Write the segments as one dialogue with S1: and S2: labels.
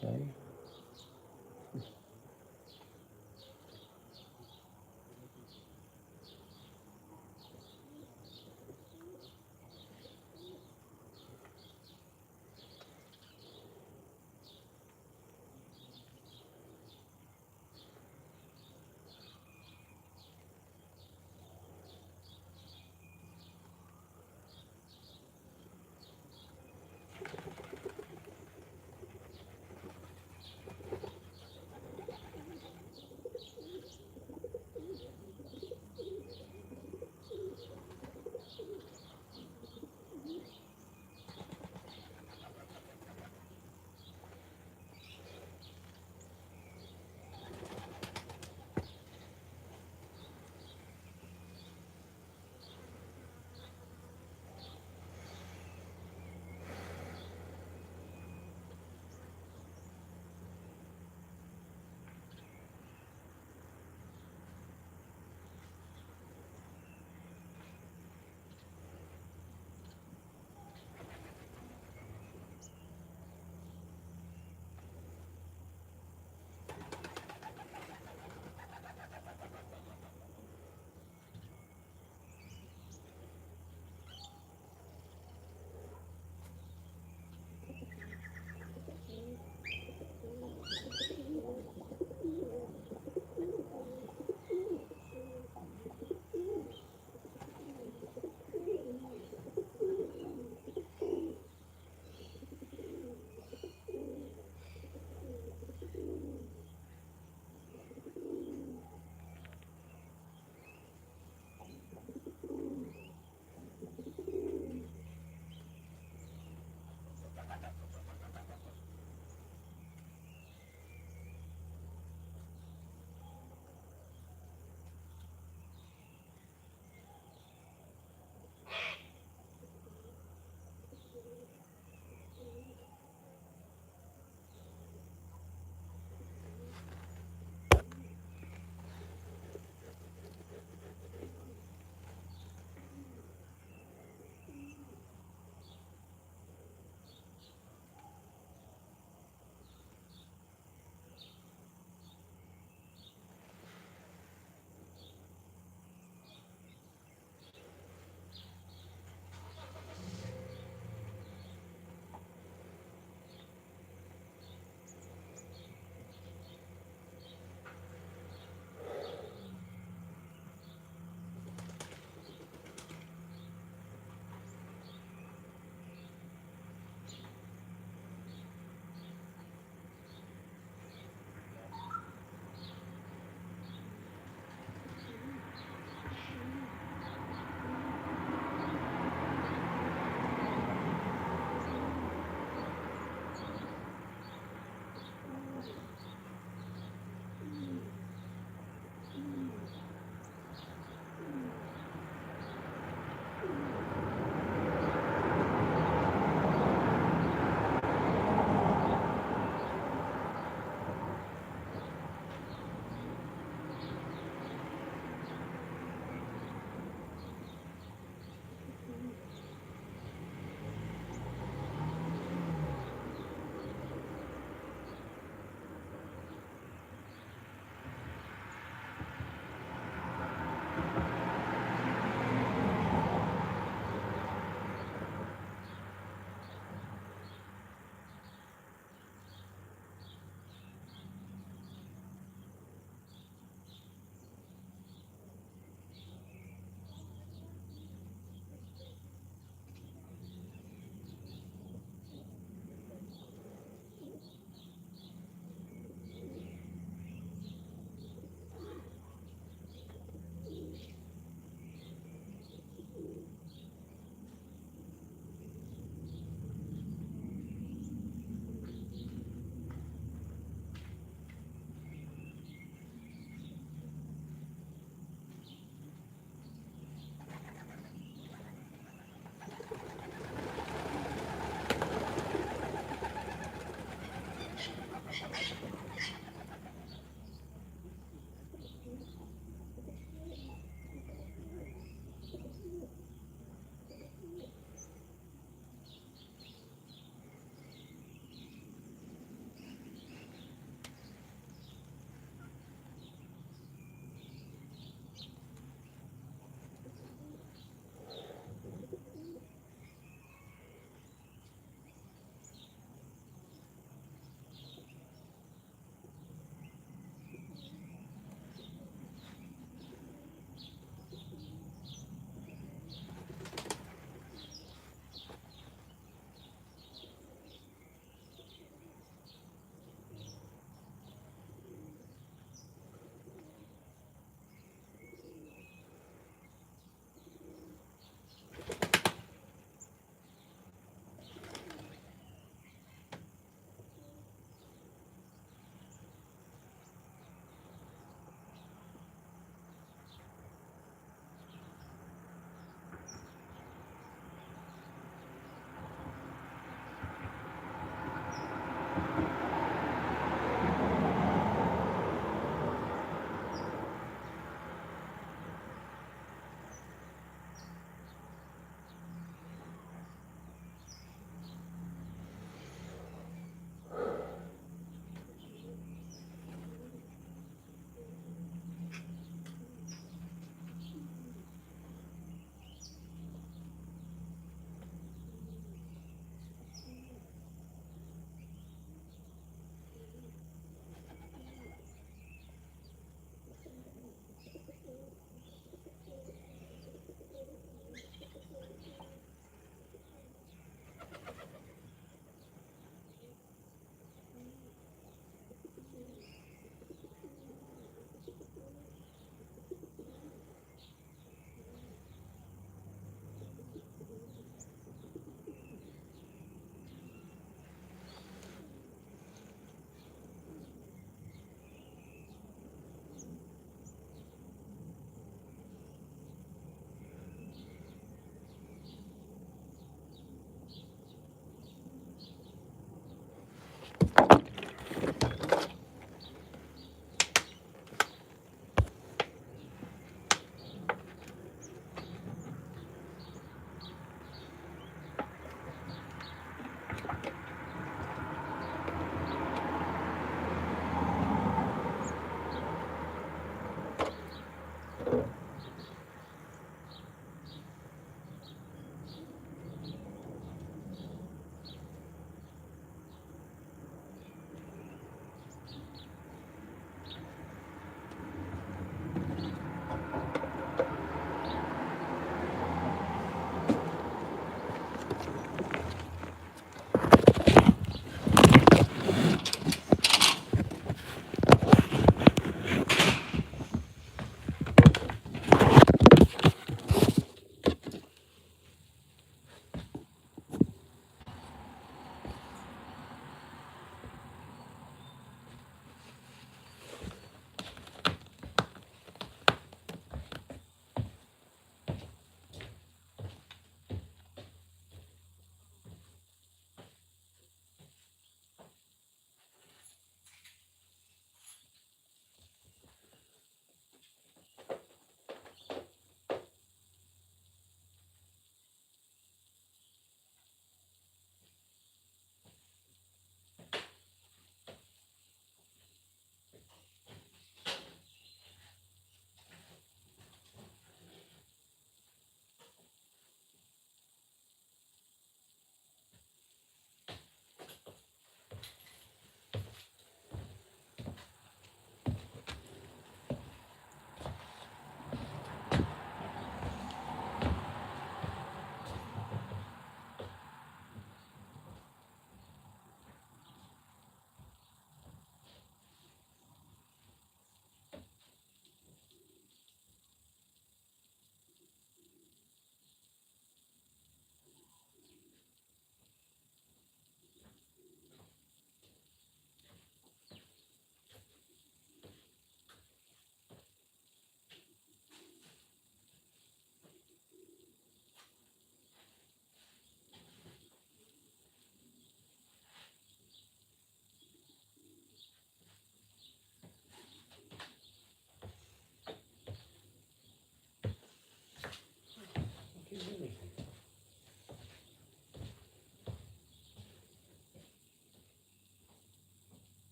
S1: See?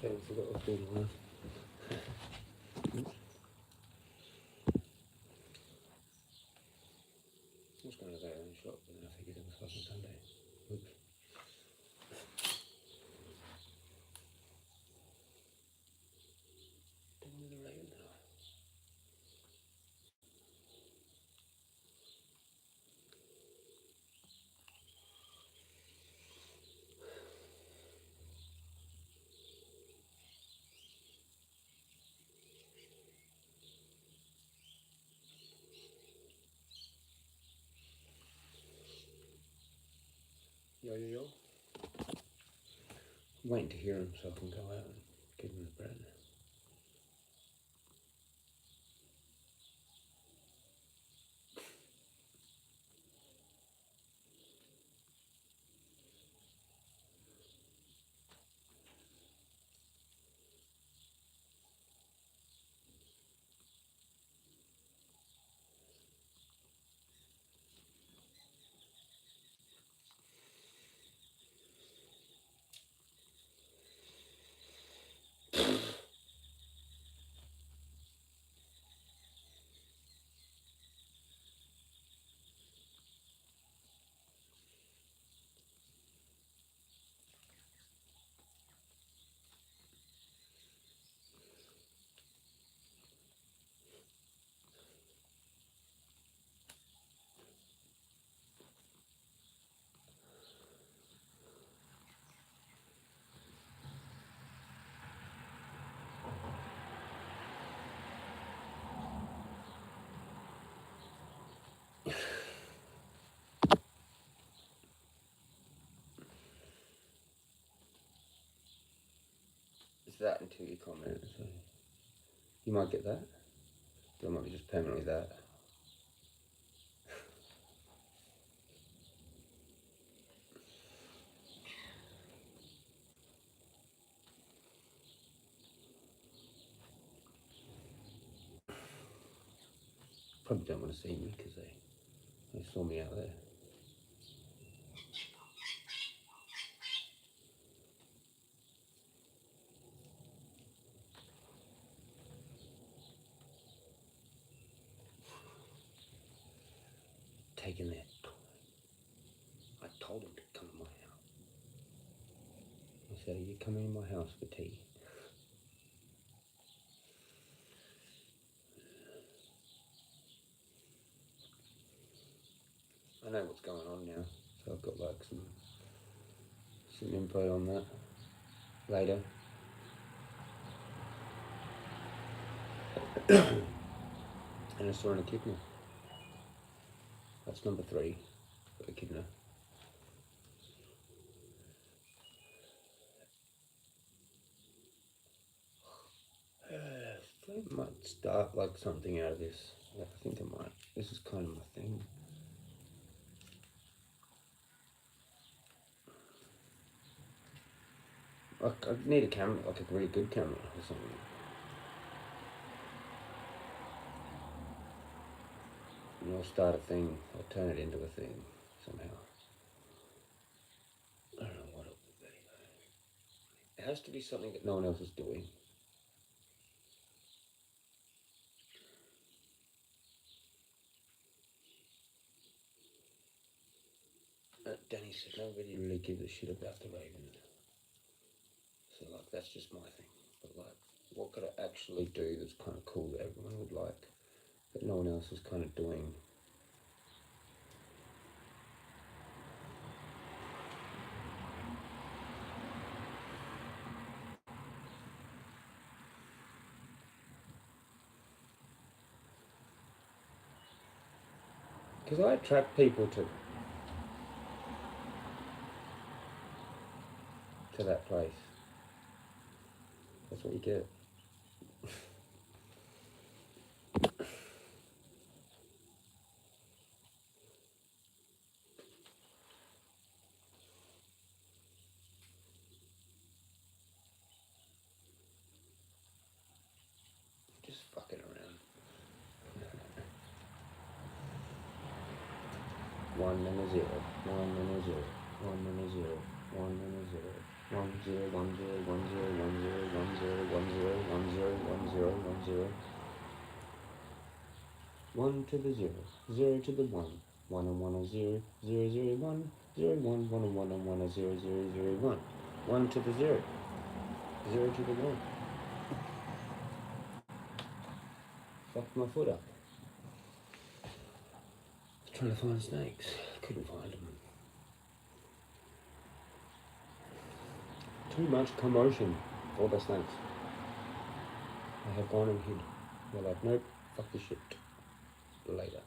S1: Totally forgot what I was doing now. I was going to go in the shop, but then I figured it was fucking Sunday. Oops. Down with the raven now. Yo, yo, yo. I'm waiting to hear him so I can go out and give him the bread. It's that until you comment. So you might get that. But it might be just permanently that. Probably don't want to see me because they saw me out there. Taking their time. I told them to come to my house. I said, are you coming in my house for tea? I know what's going on now, so I've got like some info on that later. And I saw an echidna. That's number 3 for echidna. I think I might start like something out of this. I think I might. This is kind of my thing. I need a camera, like a really good camera or something. And I'll start a thing, I'll turn it into a thing somehow. I don't know what it will be. It has to be something that no one else is doing. Danny said nobody really gives a shit about the raven. So like that's just my thing. But like what could I actually do that's kind of cool that everyone would like, that no one else is kind of doing? Because I attract people to that place. That's what you get. Just fucking around. 1 and a 0, 1 and a 0, 1 and a 0, 1 and a 0. 1 0 1 0 1 0 1 0 1 0 1 0 1 0 1 0 1 0 1 to the 0, 0 to the 1, 1 and 1 are 0, 0 0 1, 0 1, 1 and 1 and 1 are 0 0 0 1, 1 to the 0, 0 to the 1. Fucked my foot up. Trying to find snakes, couldn't find them. Too much commotion for the snakes. I have gone and hid. They're like, nope, fuck this shit. Later.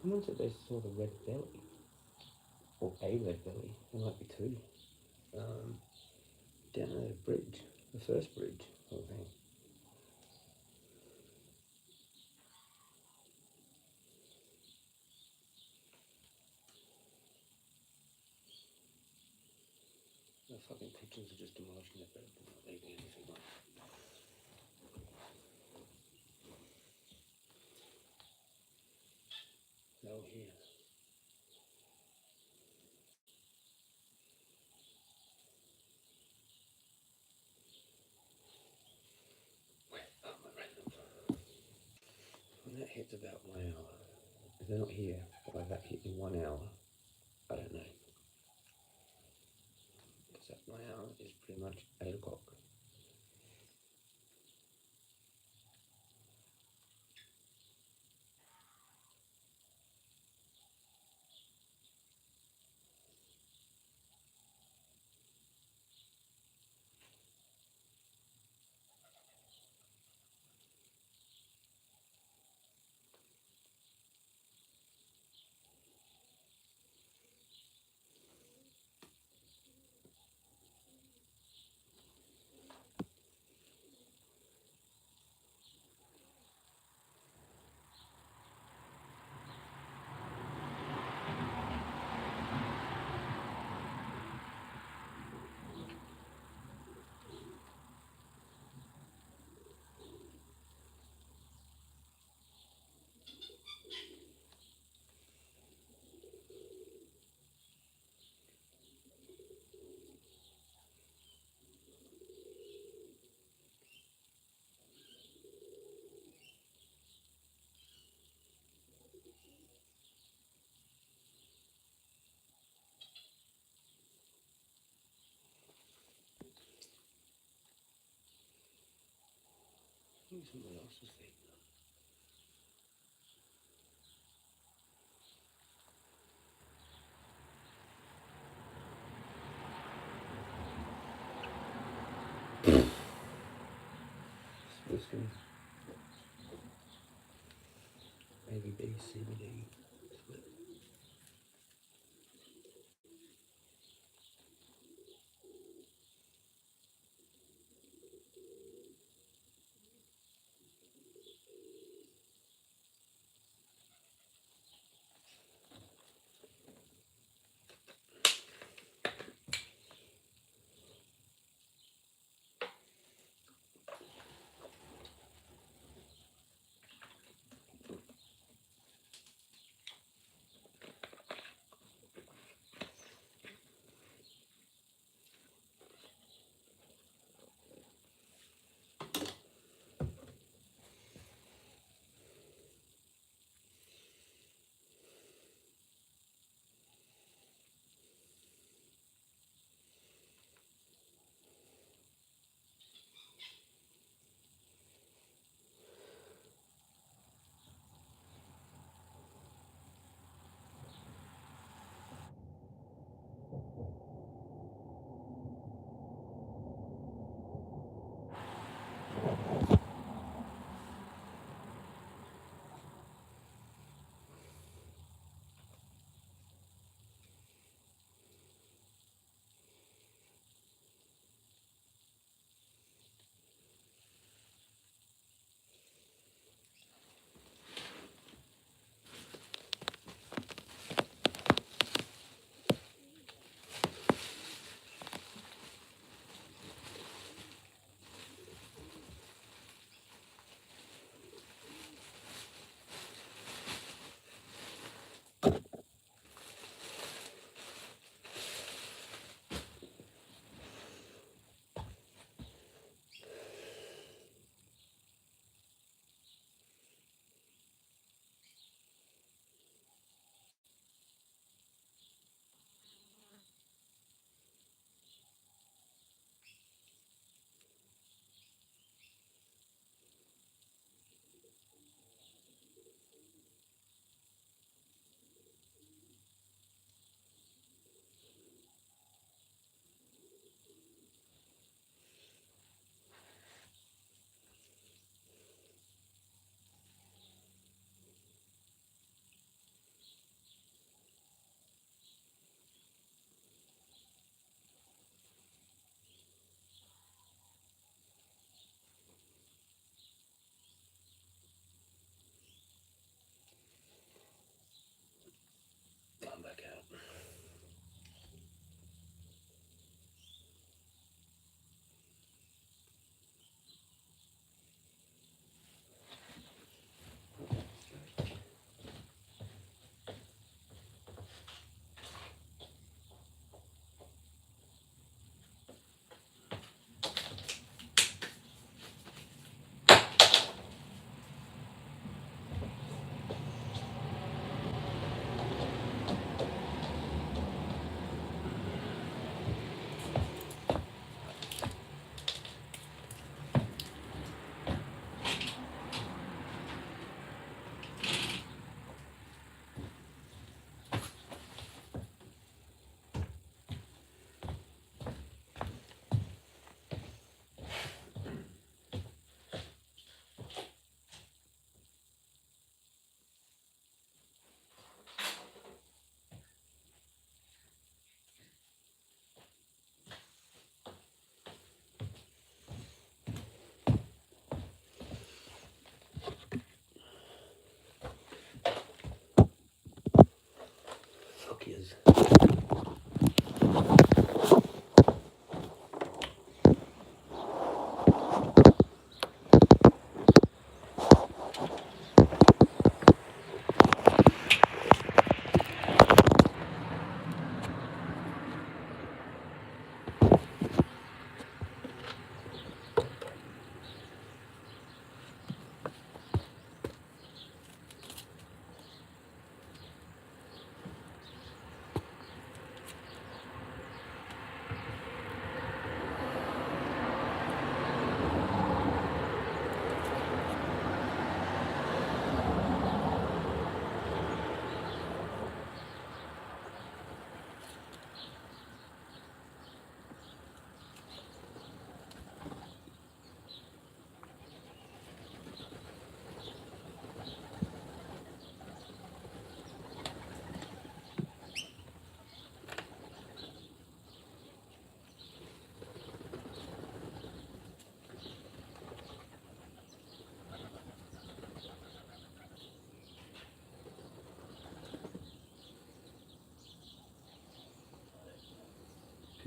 S1: And once they saw the red belly, or a red belly, there might be two, down at the bridge, the first bridge, I think. The fucking pigeons are just demolishing their bed and not leaving anything on. No here. When that hits about 1 hour, if they're not here by that hit in 1 hour, I don't know. Because that 1 hour is pretty much 8 o'clock. I think somebody else is feeding them. Whiskey. Maybe B, CBD.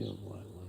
S1: pure white one.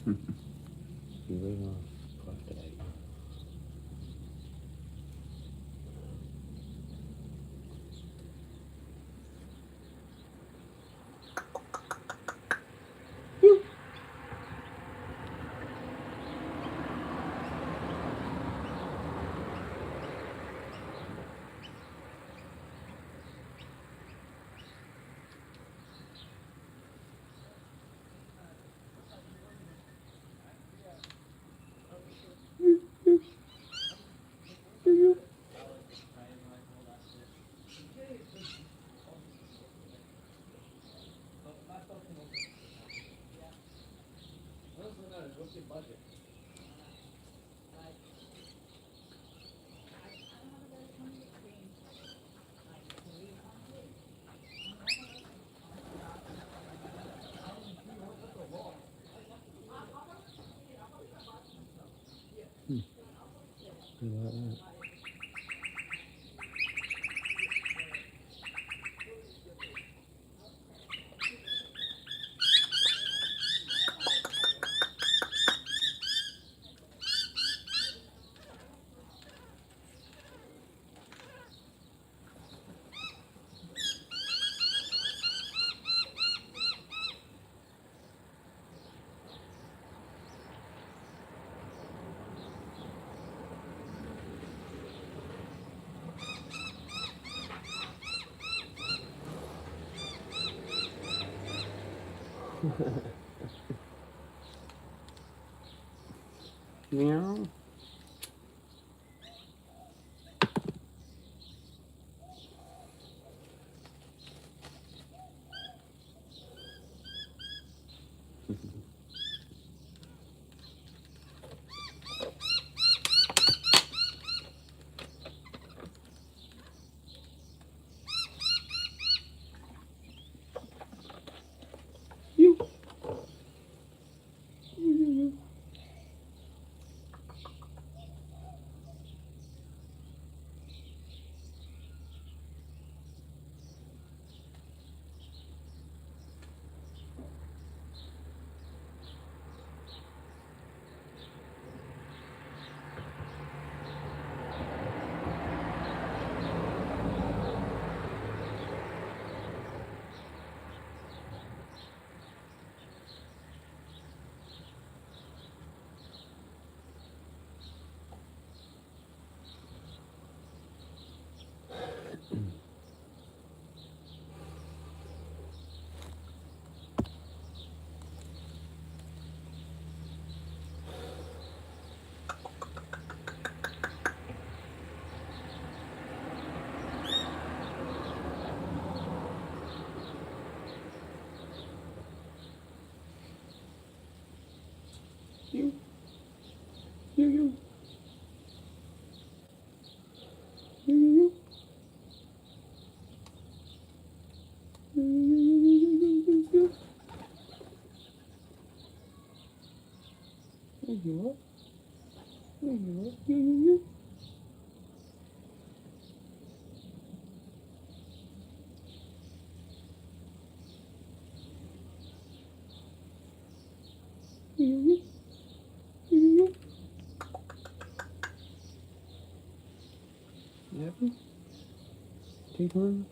S1: You read off class to 8. You like that? Meow. You. You. You. You. You. You. You. There you are. There you are. You. You. You. You happy? Tea time?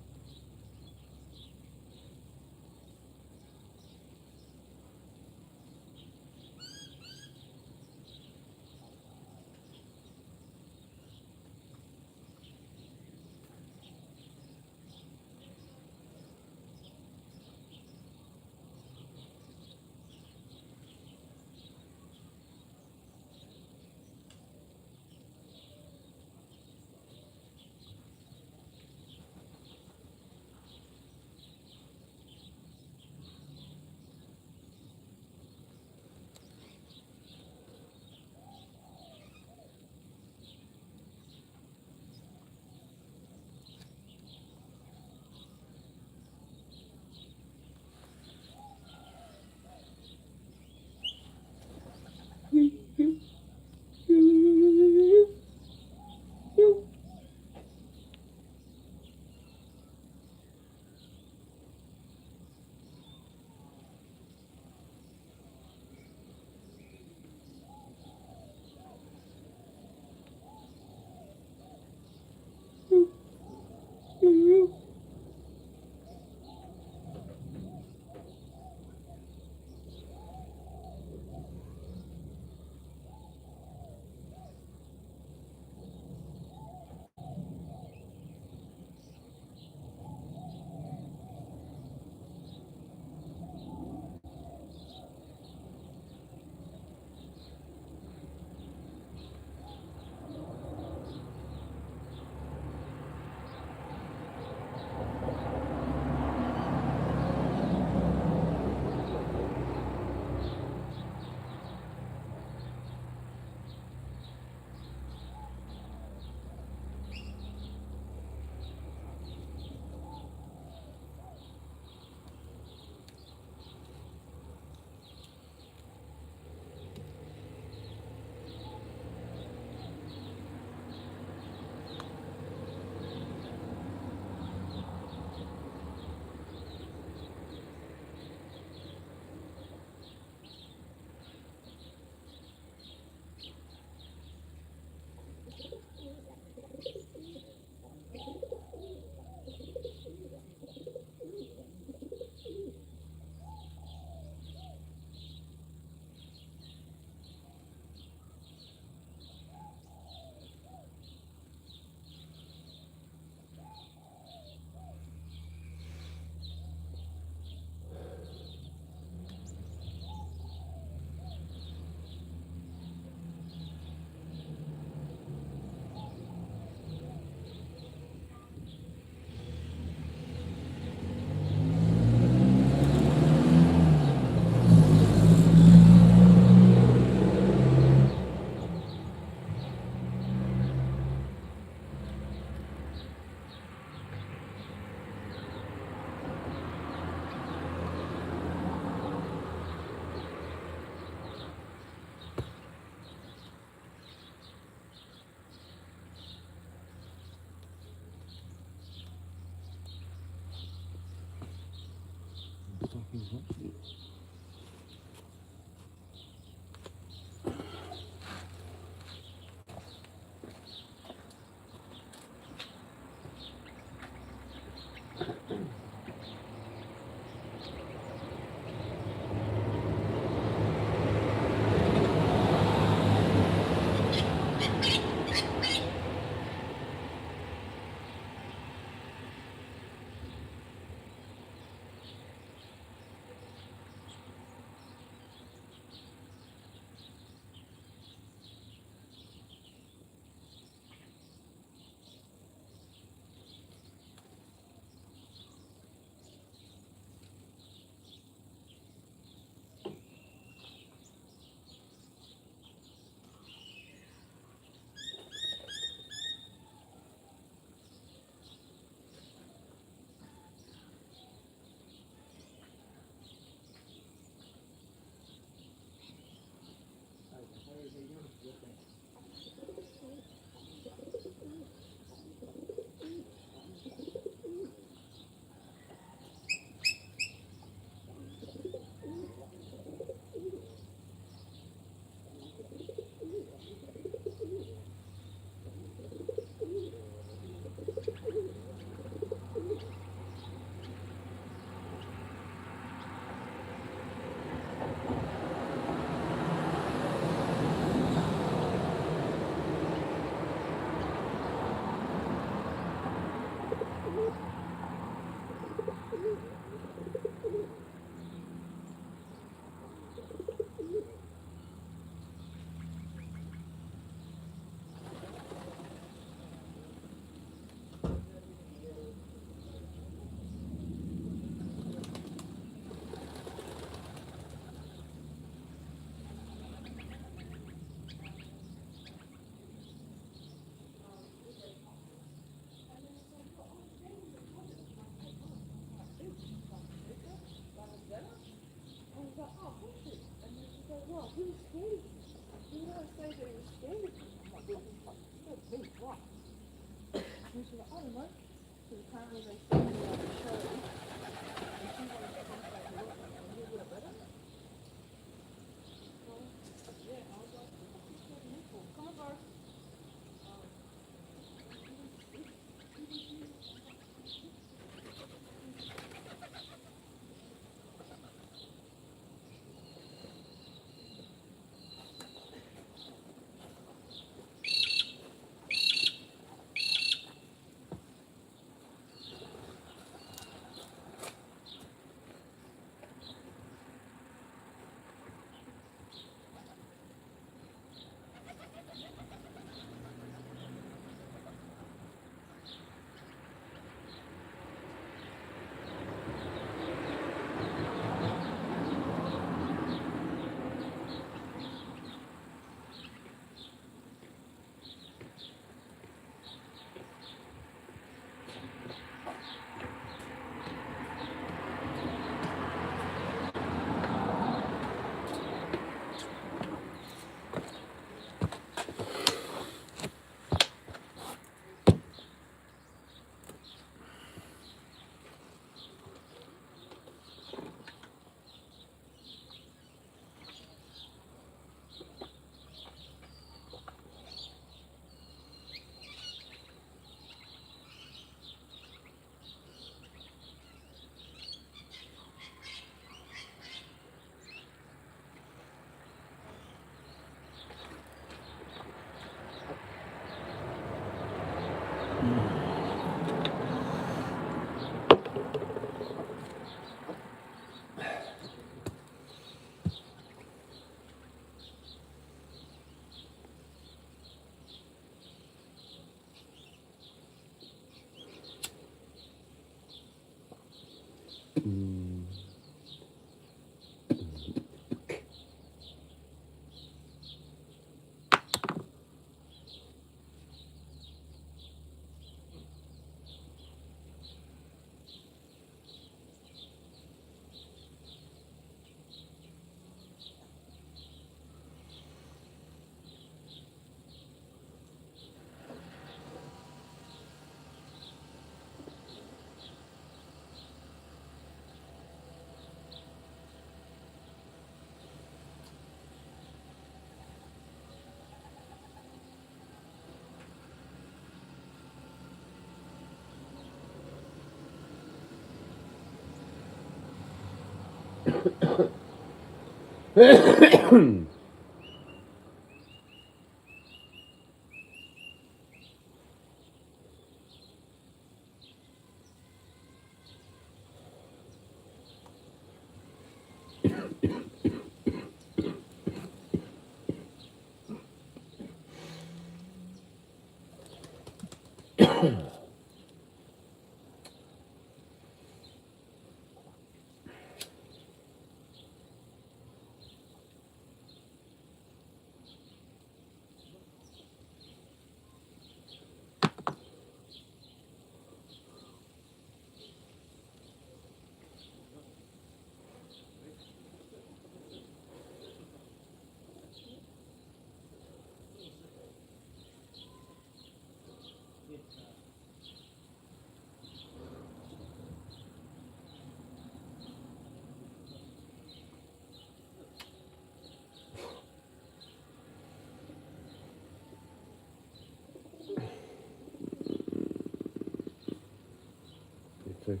S1: It's okay.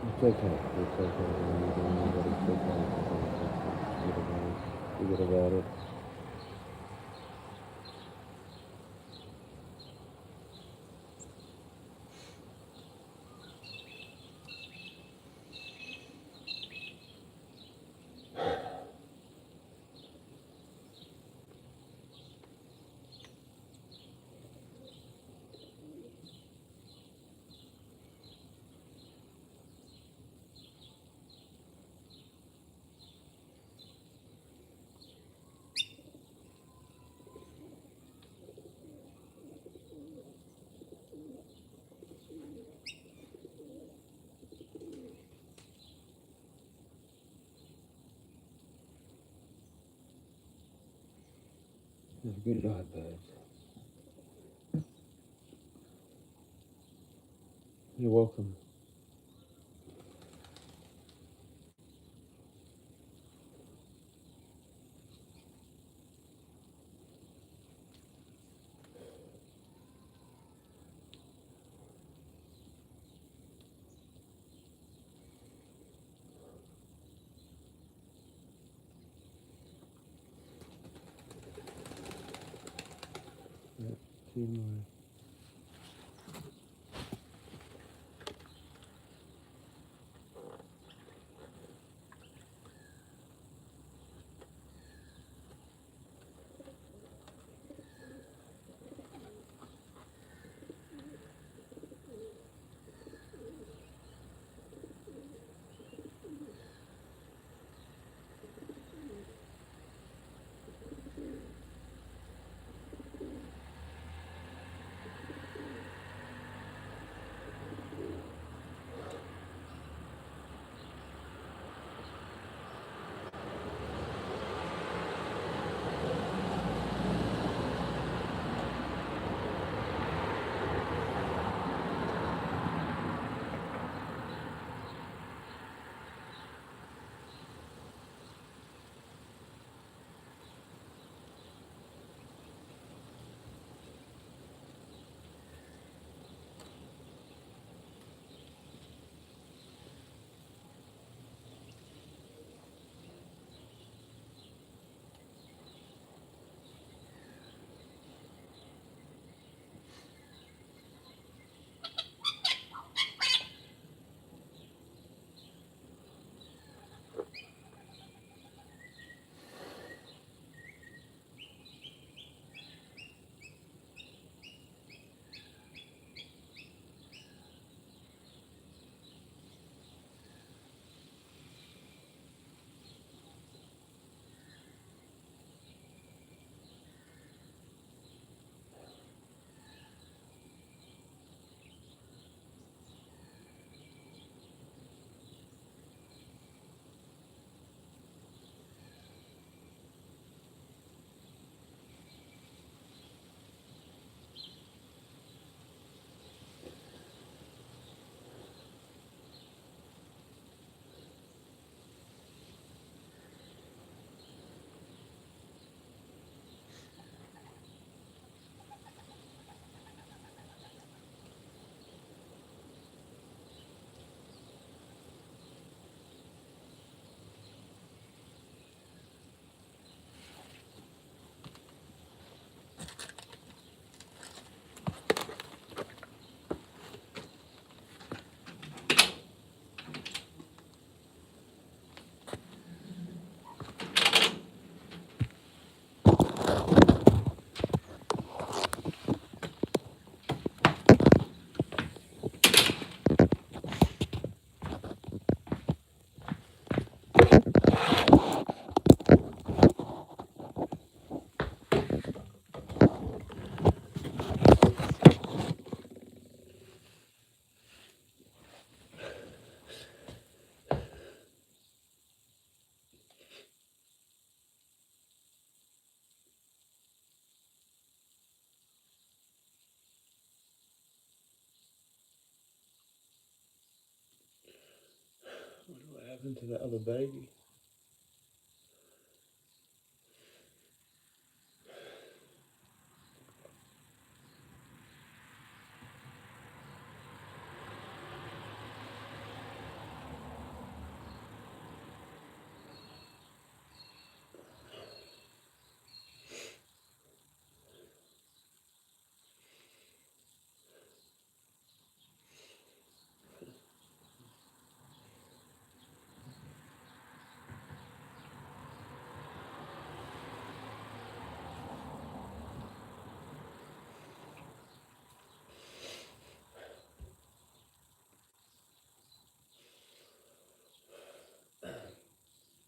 S1: It's okay. It's okay. Forget about it. Have a good night, birds. You're welcome. Yeah, see you tomorrow. happened to that other baby?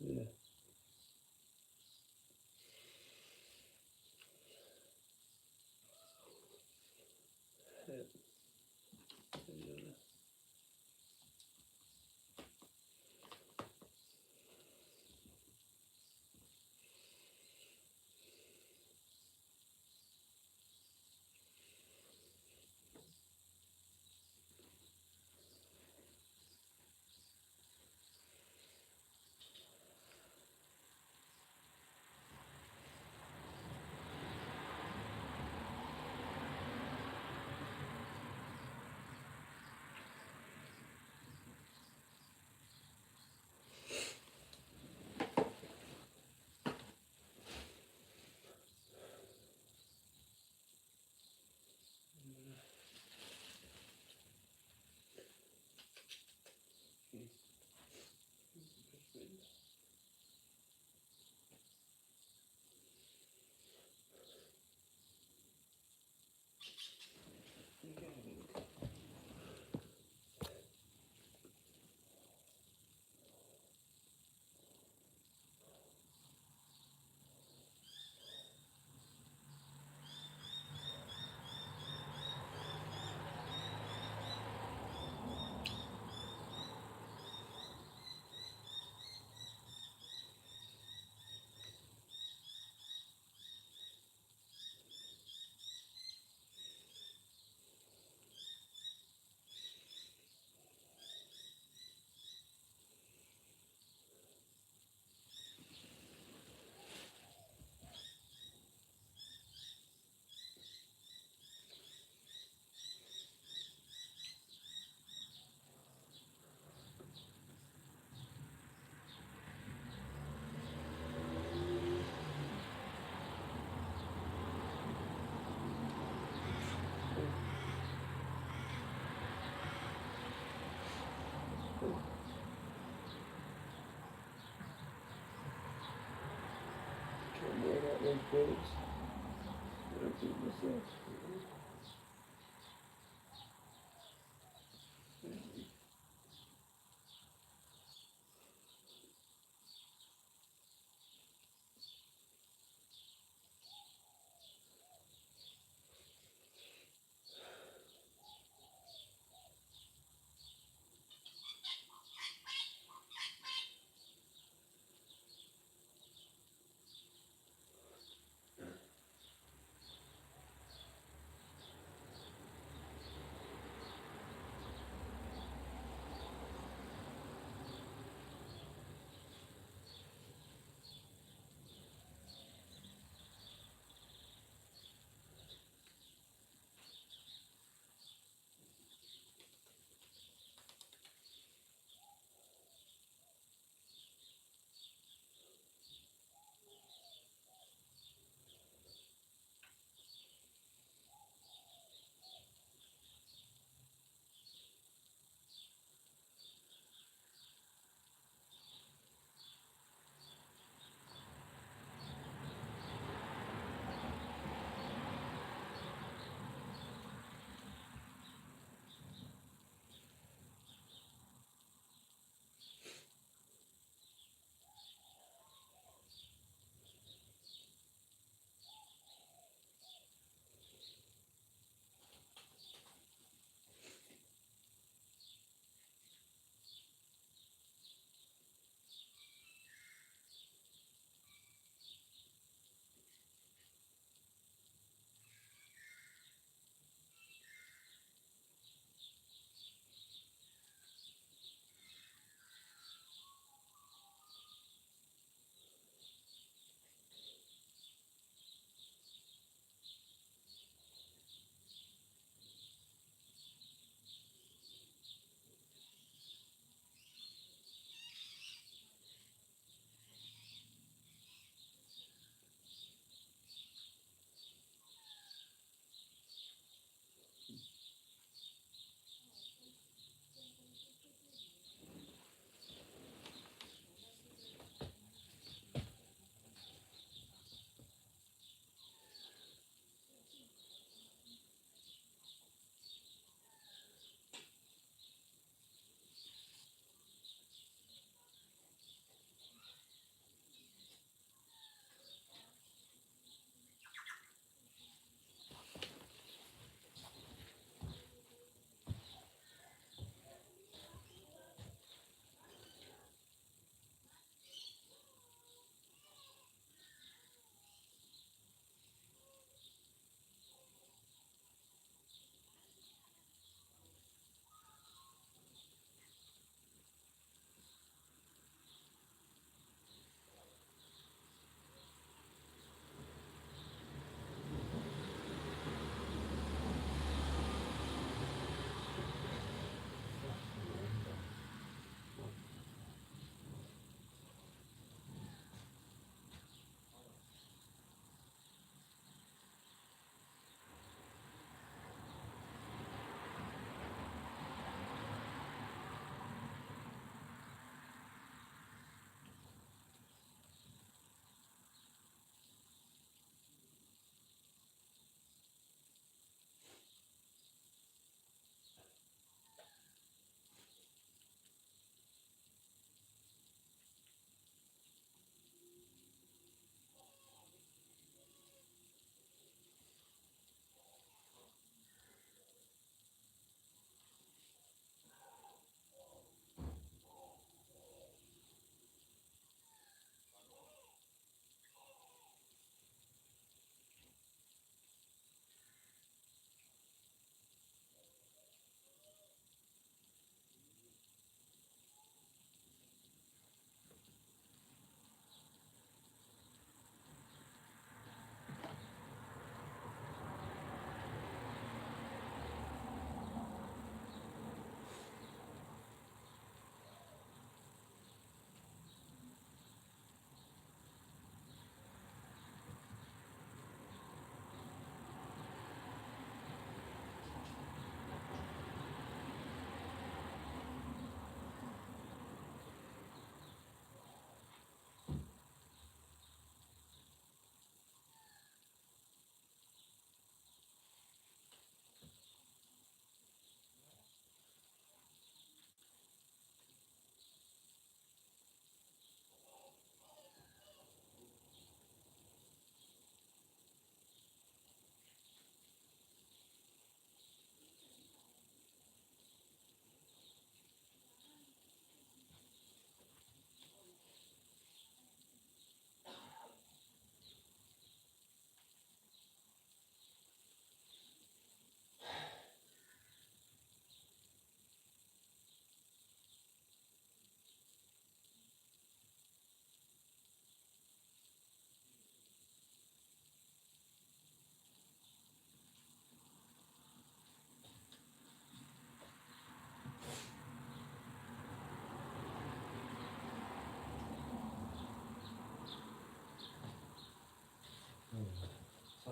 S1: Yeah. Can't wear out those birds. I don't think myself.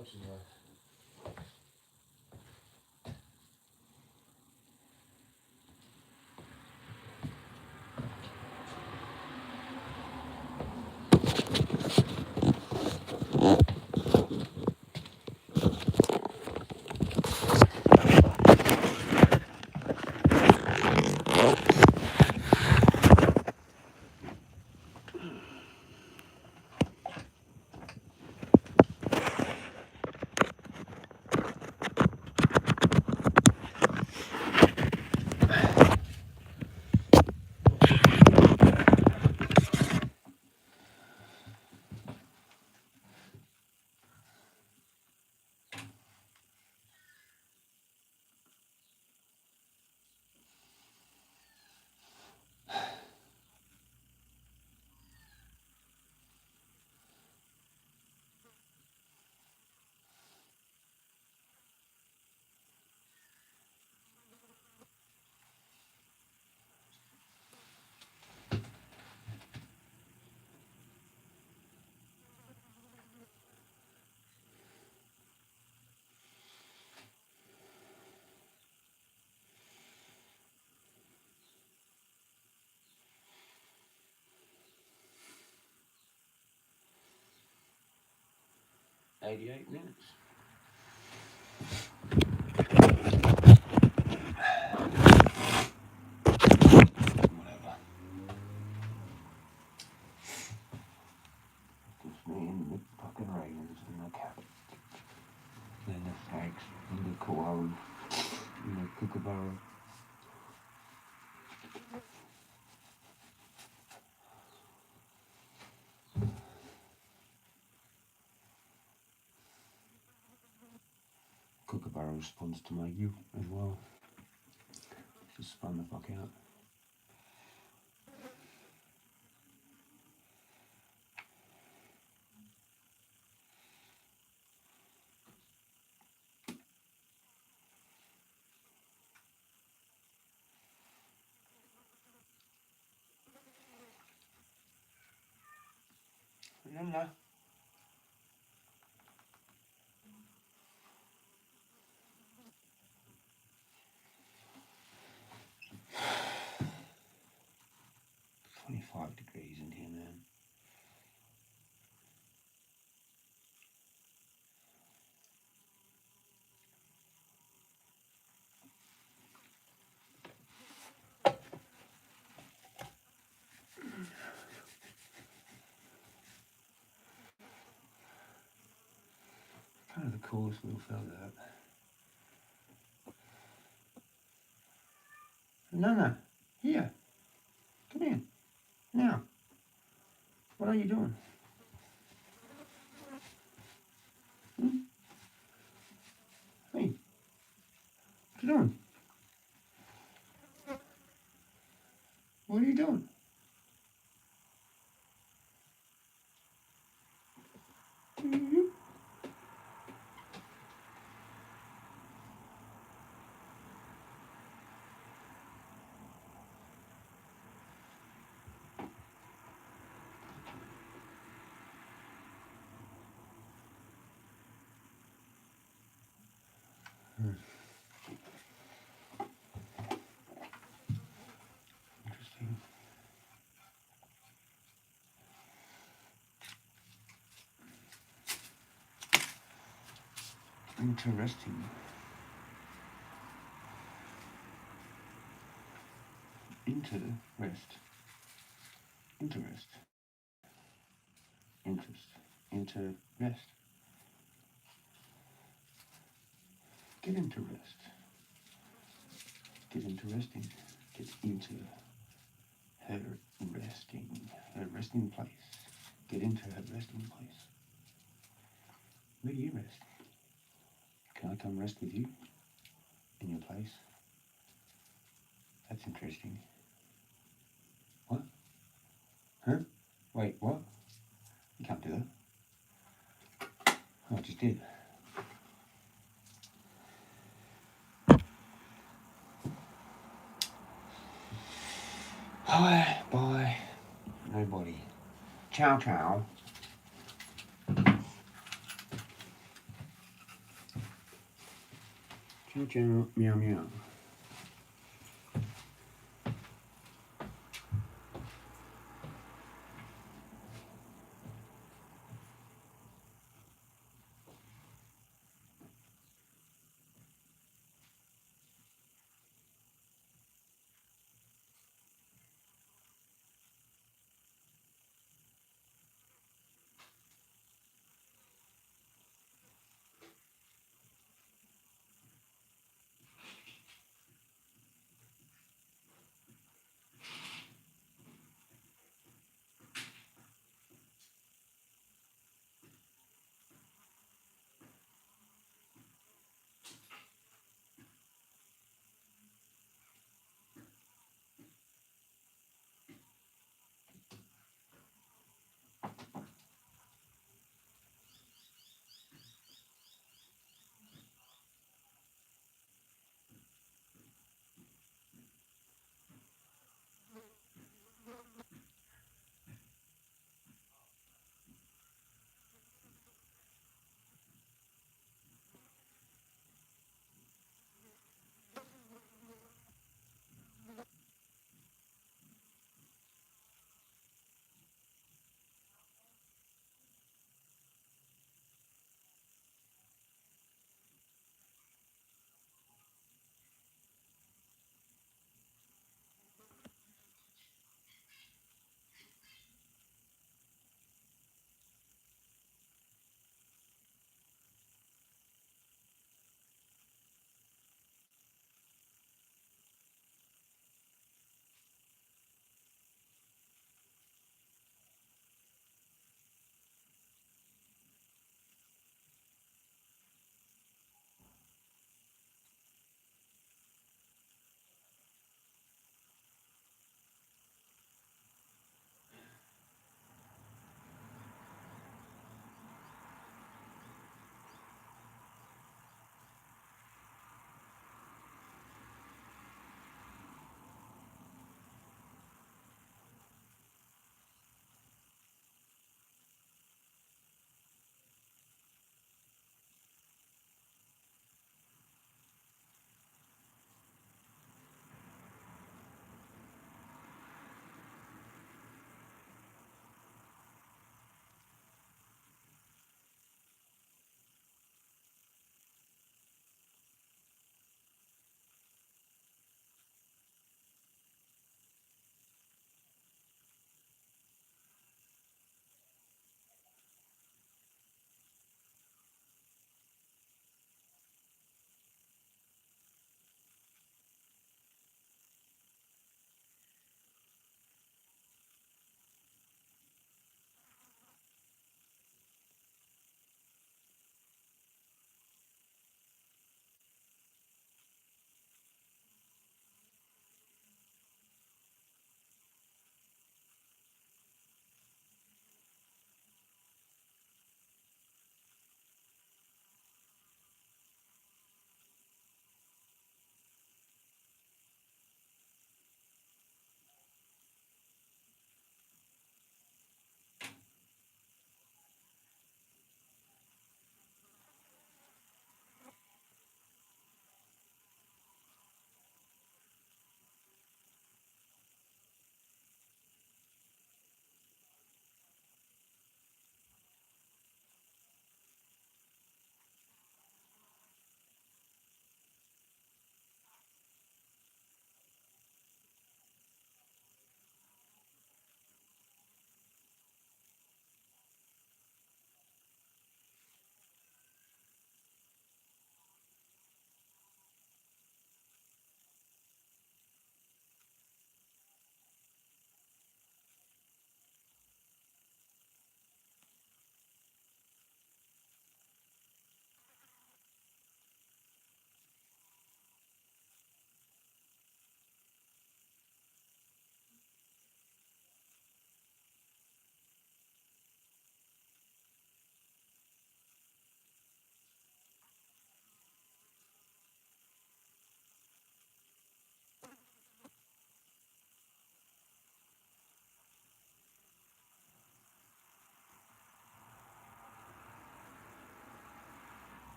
S1: touches her. "88 minutes. Whatever. Just me and the fucking ravens and the cat. Then the snakes and the koala and the kookaburra. Kookaburra responds to my you as well. Just spun the fuck out. No. 25 degrees in here, man. Kind of the coolest little fella, that. No. Here. Come in. Now. What are you doing? Hmm? Hey. What you doing? What are you doing? Interesting. Interesting. Interest. Interest. Get into rest. Get into resting. Get into her resting place. Get into her resting place. Where do you rest? Can I come rest with you in your place? That's interesting. What? Huh? Wait, what? You can't do that. Oh, I just did. Hi, bye. Nobody. Ciao, ciao. Meow, meow, meow.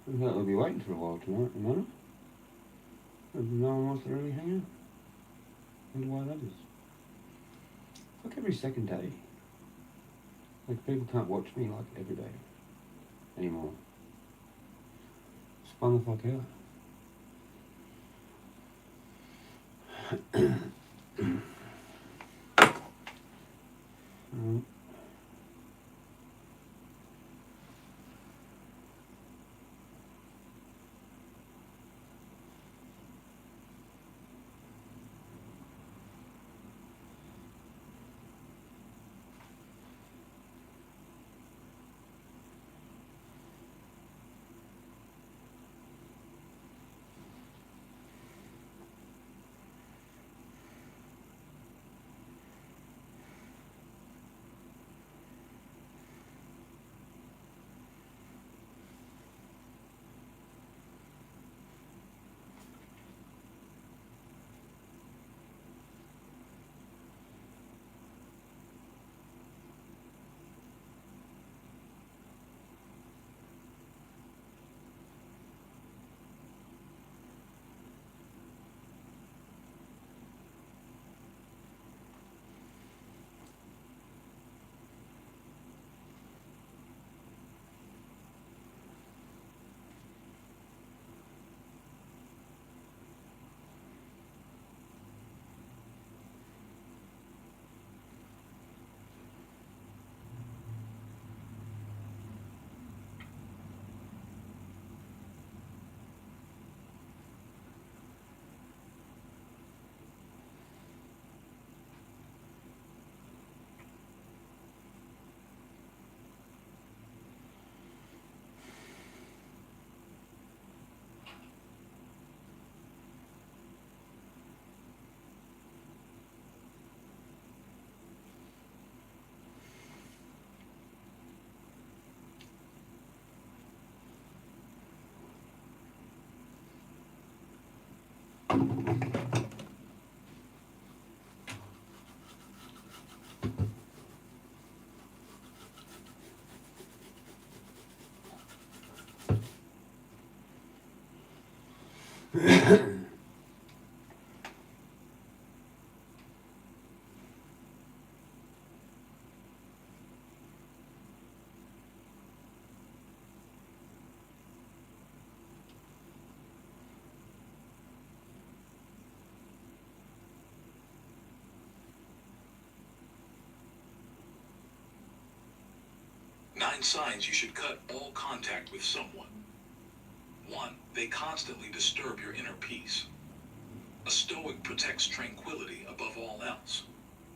S1: I thought we'll be waiting for a while tonight, you know? No one wants to really hang out. Wonder why that is. Like every second day. Like people can't watch me like every day anymore. Spun the fuck out. Mm.
S2: 9 signs you should cut all contact with someone. 1. They constantly disturb your inner peace. A Stoic protects tranquility above all else.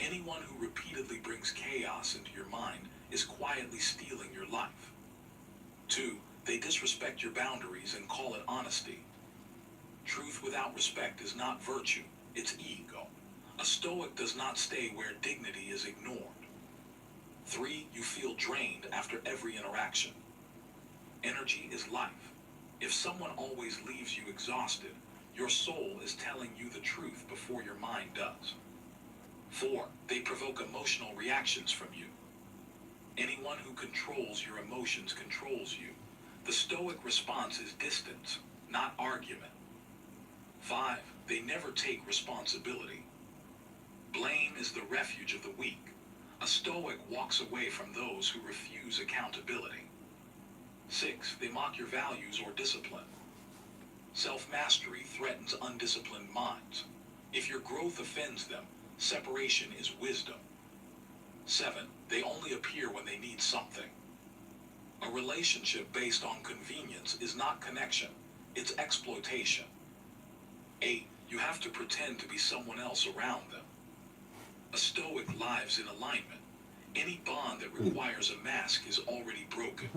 S2: Anyone who repeatedly brings chaos into your mind is quietly stealing your life. 2. They disrespect your boundaries and call it honesty. Truth without respect is not virtue, it's ego. A Stoic does not stay where dignity is ignored. 3. You feel drained after every interaction. Energy is life. If someone always leaves you exhausted, your soul is telling you the truth before your mind does. 4. They provoke emotional reactions from you. Anyone who controls your emotions controls you. The Stoic response is distance, not argument. 5. They never take responsibility. Blame is the refuge of the weak. A Stoic walks away from those who refuse accountability. 6. They mock your values or discipline. Self-mastery threatens undisciplined minds. If your growth offends them, separation is wisdom. 7. They only appear when they need something. A relationship based on convenience is not connection, it's exploitation. 8. You have to pretend to be someone else around them. A Stoic lives in alignment. Any bond that requires a mask is already broken.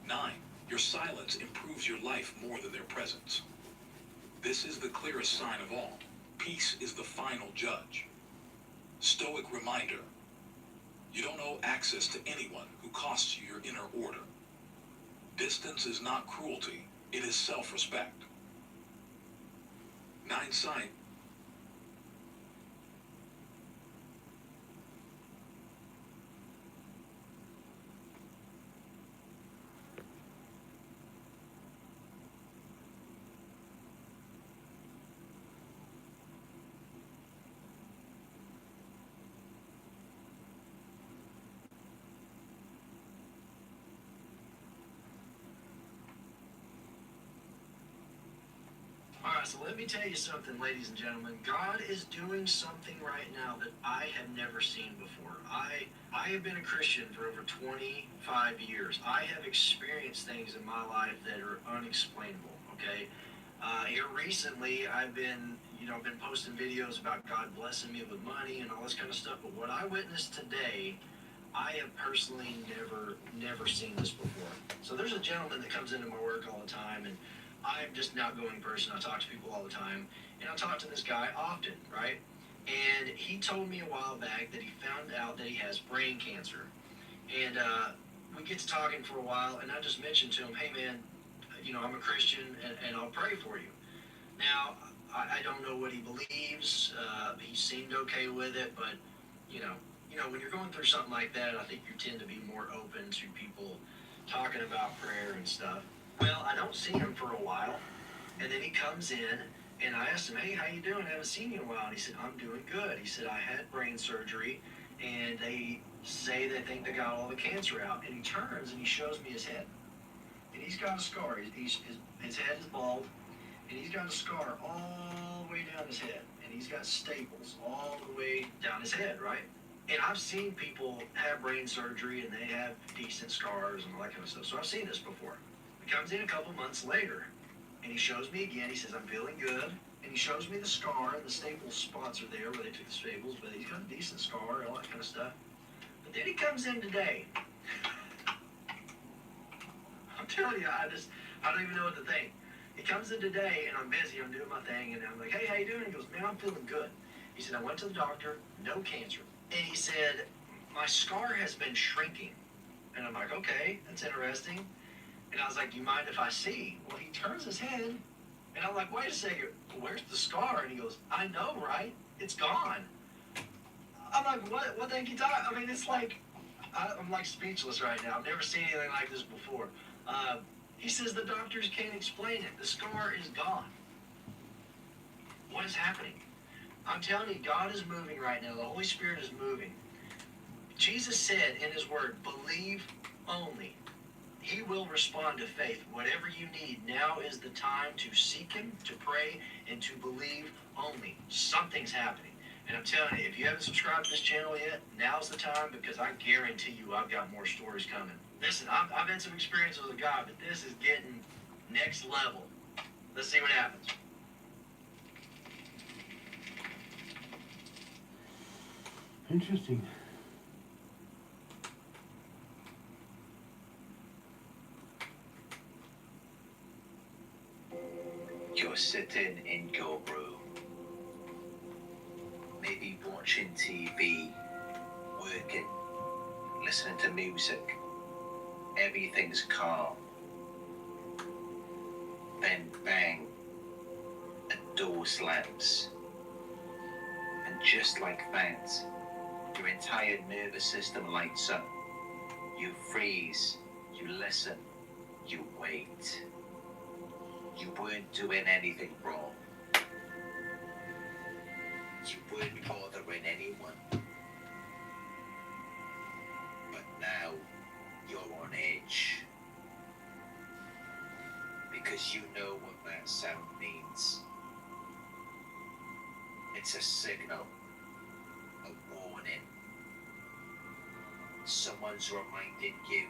S2: 9. Your silence improves your life more than their presence. This is the clearest sign of all. Peace is the final judge. Stoic reminder. You don't owe access to anyone who costs you your inner order. Distance is not cruelty, it is self-respect. 9 sign.
S3: Alright, so let me tell you something, ladies and gentlemen. God is doing something right now that I have never seen before. I have been a Christian for over 25 years. I have experienced things in my life that are unexplainable, okay? Here recently, I've been posting videos about God blessing me with money and all this kind of stuff, but what I witnessed today, I have personally never seen this before. So there's a gentleman that comes into my work all the time, and I'm just an outgoing person. I talk to people all the time, and I talk to this guy often, right? And he told me a while back that he found out that he has brain cancer. And we get to talking for a while, and I just mentioned to him, hey man, I'm a Christian, and I'll pray for you. Now, I don't know what he believes. He seemed okay with it, but you know, when you're going through something like that, I think you tend to be more open to people talking about prayer and stuff. Well, I don't see him for a while, and then he comes in, and I asked him, hey, how you doing? I haven't seen you in a while. And he said, I'm doing good. He said, I had brain surgery, and they say they think they got all the cancer out. And he turns, and he shows me his head. And he's got a scar. His head is bald, and he's got a scar all the way down his head. And he's got staples all the way down his head, right? And I've seen people have brain surgery, and they have decent scars and all that kind of stuff. So I've seen this before. He comes in a couple months later, and he shows me again. He says, I'm feeling good. And he shows me the scar, and the staple spots are there where they took the staples, but he's got a decent scar and all that kind of stuff. But then he comes in today. I'm telling you, I don't even know what to think. He comes in today, and I'm busy. I'm doing my thing, and I'm like, hey, how you doing? He goes, man, I'm feeling good. He said, I went to the doctor, no cancer. And he said, my scar has been shrinking. And I'm like, okay, that's interesting. And I was like, do you mind if I see? Well, he turns his head, and I'm like, wait a second, where's the scar? And he goes, I know, right? It's gone. I'm like, what the heck you talking? I mean, it's like, I'm like speechless right now. I've never seen anything like this before. He says the doctors can't explain it. The scar is gone. What is happening? I'm telling you, God is moving right now. The Holy Spirit is moving. Jesus said in his word, believe only. He will respond to faith. Whatever you need, now is the time to seek him, to pray, and to believe only. Something's happening. And I'm telling you, if you haven't subscribed to this channel yet, now's the time, because I guarantee you I've got more stories coming. Listen, I've had some experiences with God, but this is getting next level. Let's see what happens.
S1: Interesting.
S4: You're sitting in your room, maybe watching TV, working, listening to music. Everything's calm. Then bang, a door slams. And just like that, your entire nervous system lights up. You freeze, you listen, you wait. You weren't doing anything wrong. You weren't bothering anyone. But now, you're on edge. Because you know what that sound means. It's a signal, a warning. Someone's reminding you,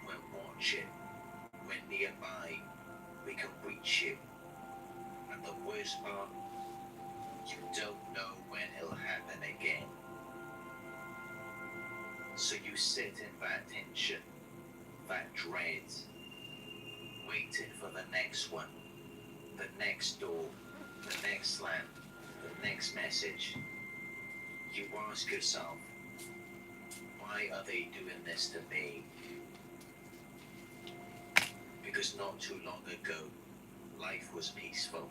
S4: we're watching, we're nearby. We can reach you. And the worst part, you don't know when it'll happen again. So you sit in that tension, that dread, waiting for the next one, the next door, the next slam, the next message. You ask yourself, why are they doing this to me? Because not too long ago, life was peaceful.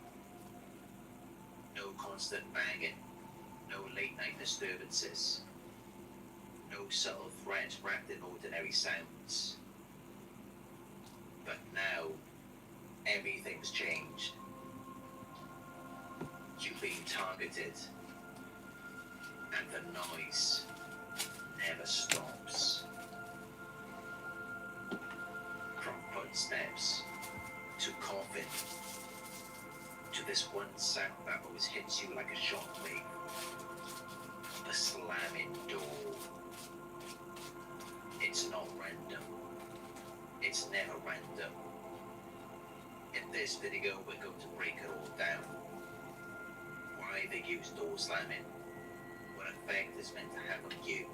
S4: No constant banging, no late night disturbances, no subtle threats wrapped in ordinary sounds. But now, everything's changed. You've been targeted, and the noise never stops. From footsteps to coughing to this one sound that always hits you like a shockwave. The slamming door. It's not random. It's never random. In this video, we're going to break it all down. Why they use door slamming, what effect it's meant to have on you,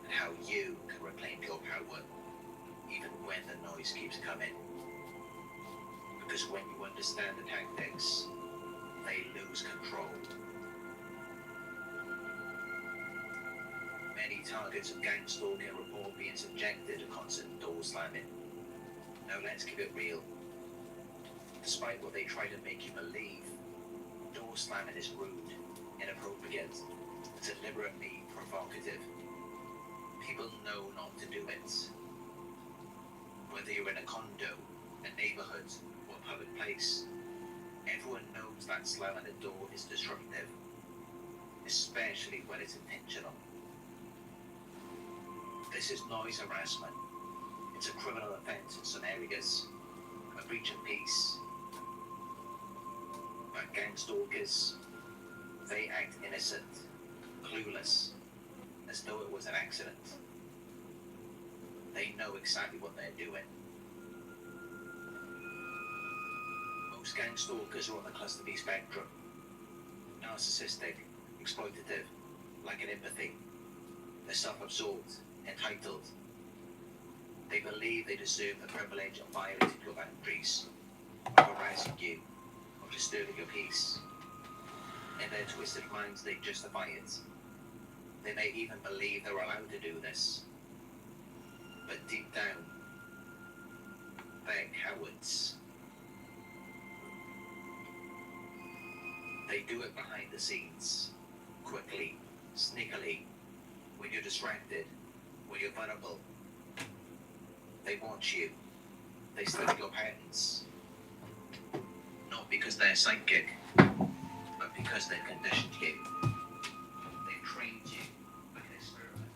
S4: and how you can reclaim your power, even when the noise keeps coming. Because when you understand the tactics, they lose control. Many targets of gang stalking report being subjected to constant door slamming. Now let's keep it real. Despite what they try to make you believe, door slamming is rude, inappropriate, deliberately provocative. People know not to do it. Whether you're in a condo, a neighborhood, or a public place, everyone knows that slamming a door is destructive, especially when it's intentional. This is noise harassment. It's a criminal offense in some areas, a breach of peace. But gang stalkers, they act innocent, clueless, as though it was an accident. They know exactly what they're doing. Most gang stalkers are on the cluster B spectrum. Narcissistic, exploitative, lacking empathy. They're self-absorbed, entitled. They believe they deserve the privilege of violating your boundaries, of harassing you, of disturbing your peace. In their twisted minds, they justify it. They may even believe they're allowed to do this. But deep down, they're cowards. They do it behind the scenes, quickly, sneakily, when you're distracted, when you're vulnerable. They want you. They study your patterns. Not because they're psychic, but because they've conditioned you. They've trained you like an experiment,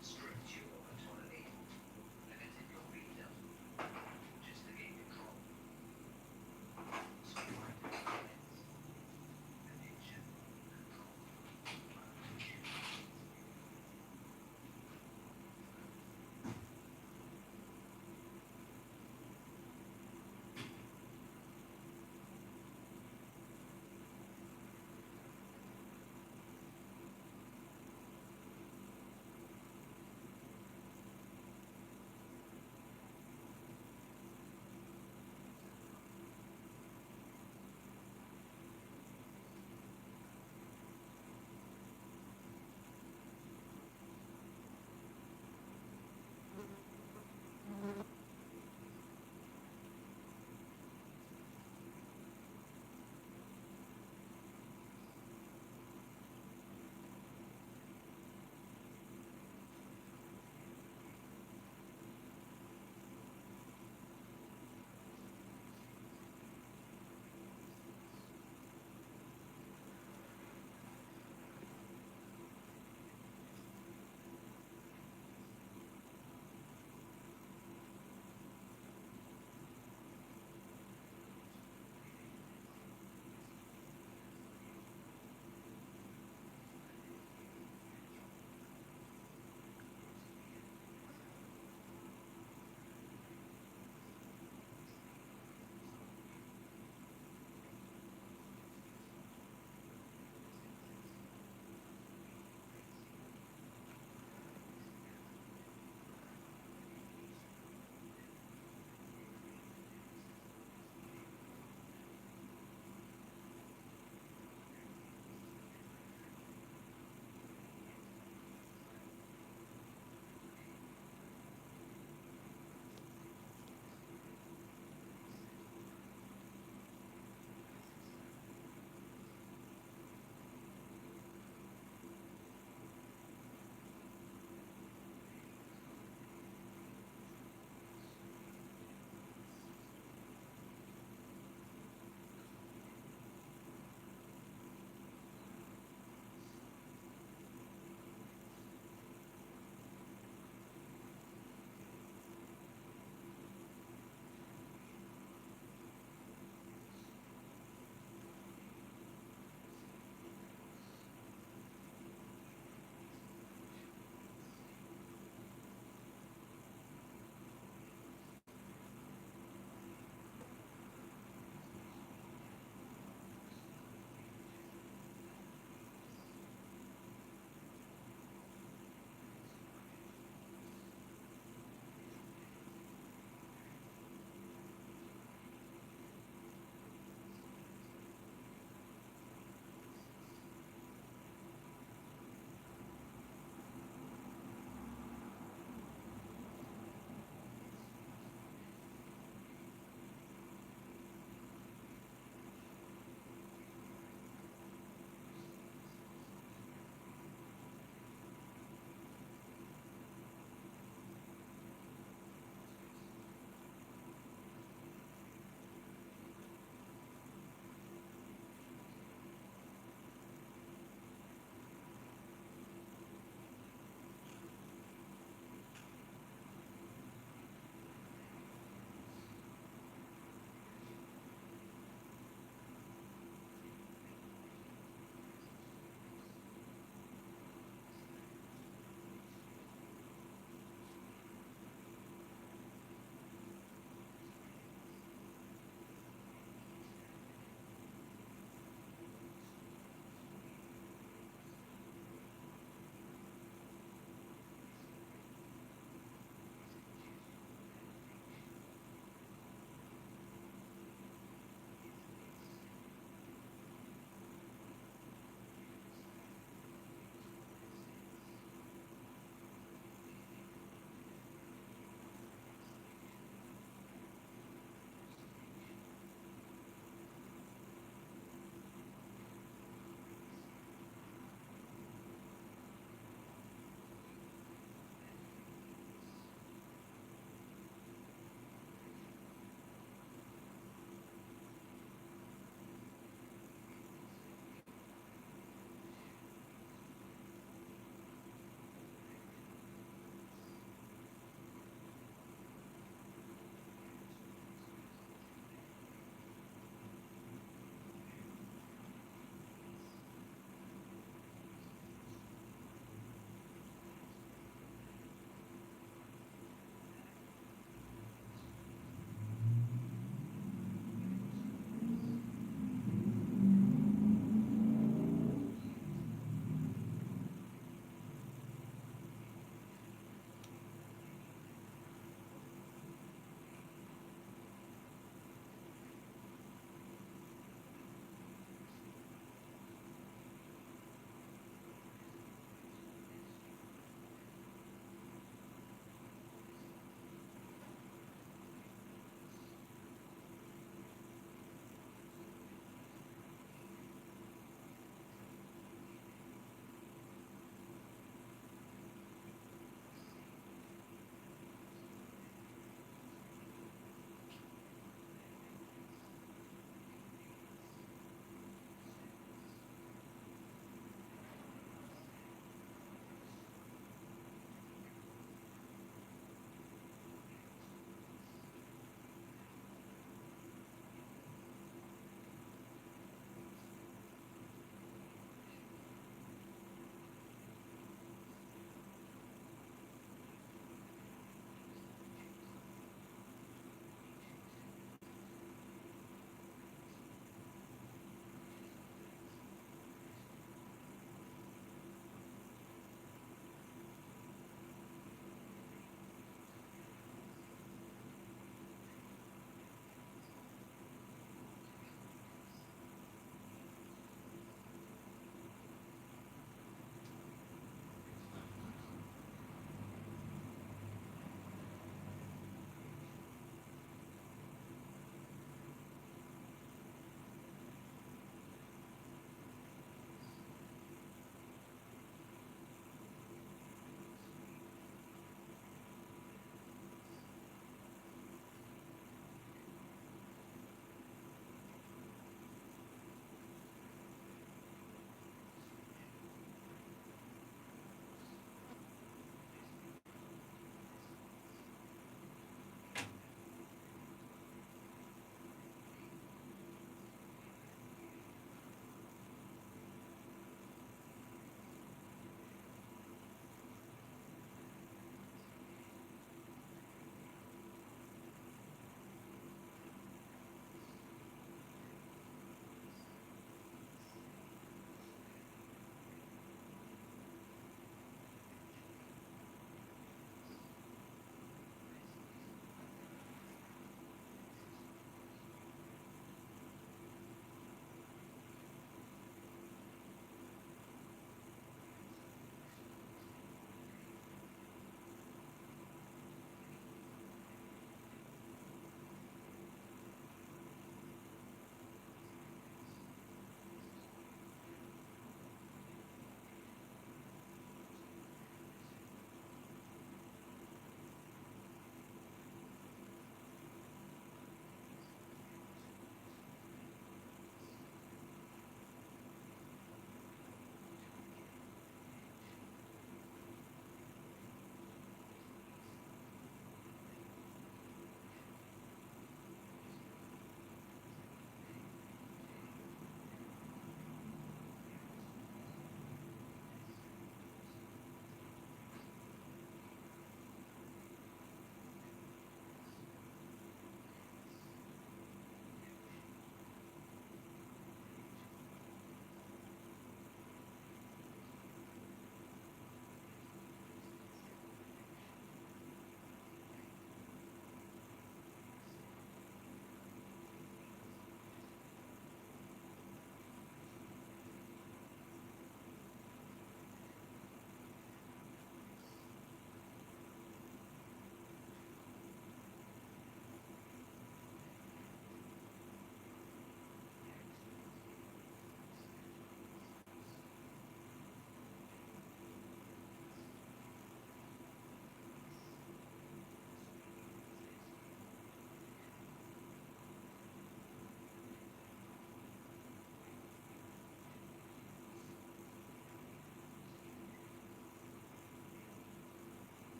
S4: stripped you of autonomy, limited your freedom, just to gain control. So you have to commit, addiction, control.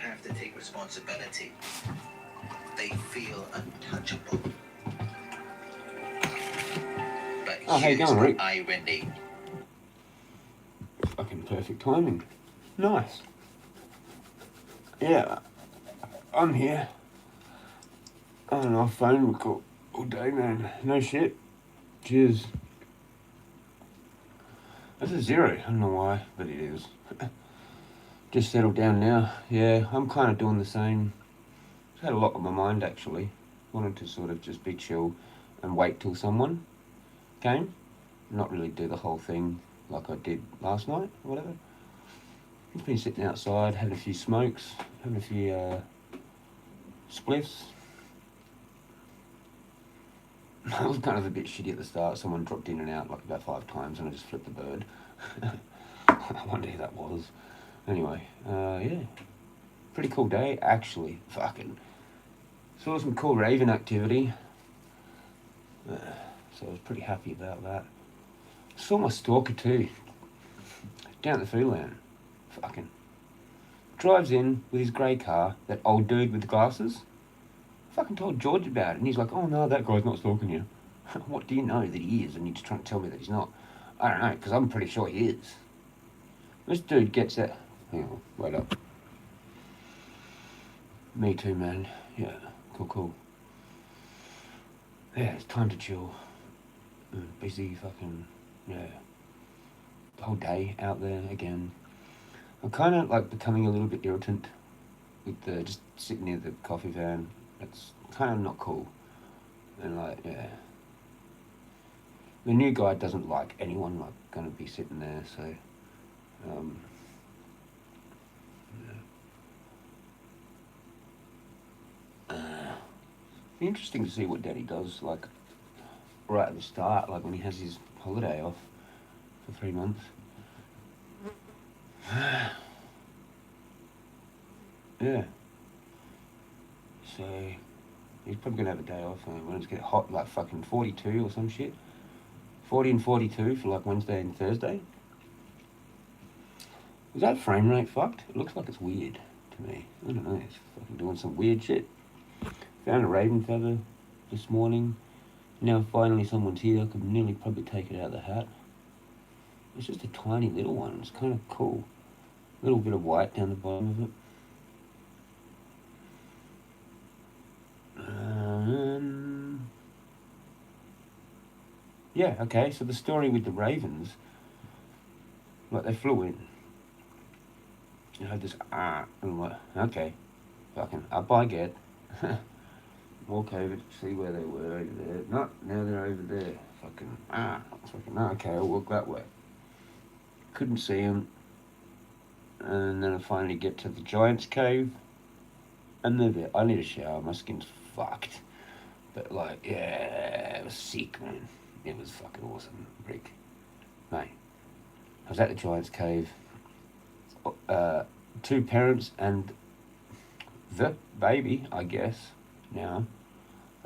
S4: have to take responsibility. They feel untouchable. But
S1: Oh, how you
S4: here's
S1: going,
S4: the
S1: Rick?
S4: irony.
S1: Fucking perfect timing. Nice. Yeah, I'm here. On and off phone call all day, man. No shit. Cheers. That's a 0. I don't know why, but it is. Just settled down now. Yeah, I'm kind of doing the same. I've had a lot on my mind, actually. Wanted to sort of just be chill and wait till someone came. Not really do the whole thing like I did last night or whatever. I've been sitting outside, having a few smokes, having a few spliffs. I was kind of a bit shitty at the start. Someone dropped in and out like about 5 times and I just flipped the bird. I wonder who that was. Anyway, yeah. Pretty cool day, actually. Fucking saw some cool raving activity. So I was pretty happy about that. Saw my stalker too. Down at the food land. Fucking drives in with his grey car, that old dude with the glasses. Fucking told George about it and he's like, oh no, that guy's not stalking you. What do you know that he is? And you're just trying to tell me that he's not. I don't know, because I'm pretty sure he is. This dude gets it. Hang on, wait up. Me too, man. Yeah, cool. Yeah, it's time to chill. Busy fucking, yeah. The whole day out there again. I'm kind of like becoming a little bit irritant with the just sitting near the coffee van. It's kind of not cool. And like, yeah. The new guy doesn't like anyone like going to be sitting there, so be interesting to see what Daddy does like right at the start, like when he has his holiday off for 3 months. Yeah. So he's probably gonna have a day off when it's get hot, like fucking 42 or some shit. 40 and 42 for like Wednesday and Thursday. Is that frame rate fucked? It looks like it's weird to me. I don't know, it's fucking doing some weird shit. Found a raven feather this morning. Now finally someone's here. I could nearly probably take it out of the hat. It's just a tiny little one. It's kind of cool. A little bit of white down the bottom of it. Yeah, okay, so the story with the ravens, like they flew in. You know, this, and I'm like, okay, fucking up I get. Walk over to see where they were over there. No, now they're over there. Fucking, okay, I'll walk that way. Couldn't see them. And then I finally get to the Giant's Cave. And they're there. I need a shower, my skin's fucked. But like, yeah, it was sick, man. It was fucking awesome, Rick. Mate, I was at the Giant's Cave. 2 parents and the baby, I guess, now,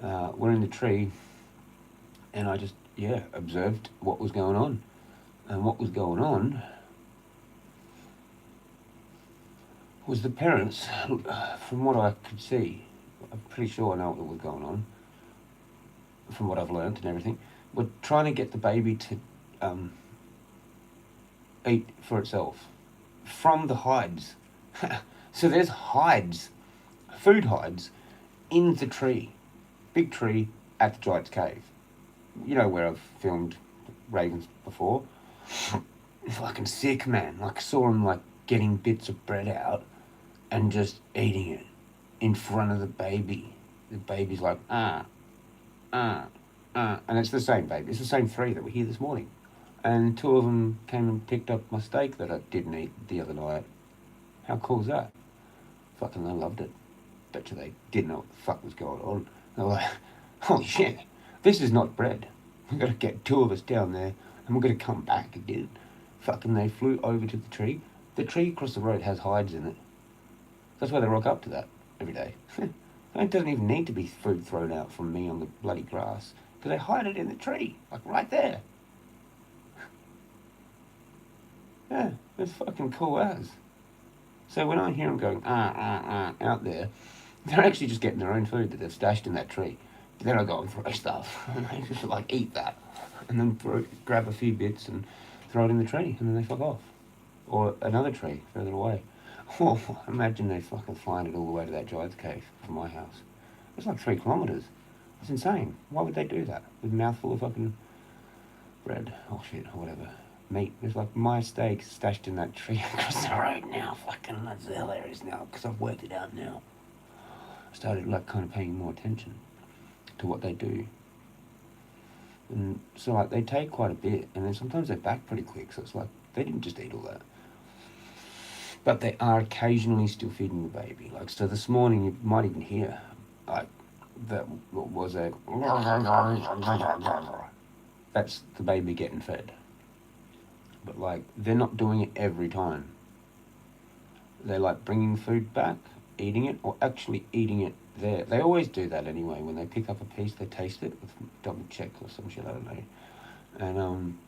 S1: were in the tree. And I just, observed what was going on. And what was going on was the parents, from what I could see, I'm pretty sure I know what was going on, from what I've learned and everything, were trying to get the baby to eat for itself from the hides. So there's hides, food hides, in the tree. Big tree at the Giant's Cave. You know where I've filmed ravens before. Fucking sick, man. Like, saw him like getting bits of bread out and just eating it in front of the baby. The baby's like, and it's the same baby. It's the same 3 that were here this morning. And 2 of them came and picked up my steak that I didn't eat the other night. How cool is that? Fucking, they loved it. Bet you they didn't know what the fuck was going on. They were like, holy shit, this is not bread. We've got to get 2 of us down there and we're going to come back again. Fucking, they flew over to the tree. The tree across the road has hides in it. That's why they rock up to that every day. It doesn't even need to be food thrown out from me on the bloody grass, because they hide it in the tree, like right there. Yeah, it's fucking cool as. So when I hear them going, out there, they're actually just getting their own food that they've stashed in that tree. Then I go and throw stuff, and they just like eat that, and then grab a few bits and throw it in the tree, and then they fuck off. Or another tree further away. Oh, imagine they fucking flying it all the way to that giant's cave from my house. It's like 3 kilometres. It's insane. Why would they do that? With a mouthful of fucking bread or shit or whatever. Meat. There's like my steak stashed in that tree across the road now. Fucking that's hilarious now because I've worked it out now. I started like kind of paying more attention to what they do. And so like they take quite a bit and then sometimes they're back pretty quick. So it's like they didn't just eat all that. But they are occasionally still feeding the baby. Like so this morning you might even hear like that was a that's the baby getting fed. But like they're not doing it every time. They're like bringing food back, eating it, or actually eating it there. They always do that anyway. When they pick up a piece, they taste it with double check or some shit, I don't know. And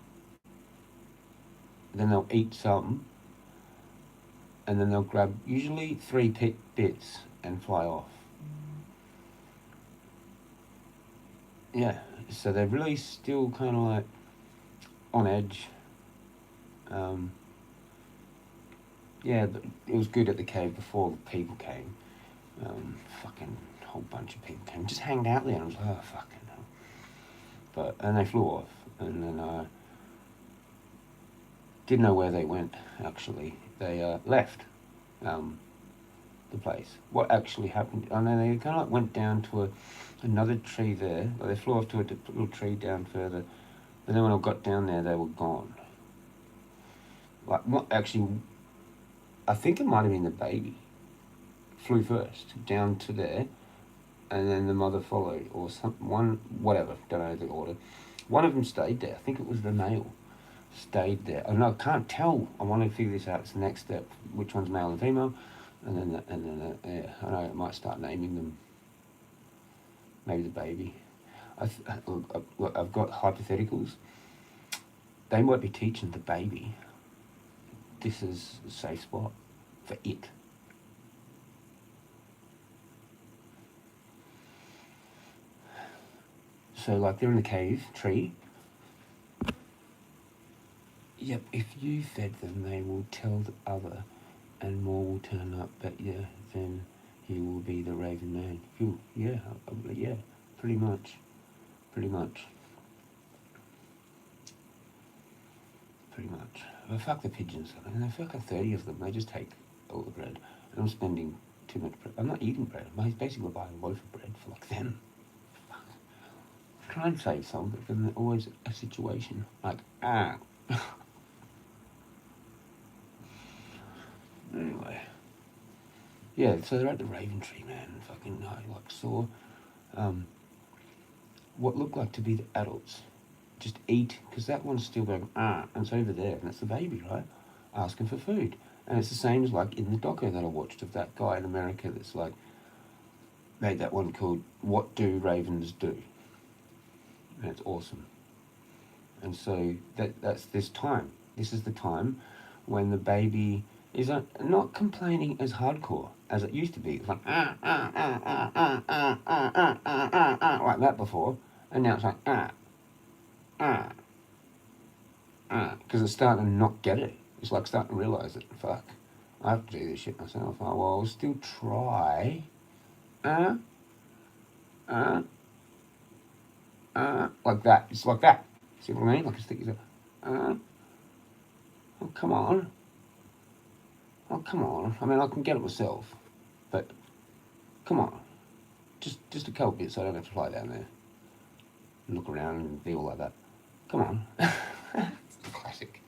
S1: then they'll eat some, and then they'll grab usually 3 bits and fly off. Yeah, so they're really still kind of like on edge. Yeah, but it was good at the cave before the people came. Fucking whole bunch of people came, just hanged out there, and I was like, oh fucking hell. And they flew off, and then didn't know where they went. Actually, they left the place. What actually happened? And then they kind of like went down to another tree there. Like they flew off to a little tree down further, and then when I got down there, they were gone. Like not actually. I think it might have been the baby flew first down to there, and then the mother followed, or whatever, don't know the order. One of them stayed there. I think it was the male stayed there. Oh no, I can't tell. I want to figure this out. It's the next step. Which one's male and female, and then yeah, I know I might start naming them. Maybe the baby. I've got hypotheticals. They might be teaching the baby. This is a safe spot for it. So like they're in the cave tree. Yep, if you fed them, they will tell the other, and more will turn up. But yeah, then he will be the Raven Man. Yeah, pretty much. But fuck the pigeons. I mean, there's fucking 30 of them. They just take all the bread. And I'm spending too much bread. I'm not eating bread. I'm basically buying a loaf of bread for like them. Fuck. I try and save some, but then there's always a situation. Like, Anyway. Yeah, so they're at the Raven Tree, man. And fucking, I like saw what looked like to be the adults just eat, because that one's still going, and it's over there, and it's the baby, right? Asking for food. And it's the same as like in the doco that I watched of that guy in America that's like made that one called What Do Ravens Do? And it's awesome. And so that's this time. This is the time when the baby is not complaining as hardcore as it used to be. It's like like that before, and now it's like because it's starting to not get it. It's like starting to realise that fuck, I have to do this shit myself. Oh well, I'll still try. Like that. It's like that. See what I mean? Like a sticky. Oh come on. Oh come on. I mean, I can get it myself, but come on. Just a couple bits. So I don't have to fly down there and look around and be all like that. Come on. It's classic.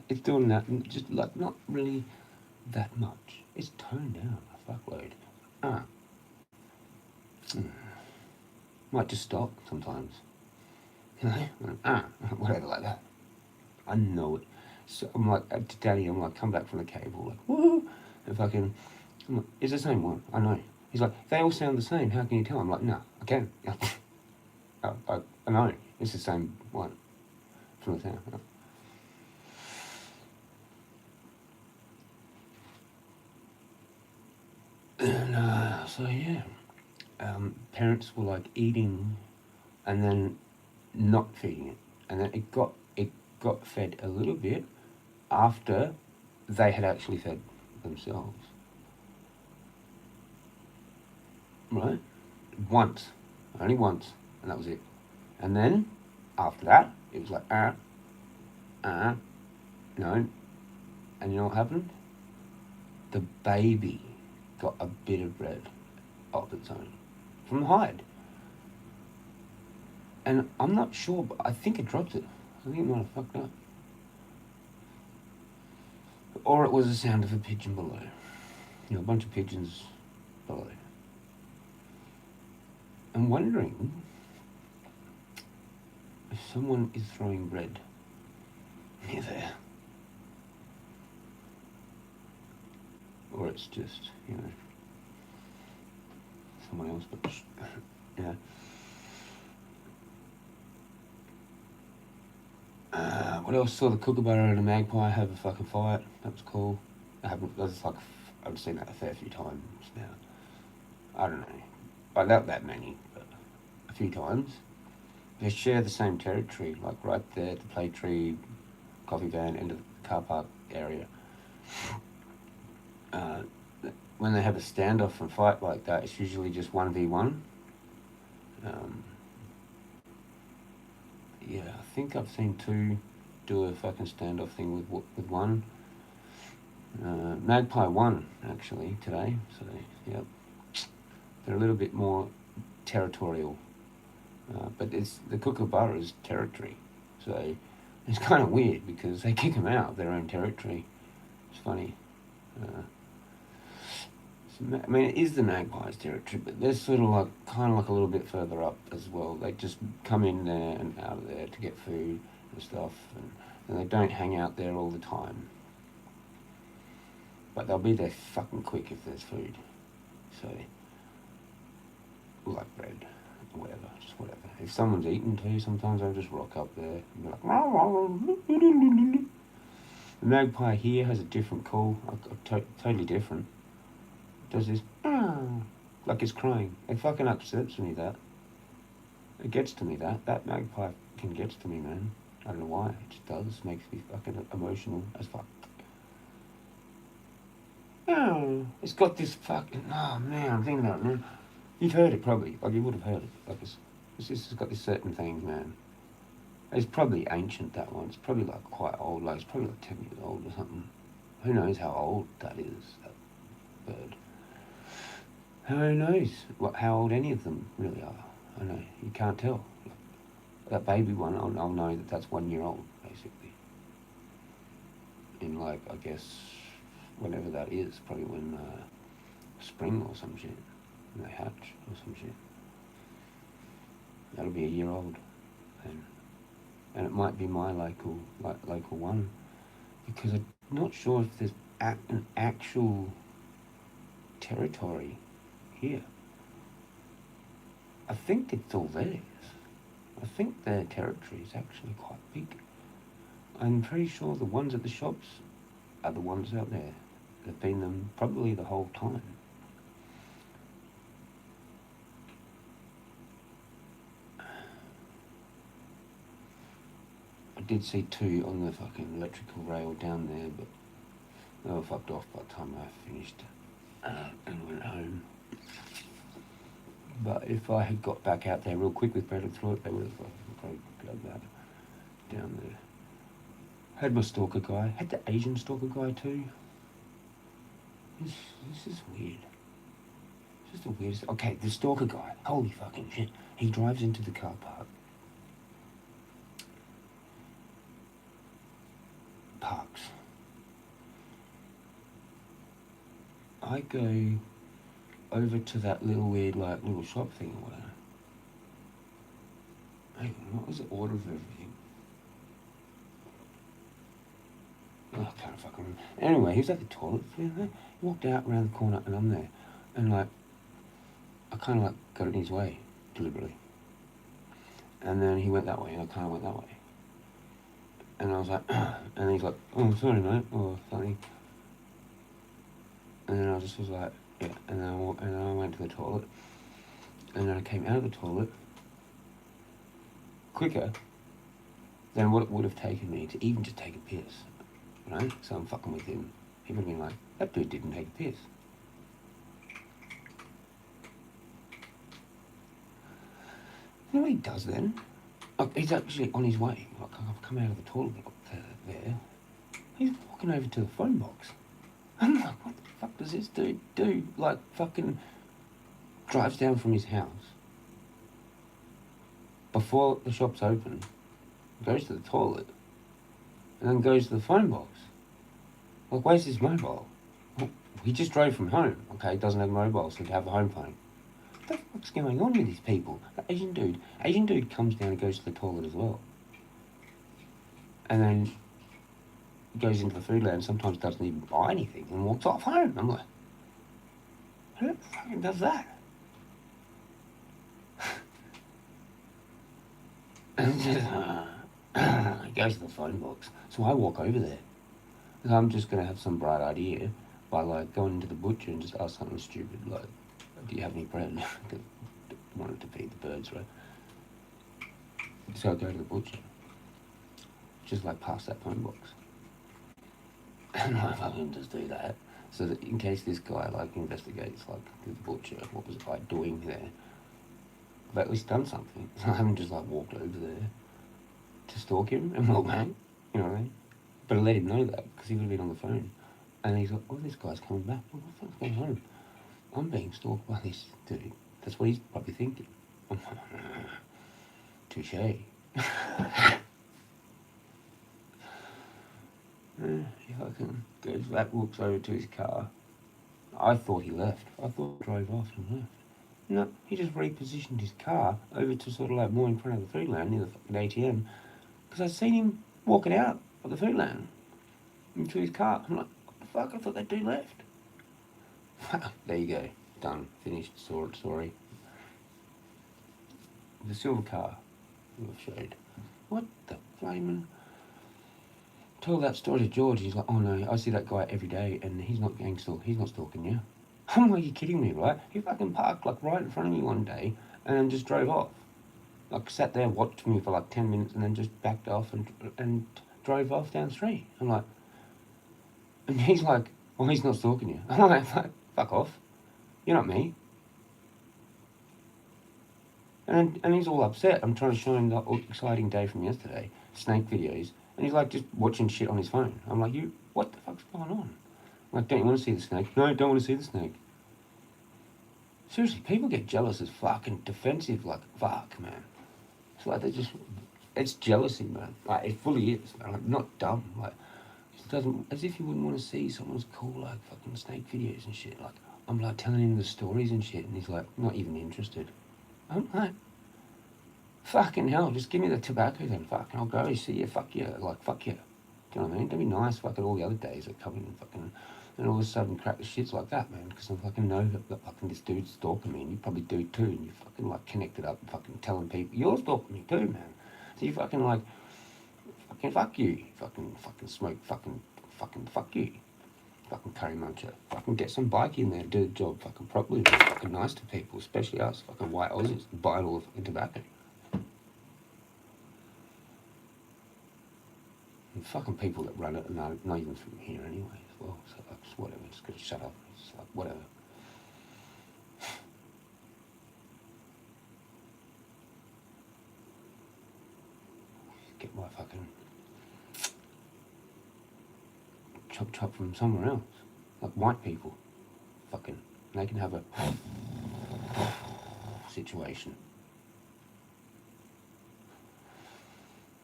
S1: It's doing that, just like not really that much. It's toned down a fuckload. Might just stop sometimes. You know? Whatever like that. I know it. So I'm like, to Daddy, I'm like, come back from the cable, like, woohoo! And fucking, I'm like, it's the same one, I know. He's like, they all sound the same, how can you tell? I'm like, no, I can. I know, it's the same one from the town. And so yeah, parents were like eating and then not feeding it, and then it got fed a little bit after they had actually fed themselves. Right? Once, only once, and that was it. And then after that, it was like no, and you know what happened? The baby got a bit of bread of its own from the hide. And I'm not sure, but I think it dropped it. I think it might have fucked up. Or it was the sound of a pigeon below. You know, a bunch of pigeons below. I'm wondering if someone is throwing bread near there. Or it's just, you know, someone else, but yeah. What else? Saw the kookaburra and a magpie have a fucking fight. That was cool. I've seen that a fair few times now. I don't know. Not that many, but a few times. They share the same territory, like right there at the play tree, coffee van, end of the car park area. When they have a standoff and fight like that, it's usually just 1v1. Yeah, I think I've seen two do a fucking standoff thing with one. Magpie won, actually, today, so, yep. They're a little bit more territorial. But the kookaburra's territory, so it's kind of weird because they kick them out of their own territory. It's funny. I mean, it is the magpie's territory, but they're sort of like, kind of like a little bit further up as well. They just come in there and out of there to get food and stuff, and they don't hang out there all the time. But they'll be there fucking quick if there's food. So, like bread or whatever, just whatever. If someone's eating too, sometimes I'll just rock up there and be like, the magpie here has a different call, totally different. It does this, like it's crying. It fucking upsets me, that. It gets to me, that magpie fucking gets to me, man. I don't know why, it just does. Makes me fucking emotional as fuck. It's got this fucking, oh man, I'm thinking about it, man. You've heard it probably, like you would have heard it. Like it's got this certain thing, man. It's probably ancient, that one. It's probably like quite old, like it's probably like 10 years old or something. Who knows how old that is, that bird. Who knows how old any of them really are. I know, you can't tell. That baby one, I'll know that that's 1 year old, basically. In like, I guess, whenever that is, probably when spring or some shit, when they hatch or some shit. That'll be 1 year old, and it might be my local one, because I'm not sure if there's an actual territory here. I think it's all theirs. I think their territory is actually quite big. I'm pretty sure the ones at the shops are the ones out there. They've been them probably the whole time. I did see two on the fucking electrical rail down there, but they were fucked off by the time I finished and went home. But if I had got back out there real quick with bread and through it, they would have probably grabbed that down there. Had my stalker guy. Had the Asian stalker guy too. This is weird. It's just the weirdest. Okay, the stalker guy. Holy fucking shit. He drives into the car park. Parks. I go over to that little weird, like, little shop thing or whatever. Hey, what was the order of everything? Oh, I can't fucking remember. Anyway, he was at the toilet. He walked out around the corner and I'm there. And, like, I kind of, like, got in his way, deliberately. And then he went that way and I kind of went that way. And I was like, and he's like, oh, sorry, mate, or something. And then I just was like, Yeah, and then I went to the toilet, and then I came out of the toilet quicker than what it would have taken me to even just take a piss. You know? So I'm fucking with him. He would have been like, that dude didn't take a piss. You know what he does then? Like, he's actually on his way. Like, I've come out of the toilet there. He's walking over to the phone box. I'm like, what the fuck does this dude do? Like, fucking drives down from his house before the shop's open, goes to the toilet, and then goes to the phone box. Like, where's his mobile? Well, he just drove from home, okay? Doesn't have a mobile, so he'd have a home phone. What the fuck's going on with these people? The Asian dude comes down and goes to the toilet as well. And then goes into the food land, sometimes doesn't even buy anything, and walks off home. I'm like, who the fucking does that? And just, he goes to the phone box. So I walk over there. And I'm just going to have some bright idea by, like, going into the butcher and just ask something stupid, like, do you have any bread? Because I wanted to feed the birds, right? So I go to the butcher, just, like, past that phone box. And I fucking just do that. So that in case this guy, like, investigates, like, the butcher, what was I doing there? I've at least done something. So I haven't just, like, walked over there to stalk him and walk back, you know what I mean? But I let him know that, because he would have been on the phone. And he's like, oh, this guy's coming back. What the fuck's going on? I'm being stalked by this dude. That's what he's probably thinking. I'm like, touche. He fucking goes back, walks over to his car. I thought he left. I thought he drove off and left. No, he just repositioned his car over to sort of like more in front of the food land near the fucking ATM. Because I'd seen him walking out of the food land into his car. I'm like, what the fuck? I thought that dude left. There you go. Done. Finished. Story. The silver car I've showed. What the flaming... Told that story to George. He's like, oh no, I see that guy every day and he's not stalking you. I'm like, you're kidding me, right? He fucking parked like right in front of me one day and then just drove off. Like, sat there, watched me for like 10 minutes and then just backed off and drove off down the street. I'm like... And he's like, well, he's not stalking you. I'm like, fuck off. You're not me. And he's all upset. I'm trying to show him the exciting day from yesterday, snake videos, and he's like just watching shit on his phone. I'm like, what the fuck's going on? I'm like, don't you want to see the snake? No, I don't want to see the snake. Seriously, people get jealous as fucking defensive, like, fuck, man. It's like it's jealousy, man. Like, it fully is, man. Like, not dumb. Like, it doesn't, as if you wouldn't want to see someone's cool, like, fucking snake videos and shit. Like, I'm like telling him the stories and shit, and he's like, not even interested. I'm like, fucking hell, just give me the tobacco then, fucking, I'll go, see you, fuck you, like, fuck you. Do you know what I mean? Don't be nice, fucking, all the other days that come in and fucking, and all of a sudden crack the shits like that, man, because I fucking know that fucking this dude's stalking me, and you probably do too, and you fucking, like, connected up and fucking telling people, you're stalking me too, man. So you fucking, like, fucking fuck you, fucking smoke, fucking fuck you. Fucking curry muncher. Fucking get some bike in there, do the job fucking properly, be fucking nice to people, especially us, fucking white Aussies, buying all the fucking tobacco. And fucking people that run it are not even from here anyway as well, so like, just whatever, just gotta shut up, it's like, whatever. Get my fucking chop from somewhere else. Like white people. Fucking, they can have a situation.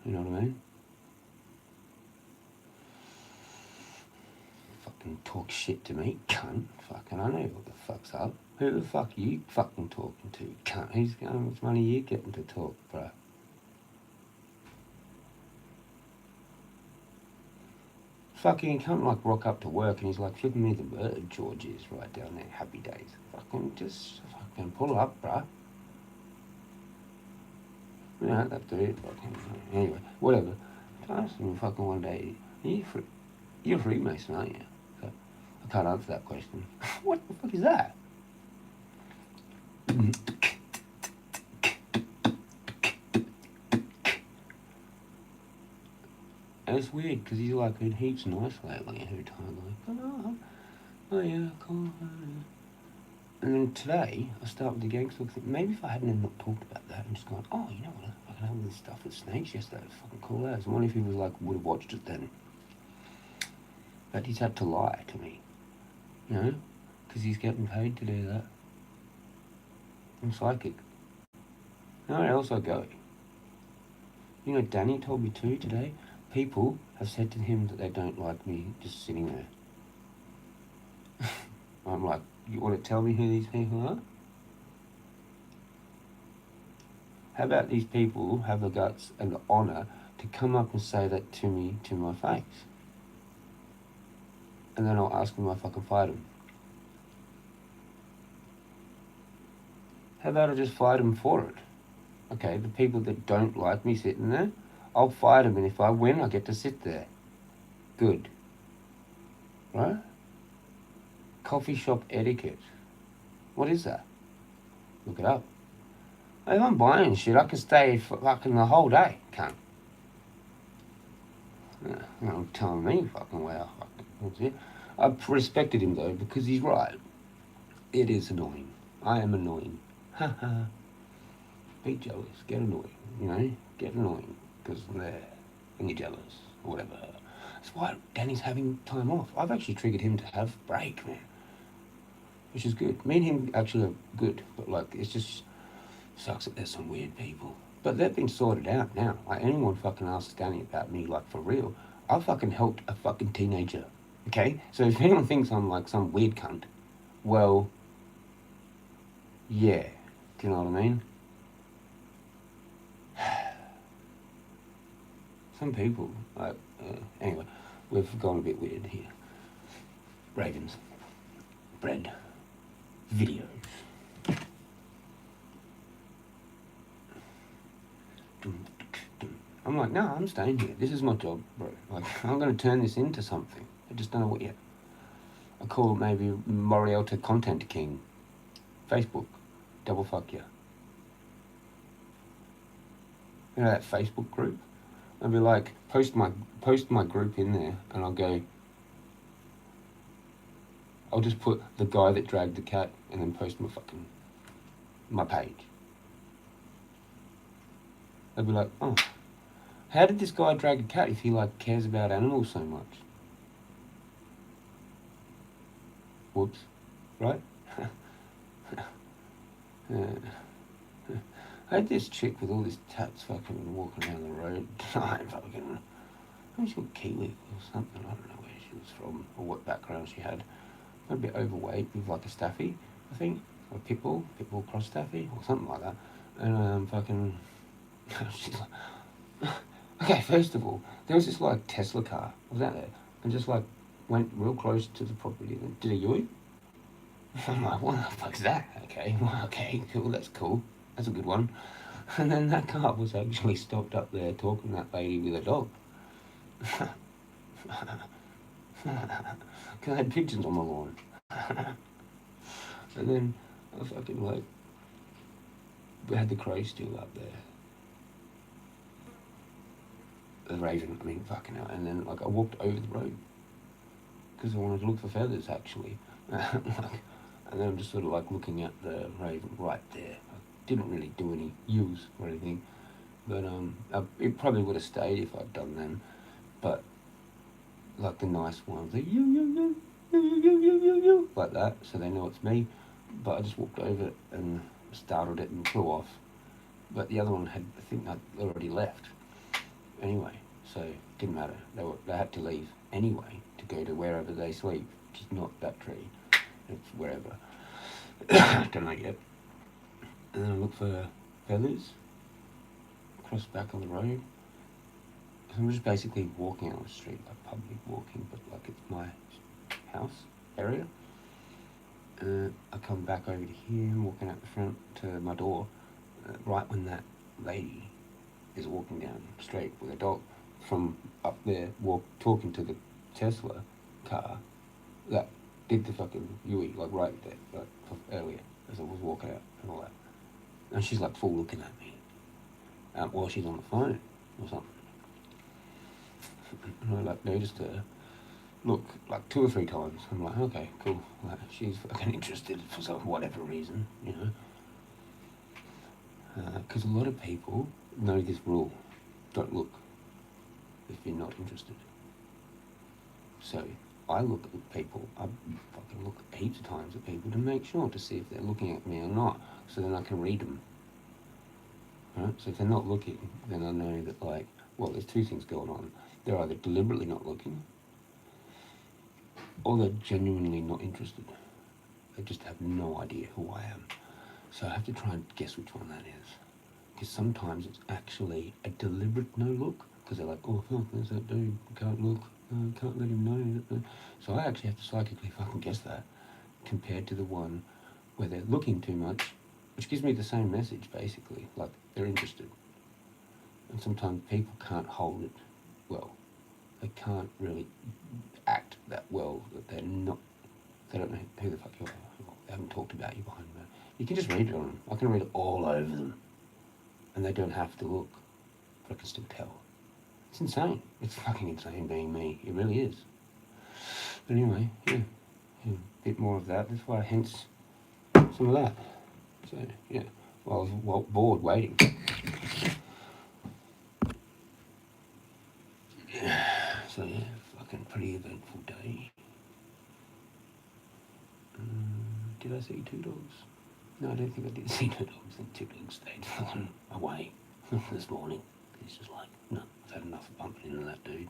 S1: You know what I mean? Fucking talk shit to me, cunt. Fucking, I know what the fuck's up. Who the fuck are you fucking talking to, cunt? How much money are you getting to talk, bro? Fucking can't like rock up to work and he's like flipping me the bird, George is right down there, happy days. Fucking just fucking pull up, bruh. You don't have to do it, fucking anyway, whatever. I asked him fucking one day, you're Freemason, aren't you? So I can't answer that question. What the fuck is that? And it's weird because he's like been heaps nice lately every time. Like, oh yeah, cool. And then today, I start with the gangster thing. Maybe if I hadn't not talked about that and just gone, oh, you know what, I can have this stuff with snakes yesterday. It's fucking cool as. I wonder if he was like, would have watched it then. But he's had to lie to me, you know, because he's getting paid to do that. I'm psychic. Nowhere else I go. You know, Danny told me too today, people have said to him that they don't like me just sitting there. I'm like, you want to tell me who these people are? How about these people have the guts and the honour to come up and say that to me to my face? And then I'll ask them if I can fight them. How about I just fight them for it? Okay, the people that don't like me sitting there, I'll fight them, and if I win, I get to sit there. Good. Right? Coffee shop etiquette. What is that? Look it up. If I'm buying shit, I can stay for fucking the whole day, cunt. Don't tell me fucking well. That's it. I've respected him though because he's right. It is annoying. I am annoying. Haha. Be jealous. Get annoying. You know? Get annoying because they're and you're jealous or whatever. That's why Danny's having time off. I've actually triggered him to have break, man. Which is good. Me and him actually are good, but like it's just sucks that there's some weird people. But they've been sorted out now. Like anyone fucking asks Danny about me, like for real, I fucking helped a fucking teenager. Okay? So if anyone thinks I'm like some weird cunt, well, yeah. Do you know what I mean? Some people, like, anyway, we've gone a bit weird here. Ravens. Bread. Videos. I'm like, no, I'm staying here. This is my job, bro. Like, I'm going to turn this into something. I just don't know what yet. I call it maybe Morielta Content King. Facebook. Double fuck ya. You know that Facebook group? I'll be like, post my group in there, and I'll go, I'll just put the guy that dragged the cat, and then post my page. They'll be like, oh, how did this guy drag a cat if he like cares about animals so much? Whoops, right? I had this chick with all these tats fucking walking down the road. I think she was Kiwi or something. I don't know where she was from or what background she had. A bit overweight with like a staffy, I think, or pitbull cross staffy or something like that. And she's like, okay, first of all, there was this like Tesla car. I was out there and just like went real close to the property and did a U. I'm like, what the fuck's that? Okay, well, okay, cool, that's cool. That's a good one. And then that car was actually stopped up there talking to that lady with a dog. Because I had pigeons on my lawn. And then I fucking like, we had the crow still up there. The raven, I mean, fucking hell. And then like I walked over the road because I wanted to look for feathers actually. And then I'm just sort of like looking at the raven right there. I didn't really do any use or anything, but it probably would have stayed if I'd done them. But like the nice ones, like you, like that, so they know it's me. But I just walked over it and startled it and flew off. But the other one I think I'd already left. Anyway, so it didn't matter. They had to leave anyway to go to wherever they sleep, which is not that tree. It's wherever. Don't know yet. And then I look for feathers. Cross back on the road. So I'm just basically walking on the street, like public walking, but like it's my house area. I come back over to here, I'm walking out the front to my door, right when that lady is walking down the street with a dog from up there, talking to the Tesla car. That did the fucking Yui, like right there, like earlier, as I was walking out and all that. And she's like full looking at me while she's on the phone or something. And I like noticed her look like 2 or 3 times. I'm like, okay, cool. Like, she's fucking interested for some whatever reason, you know. Because a lot of people know this rule: don't look if you're not interested. So I look at people. I fucking look heaps of times at people to make sure to see if they're looking at me or not, so then I can read them. Right? So if they're not looking, then I know that, like, well, there's 2 things going on. They're either deliberately not looking, or they're genuinely not interested. They just have no idea who I am. So I have to try and guess which one that is. Because sometimes it's actually a deliberate no look, because they're like, oh fuck, there's that dude, can't look, can't let him know. So I actually have to psychically fucking guess that, compared to the one where they're looking too much, which gives me the same message basically, like they're interested. And sometimes people can't hold it well. They can't really act that well, that they're not, they don't know who the fuck you are. They haven't talked about you behind them. You can just read it on them. I can read it all over them. And they don't have to look, but I can still tell. It's insane. It's fucking insane being me. It really is. But anyway, yeah, a bit more of that. That's why, hence, some of that. So, yeah, well, I was bored waiting. So, yeah, fucking pretty eventful day. Did I see 2 dogs? No, I don't think I did see 2 dogs. I think 2 dogs stayed fucking away this morning. It's just like, no, I've had enough of bumping into that dude.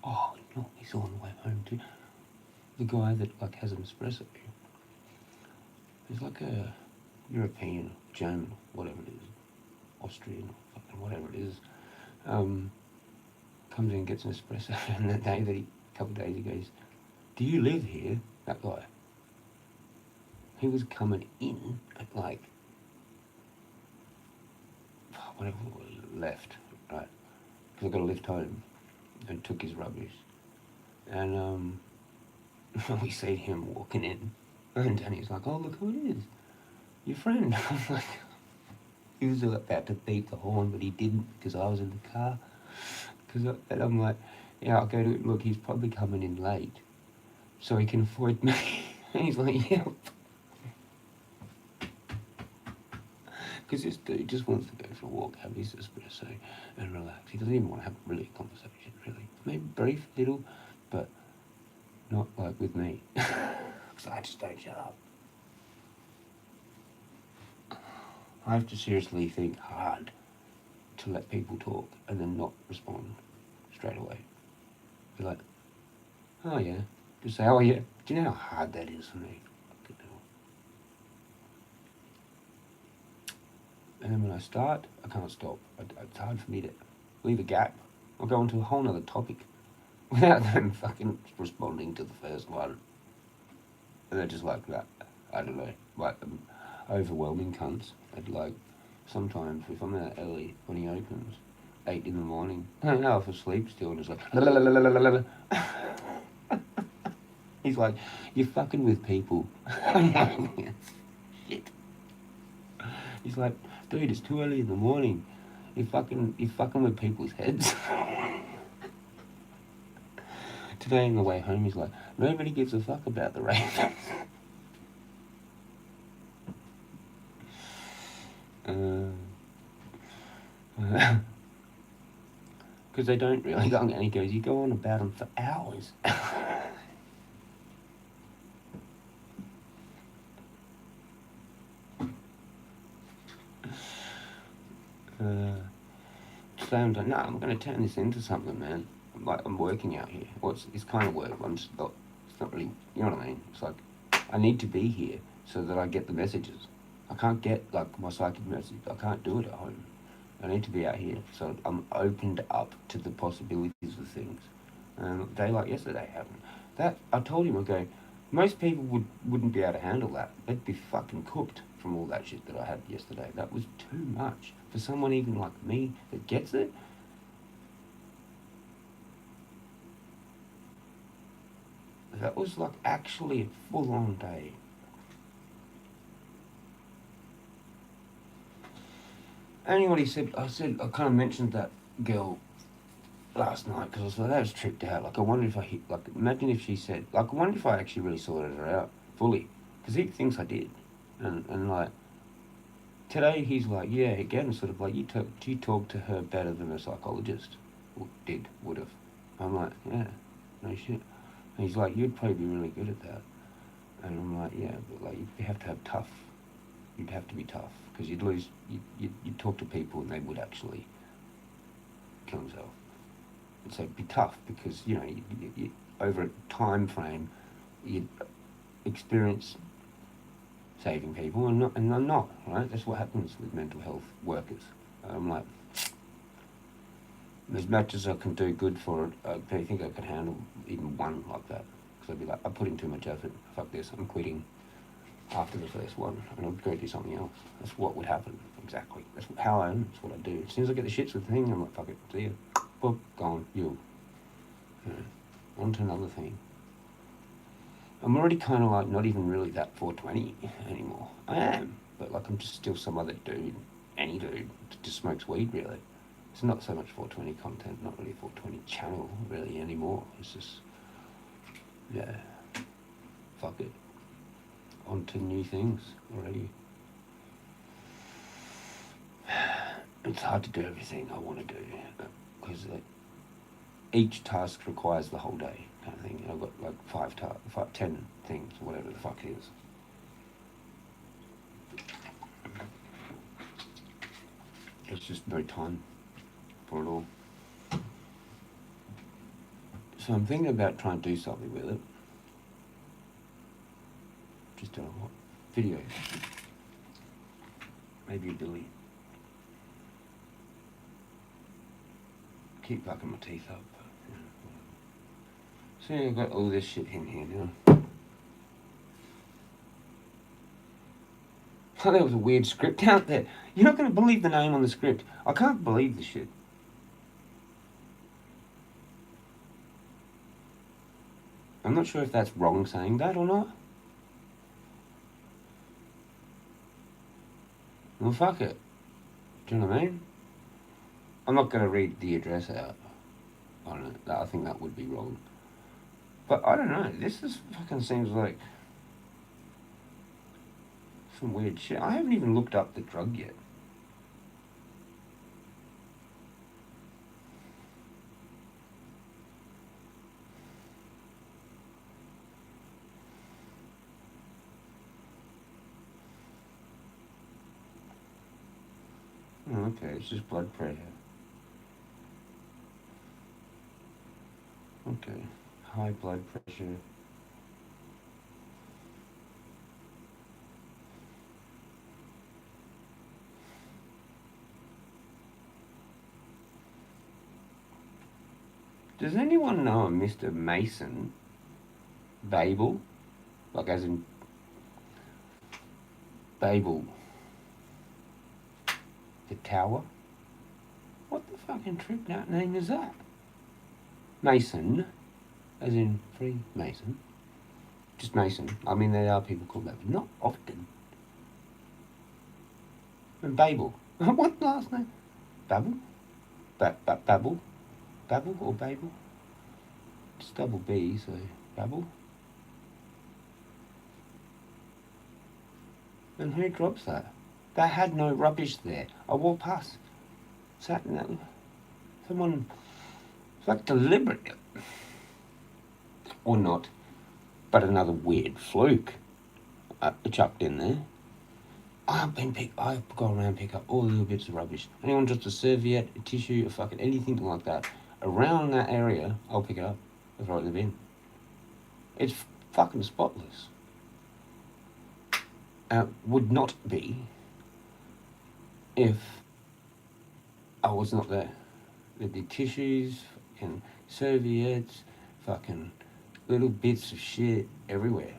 S1: Oh, you know what we saw on the way home too? The guy that like has an espresso. He's like a European, German, whatever it is, Austrian, fucking whatever it is. Comes in and gets an espresso, and that day a couple of days he goes, "Do you live here?" That guy. He was coming in at like whatever it was, left, right? Because I got a lift home and took his rubbish, and we see him walking in, and Danny's like, "Oh, look who it is, your friend." I'm like, he was about to beep the horn, but he didn't because I was in the car. And I'm like, yeah, I'll go to look. He's probably coming in late, so he can avoid me. And he's like, yeah. Because this dude just wants to go for a walk, have his espresso, and relax. He doesn't even want to have really a conversation, really. Maybe brief, little, but not like with me. Because I just don't shut up. I have to seriously think hard to let people talk and then not respond straight away. Be like, oh yeah. Just say, oh yeah. Do you know how hard that is for me? And then when I start, I can't stop. It's hard for me to leave a gap or go into a whole nother topic without them fucking responding to the first one. And they're just like that. I don't know. Like overwhelming cunts. I'd like, sometimes if I'm out early when he opens, 8 in the morning, I don't know if I sleep still, and it's like, he's like, you're fucking with people. I'm like, shit. He's like, dude, it's too early in the morning. You're fucking with people's heads. Today on the way home, he's like, nobody gives a fuck about the Ravens. Because they don't really go on, and he goes, you go on about them for hours. So I'm like, no, I'm going to turn this into something, man. I'm working out here. Well, it's kind of work. I'm just not, it's not really, you know what I mean? It's like, I need to be here so that I get the messages. I can't get, like, my psychic message. I can't do it at home. I need to be out here. So I'm opened up to the possibilities of things. And a day like yesterday happened. That, I told him, I go, most people wouldn't be able to handle that. They'd be fucking cooked from all that shit that I had yesterday. That was too much. For someone even like me that gets it, that was like actually a full-on day. Anyway, I kind of mentioned that girl last night because I was like, that was tripped out. Like, I wonder if I hit, like, imagine if she said, like, I wonder if I actually really sorted her out fully. Because he thinks I did. And like, today he's like, yeah, again, sort of like, you talk to her better than a psychologist would have. I'm like, yeah, no shit. And he's like, you'd probably be really good at that. And I'm like, yeah, but like, you have to have tough. You'd have to be tough because you'd talk to people and they would actually kill themselves. And so be tough because, you know, you over a time frame, you'd experience saving people and I'm not, right? That's what happens with mental health workers. I'm like, as much as I can do good for it, I don't think I could handle even one like that. Because I'd be like, I put in too much effort. Fuck this, I'm quitting after the first one, and I'd go do something else. That's what would happen, exactly. That's how I am, that's what I do. As soon as I get the shits with the thing, I'm like, fuck it, see you. Boop, gone, you know, on to another thing. I'm already kind of like not even really that 420 anymore. I am, but like I'm just still some other dude, any dude that just smokes weed, really. It's not so much 420 content, not really 420 channel really anymore. It's just, yeah, fuck it. On to new things already. It's hard to do everything I want to do because each task requires the whole day kind of thing. I've got like 10 things, or whatever the fuck it is. It's just no time for it all. So I'm thinking about trying to do something with it. Just don't know what. Video. Maybe a Billy. Keep fucking my teeth up. But, yeah, see, I've got all this shit in here now. Oh, there was a weird script out there. You're not going to believe the name on the script. I can't believe the shit. I'm not sure if that's wrong saying that or not. Well, fuck it. Do you know what I mean? I'm not going to read the address out. I don't know. I think that would be wrong. But I don't know. This is fucking seems like some weird shit. I haven't even looked up the drug yet. Oh, okay, it's just blood pressure. Okay, high blood pressure. Does anyone know a Mr. Mason Babel? Like as in Babel. The tower? What the fucking trip name is that? Mason, as in Freemason. Just Mason. I mean, there are people called that, but not often. And Babel. What last name? Babel? Babel? Babel or Babel? It's double B, so Babel. And who drops that? They had no rubbish there. I walked past. Sat in that. Someone. It's like deliberate. Or not. But another weird fluke chucked in there. I go around and pick up all the little bits of rubbish. Anyone drops a serviette, a tissue, a fucking anything like that around that area, I'll pick it up and throw it in the bin. It's fucking spotless. Would not be if I was not there. There'd be tissues, fucking serviettes, fucking little bits of shit everywhere.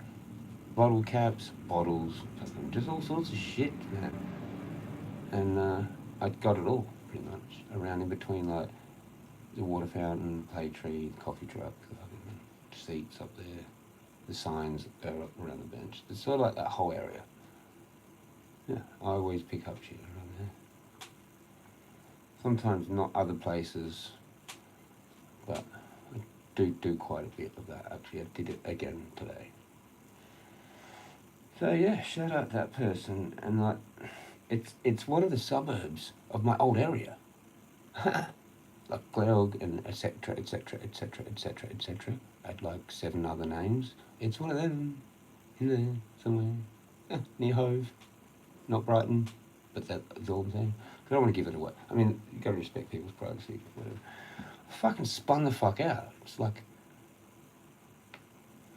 S1: Bottle caps, bottles, fucking just all sorts of shit, man. And I got it all, pretty much, around in between, like, the water fountain, play tree, the coffee truck, the fucking seats up there. the signs are around the bench. It's sort of like that whole area. Yeah, I always pick up shit around there. Sometimes not other places, but I do quite a bit of that. Actually, I did it again today. So yeah, shout out that person, and like, it's one of the suburbs of my old area, like Glenelg and etc. etc. etc. etc. etc. I'd like 7 other names. It's one of them, in there somewhere, near Hove, not Brighton, but that's all I'm saying. I don't want to give it away. I mean, you got to respect people's privacy, whatever. I fucking spun the fuck out. It's like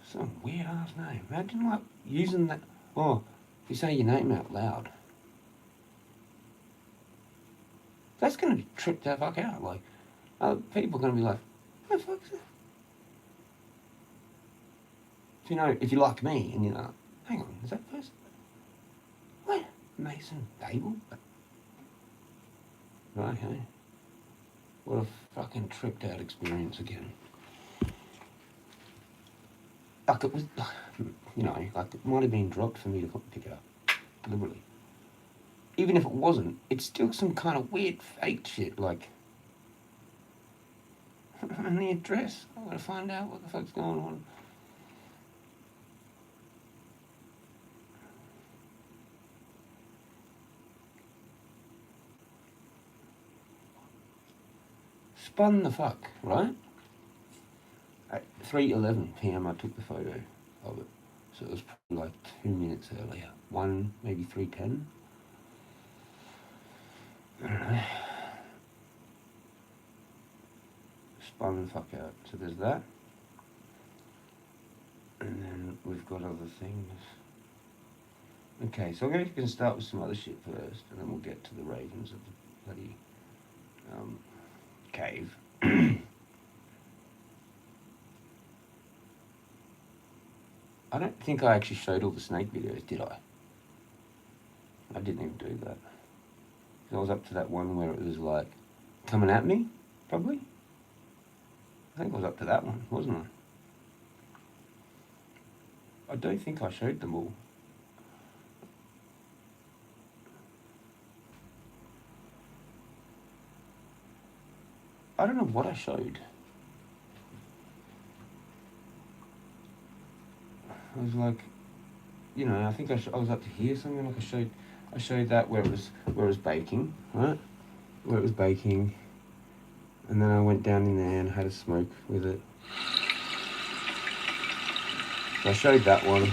S1: some weird ass name. Imagine like using that. Oh, if you say your name out loud, that's gonna trip the fuck out. Like, people are gonna be like, "What the fuck's that?" You know, if you're like me and you're like, "Hang on, is that person? What? Mason Dable?" Right, hey. What a fucking tripped out experience again. Like it was, you know, like it might have been dropped for me to pick it up deliberately. Even if it wasn't, it's still some kind of weird fake shit, like, and the address, I gotta find out what the fuck's going on. Spun the fuck, right? At 3:11 p.m. I took the photo of it, so it was probably like 2 minutes earlier. 1, maybe 3:10. I don't know. Spun the fuck out. So there's that. And then we've got other things. Okay, so I'm going to start with some other shit first, and then we'll get to the ravens of the bloody cave. I don't think I actually showed all the snake videos, did I? I didn't even do that. I was up to that one where it was like coming at me, probably. I think I was up to that one, wasn't I? I don't think I showed them all. I don't know what I showed. I was like, you know, I think I was up to here something. Like I showed that where it was baking, right? Where it was baking, and then I went down in there and had a smoke with it. So I showed that one.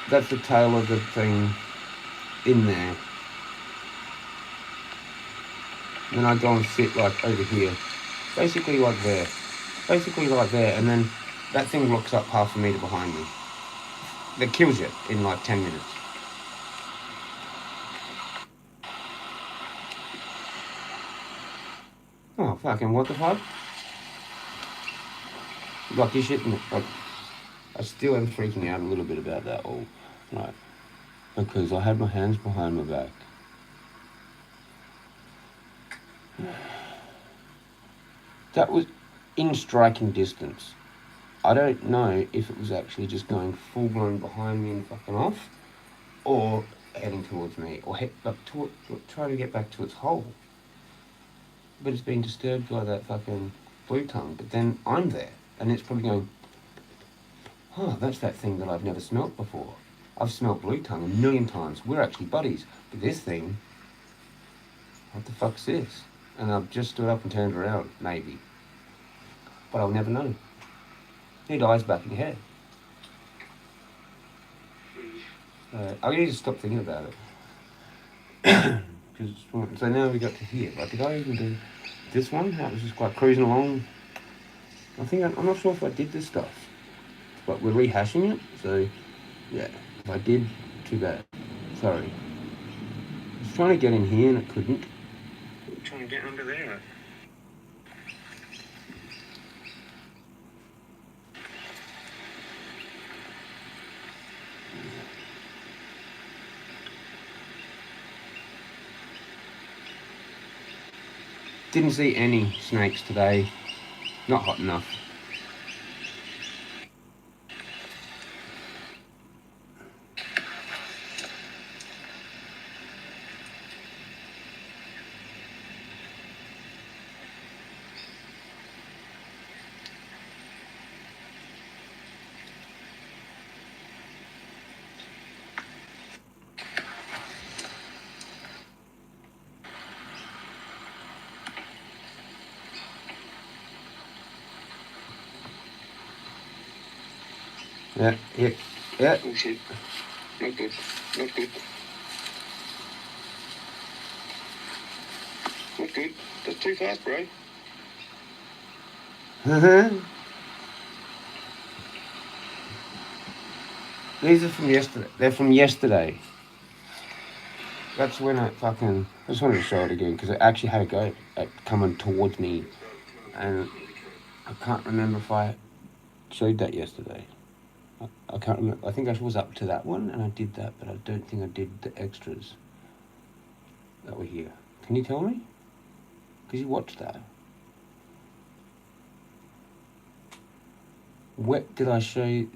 S1: That's the tail of the thing in there. Then I go and sit like over here, basically like there, and then that thing looks up half a metre behind me. That kills you in like 10 minutes. Oh, fucking what the fuck? Like, you shouldn't, like, I still am freaking out a little bit about that all, right? Because I had my hands behind my back. That was in striking distance. I don't know if it was actually just going full blown behind me and fucking off, or heading towards me, or try to get back to its hole. But it's been disturbed by that fucking blue tongue. But then I'm there, and it's probably going, oh, that's that thing that I've never smelt before. I've smelt blue tongue a million times. We're actually buddies. But this thing, what the fuck's this? And I've just stood up and turned around, maybe. But I'll never know. Need eyes back in your head. I need to stop thinking about it. So now we got to here. Like, did I even do this one? That was just like cruising along. I'm not sure if I did this stuff, but we're rehashing it. So yeah, if I did, too bad. Sorry. I was trying to get in here and it couldn't. I'm trying to get under there. Didn't see any snakes today. Not hot enough. Yeah, yeah, yeah.
S5: Oh shit. Not good. Not good. Not good. That's too fast, bro.
S1: These are from yesterday. They're from yesterday. That's when I just wanted to show it again because it actually had a go at coming towards me, and I can't remember if I showed that yesterday. I can't remember. I think I was up to that one and I did that, but I don't think I did the extras that were here. Can you tell me? Because you watched that. What did I show you?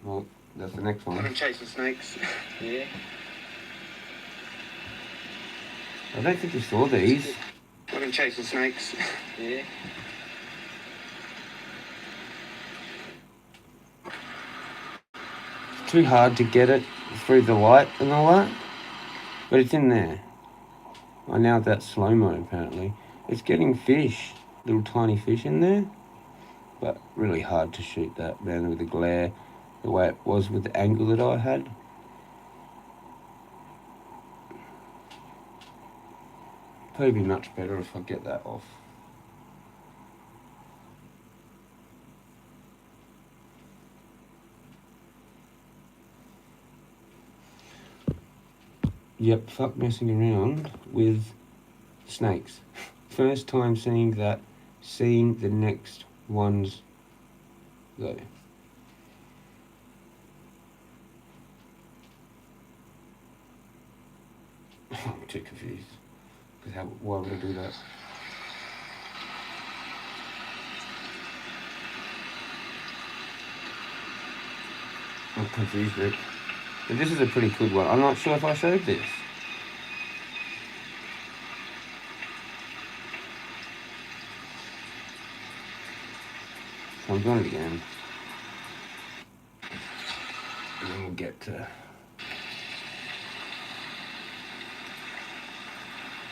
S1: Well, that's the next
S5: I'm
S1: one.
S5: chasing snakes. Yeah.
S1: I don't think you saw these.
S5: I'm chasing snakes. Yeah.
S1: It's too hard to get it through the light and all that, but it's in there. Oh, now that's slow-mo apparently. It's getting fish, little tiny fish in there, but really hard to shoot that, man, with the glare, the way it was with the angle that I had. Probably be much better if I get that off. Yep, fuck messing around with snakes. First time seeing the next ones go. I'm too confused. Because why would I do that? I'm confused, Rick. But this is a pretty good one. I'm not sure if I showed this. So I'm doing it again. And then we'll get to...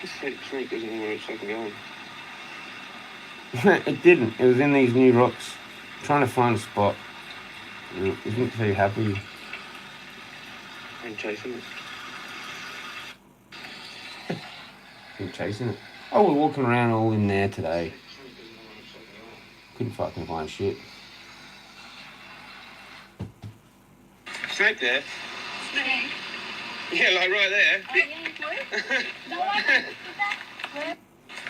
S5: This snake doesn't know where it's fucking going.
S1: It didn't. It was in these new rocks. Trying to find a spot. It wasn't very happy.
S5: I'm chasing it.
S1: Been chasing it. Oh, we're walking around all in there today. Couldn't fucking find shit.
S5: Snake there?
S6: Snake?
S5: Yeah, like right there.
S6: Oh, yeah, no, I didn't do that.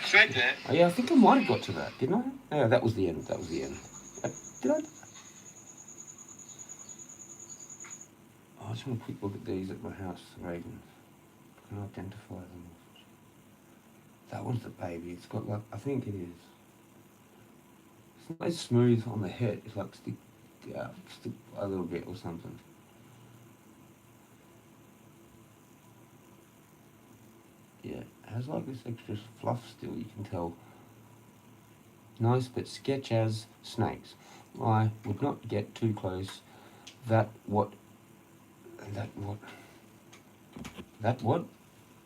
S5: Snake there?
S1: Oh yeah, I think I might have got to that, didn't I? Yeah, that was the end. That was the end. Did I? Oh, I just want a quick look at these at my house, the ravens. Can I identify them? That one's the baby. It's got like, I think it is. It's not as smooth on the head. It's like stick a little bit or something. Yeah, it has like this extra fluff still, you can tell. Nice, but sketch as snakes. I would not get too close. That what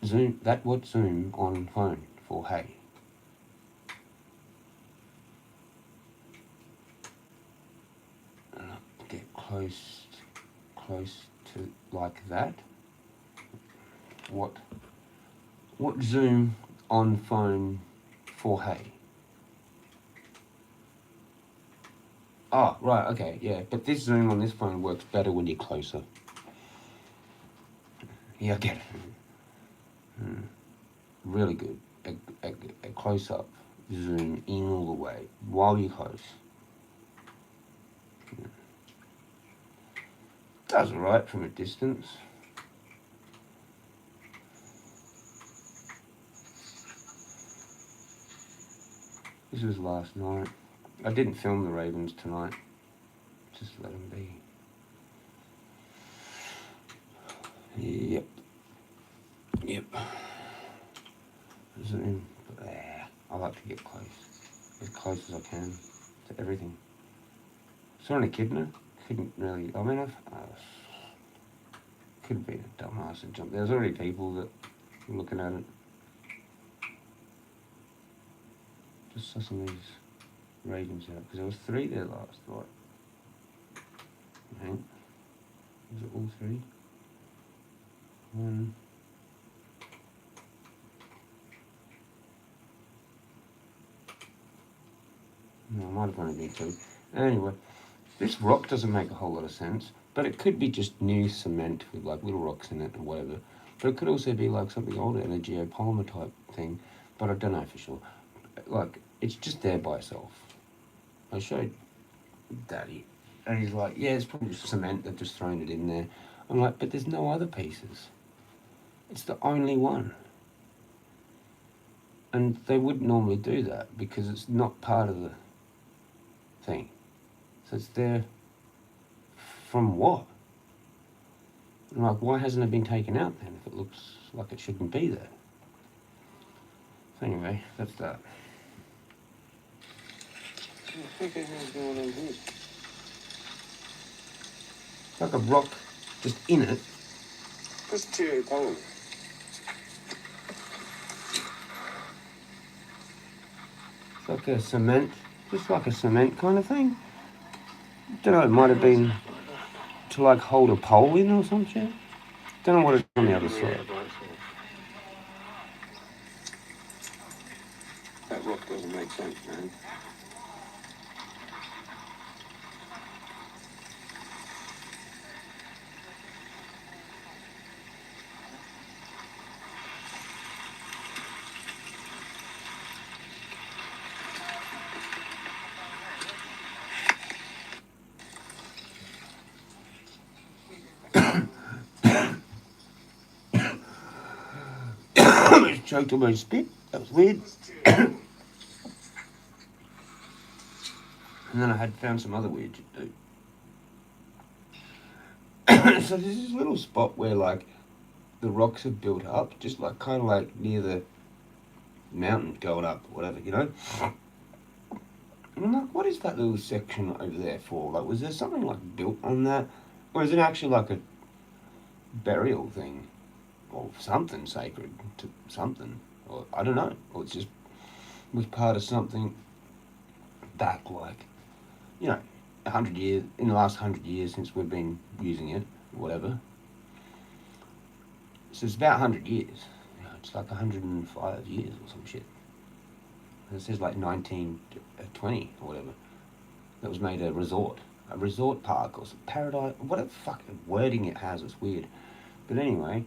S1: zoom on phone for hey. And I'll get close to like that. What zoom on phone for hey? Oh, right, okay, yeah. But this zoom on this phone works better when you're closer. Yeah, I get it. Really good. A close-up zoom in all the way while you're close. Does alright from a distance. This was last night. I didn't film the ravens tonight. Just let them be. Yep. Zoom. I like to get close as I can to everything. Saw an echidna. Couldn't really. I mean, could have been a dumbass and jumped. There's already people that were looking at it. Just sussing these radiums out, because there was 3 there last, right? Hang. Was it all 3? 1. No, it might have only been 2. Anyway, this rock doesn't make a whole lot of sense, but it could be just new cement with like little rocks in it or whatever. But it could also be like something older and a geopolymer type thing, but I don't know for sure. Like, it's just there by itself. I showed Daddy, and he's like, yeah, it's probably just cement, they've just thrown it in there. I'm like, but there's no other pieces. It's the only one. And they wouldn't normally do that because it's not part of the thing. So it's there from what? I'm like, why hasn't it been taken out then if it looks like it shouldn't be there? So anyway, that's that.
S5: What the hell's going on here?
S1: It's like a rock just in it.
S5: What's geopolymer?
S1: It's like a cement, just like a cement kind of thing. Don't know, it might have been to like hold a pole in or some shit. Don't know what it's on the other side.
S5: That rock doesn't make sense, man.
S1: I just choked on my spit. That was weird. And then I had found some other weird shit too. So there's this little spot where like the rocks are built up, just like kind of like near the mountain going up, whatever, you know. And I'm like, what is that little section over there for? Like, was there something like built on that, or is it actually like a burial thing, or something sacred to something, or I don't know, or it's just was part of something back like, you know, 100 years, in the last 100 years since we've been using it, whatever. So it's about 100 years. You know, it's like 105 years or some shit. And it says like 1920 or whatever. That was made a resort park or some paradise, whatever fucking wording it has, it's weird. But anyway,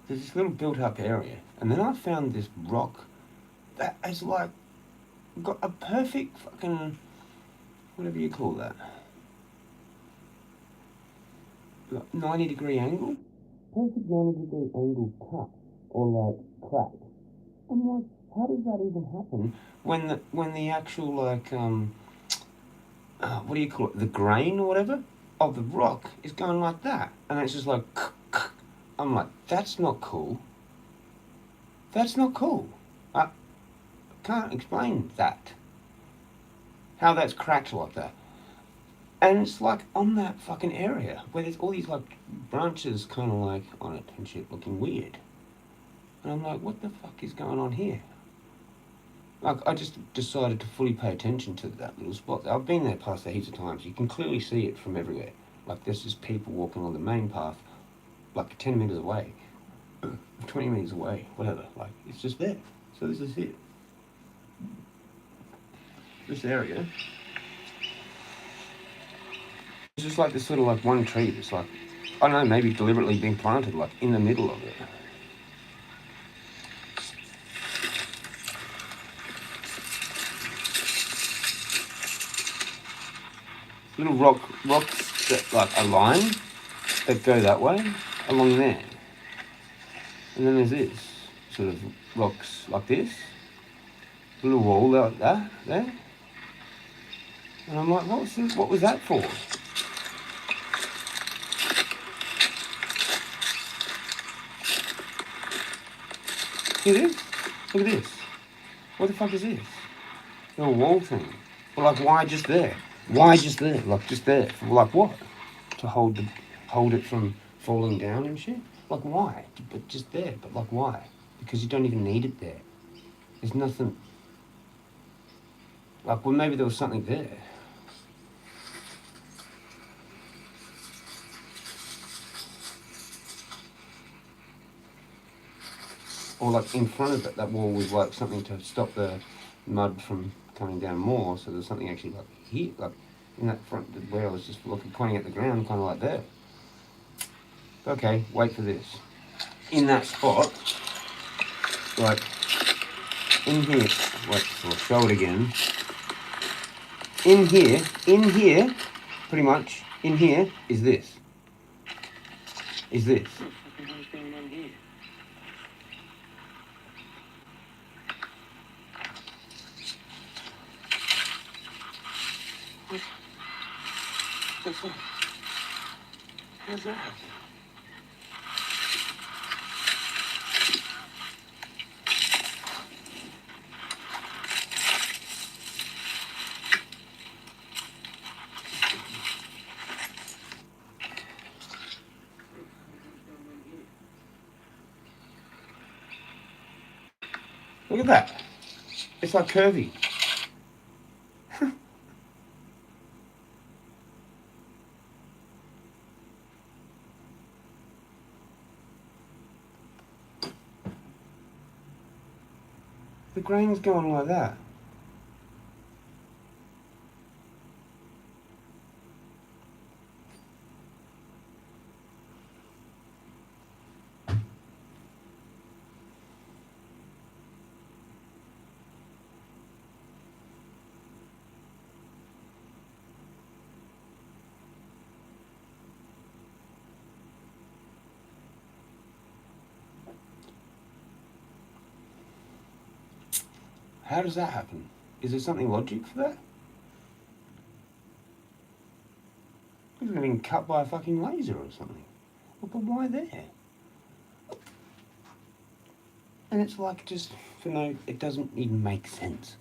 S1: there's this little built-up area, and then I found this rock that has like got a perfect fucking, whatever you call that, 90-degree angle? Perfect 90-degree angle cut, or like crack. I'm like, how does that even happen when the actual like what do you call it, the grain or whatever of the rock is going like that, and it's just like I'm like, that's not cool. That's not cool. I can't explain that. How that's cracked like that. And it's like on that fucking area where there's all these like branches kind of like on it and shit looking weird. And I'm like, what the fuck is going on here? Like, I just decided to fully pay attention to that little spot. I've been there past there heaps of times. You can clearly see it from everywhere. Like, there's just people walking on the main path, like 10 metres away, 20 metres away, whatever. Like, it's just there. So this is it. This area. It's just like this sort of like one tree that's like, I don't know, maybe deliberately been planted like in the middle of it. Little rocks that like a line that go that way along there. And then there's this sort of rocks like this. A little wall like that there. And I'm like, what was that for? See this? Look at this. What the fuck is this? A little wall thing. But like, why just there? Why just there? Like, just there. Like what? To hold it from falling down and shit? Like, why? But just there. But like, why? Because you don't even need it there. There's nothing. Like, well, maybe there was something there. Or like in front of it, that wall was like something to stop the mud from coming down more. So there's something actually like here, like in that front where I was just looking, pointing at the ground, kind of like there. Okay, wait for this. In that spot, like in here, wait, I'll show it again. In here, pretty much, in here is this. Is this.
S5: What the hell's going on here? What's that? How's that happen?
S1: Look at that. It's like curvy. The grain's going like that. How does that happen? Is there something logic for that? It's getting cut by a fucking laser or something. Well, but why there? And it's like just for no, it doesn't even make sense.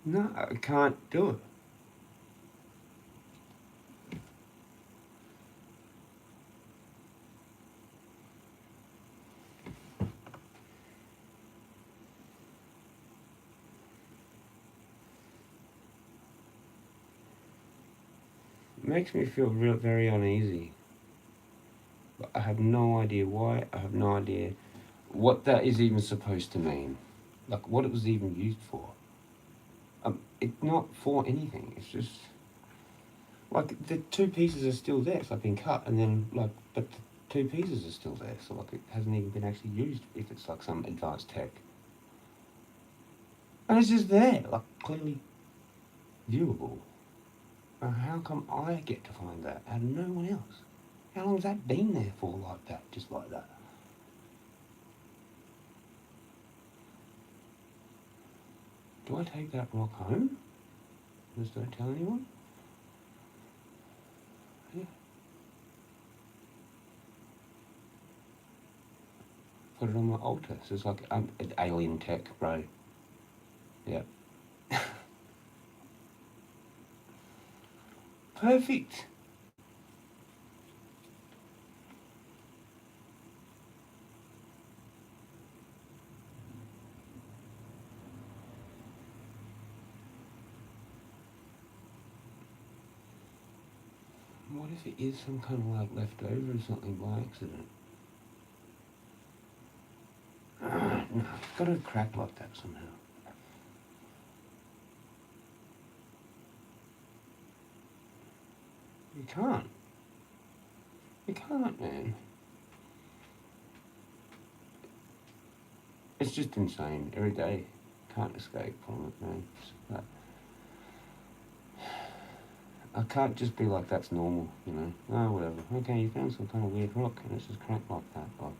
S1: No, I can't do it. It makes me feel very uneasy. But I have no idea why. I have no idea what that is even supposed to mean. Like what it was even used for. It's not for anything. It's just like the two pieces are still there. It's like been cut and then like, but the two pieces are still there. So like it hasn't even been actually used if it's like some advanced tech. And it's just there, like clearly viewable. How come I get to find that and no one else? How long has that been there for like that, just like that? Do I take that rock home? Just don't tell anyone? Yeah. Put it on my altar. So it's like alien tech, bro. Yeah. Perfect. What if it is some kind of like leftover or something by accident? No, it's got to crack like that somehow. You can't. You can't, man. It's just insane every day. Can't escape from it, man. I can't just be like, that's normal, you know. Oh, whatever. Okay, you found some kind of weird rock, and it's just cracked like that, like.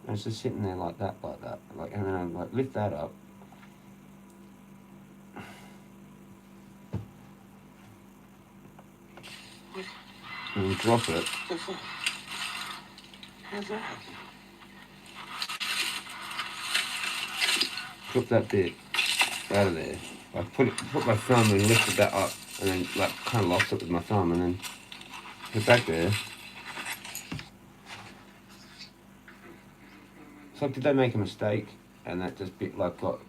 S1: And it's just sitting there like that, like, and then I like lift that up. And you drop it.
S5: How's that happen?
S1: Drop that bit out of there. I put my thumb and lifted that up, and then like kind of locked it with my thumb, and then put it back there. It's like, did they make a mistake, and that just bit like got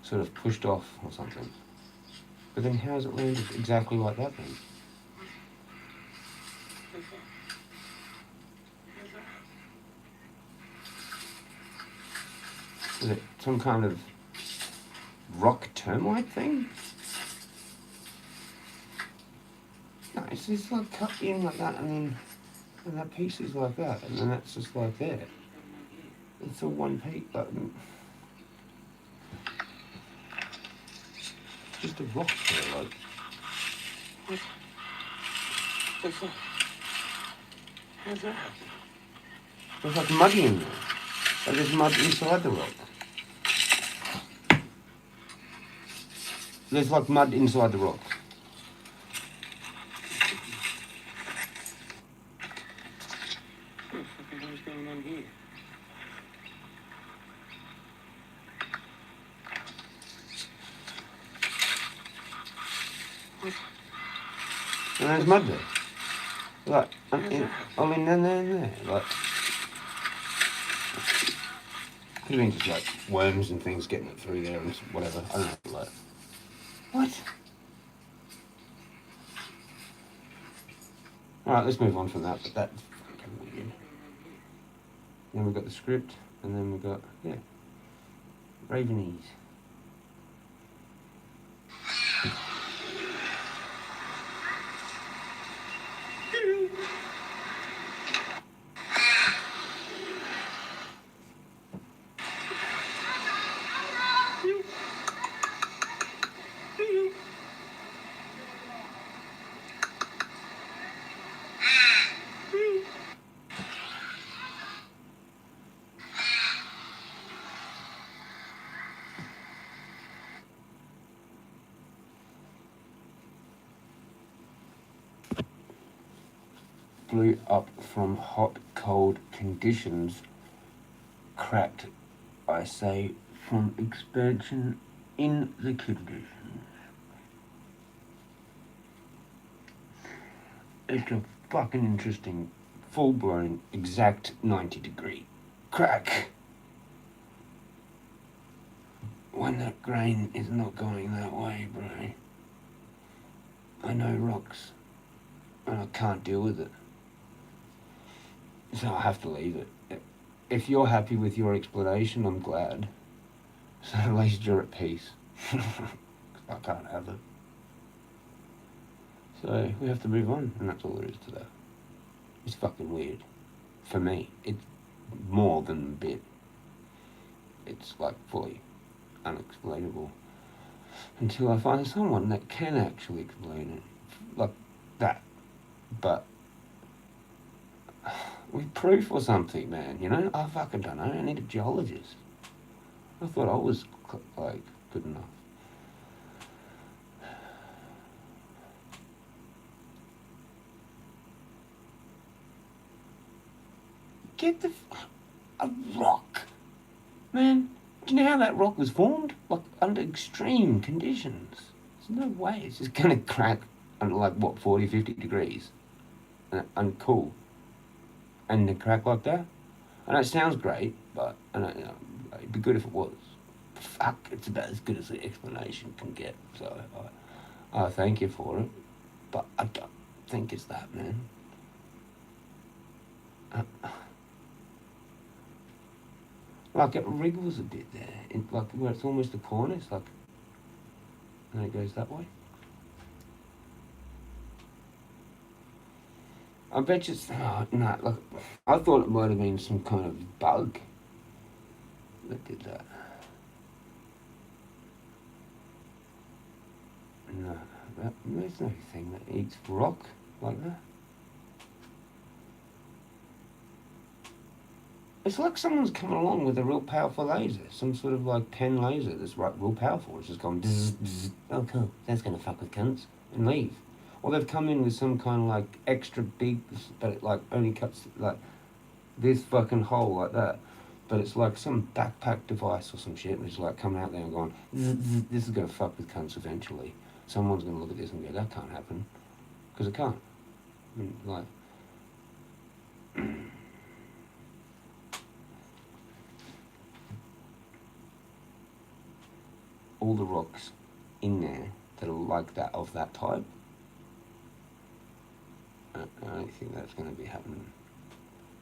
S1: sort of pushed off or something? But then how's it landed exactly like that then? Is it some kind of rock termite thing? No, it's just like cut in like that, and that piece is like that, and then that's just like there. It's all one piece, but just a rock there, like.
S5: How's that happen?
S1: There's like mud in there. Like there's mud inside the rock. There's like mud inside the rock.
S5: What the fucking hell's going on here?
S1: And there's mud there. Like, all in there. Like, could have been just like worms and things getting it through there and whatever. I don't know. Like, what? Alright, let's move on from that, but that's fucking weird. Then we've got the script, and then we've got, yeah, Ravenese. Blew up from hot, cold conditions. Cracked, I say, from expansion in the conditions. It's a fucking interesting, full-blown, exact 90-degree crack. When that grain is not going that way, bro. I know rocks, and I can't deal with it. So I have to leave it. If you're happy with your explanation, I'm glad. So at least you're at peace. I can't have it. So we have to move on, and that's all there is to that. It's fucking weird. For me, it's more than a bit. It's like fully unexplainable. Until I find someone that can actually explain it. Like that. But with proof or something, man, you know? I fucking don't know. I need a geologist. I thought I was, like, good enough. Get the a rock, man. Do you know how that rock was formed? Like under extreme conditions. There's no way it's just gonna crack under like what 40, 50 degrees, and cool, and then crack like that. I know it sounds great, but I know, it'd be good if it was. Fuck, it's about as good as the explanation can get. So I thank you for it, but I don't think it's that, man. Like it wriggles a bit there, like where it's almost a corner. It's like, and it goes that way. I bet you it's no. Like I thought it might have been some kind of bug that did that. No, there's no thing that eats rock like that. It's like someone's coming along with a real powerful laser, some sort of like pen laser that's real powerful. It's just gone, bzz, bzz. Oh cool, that's gonna fuck with cunts, and leave. Or they've come in with some kind of like extra big, but it like only cuts like this fucking hole like that. But it's like some backpack device or some shit, and it's like coming out there and going, zzz, zzz, this is gonna fuck with cunts eventually. Someone's gonna look at this and go, that can't happen, because it can't. I mean, like. All the rocks in there that are like that, of that type, I don't think that's going to be happening.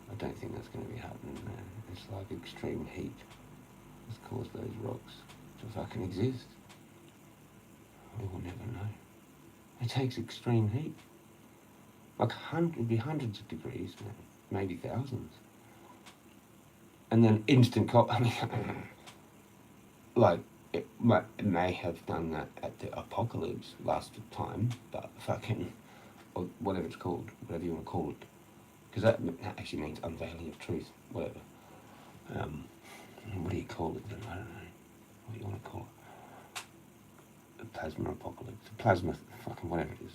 S1: I don't think that's going to be happening there. It's like extreme heat has caused those rocks to fucking exist. We will never know. It takes extreme heat. Like it'd be hundreds of degrees, maybe thousands. And then instant I mean, like, it may have done that at the apocalypse last time, but fucking, or whatever it's called, whatever you want to call it, because that actually means unveiling of truth, whatever. What do you call it then? I don't know. What do you want to call it? The plasma apocalypse, the plasma, fucking whatever it is.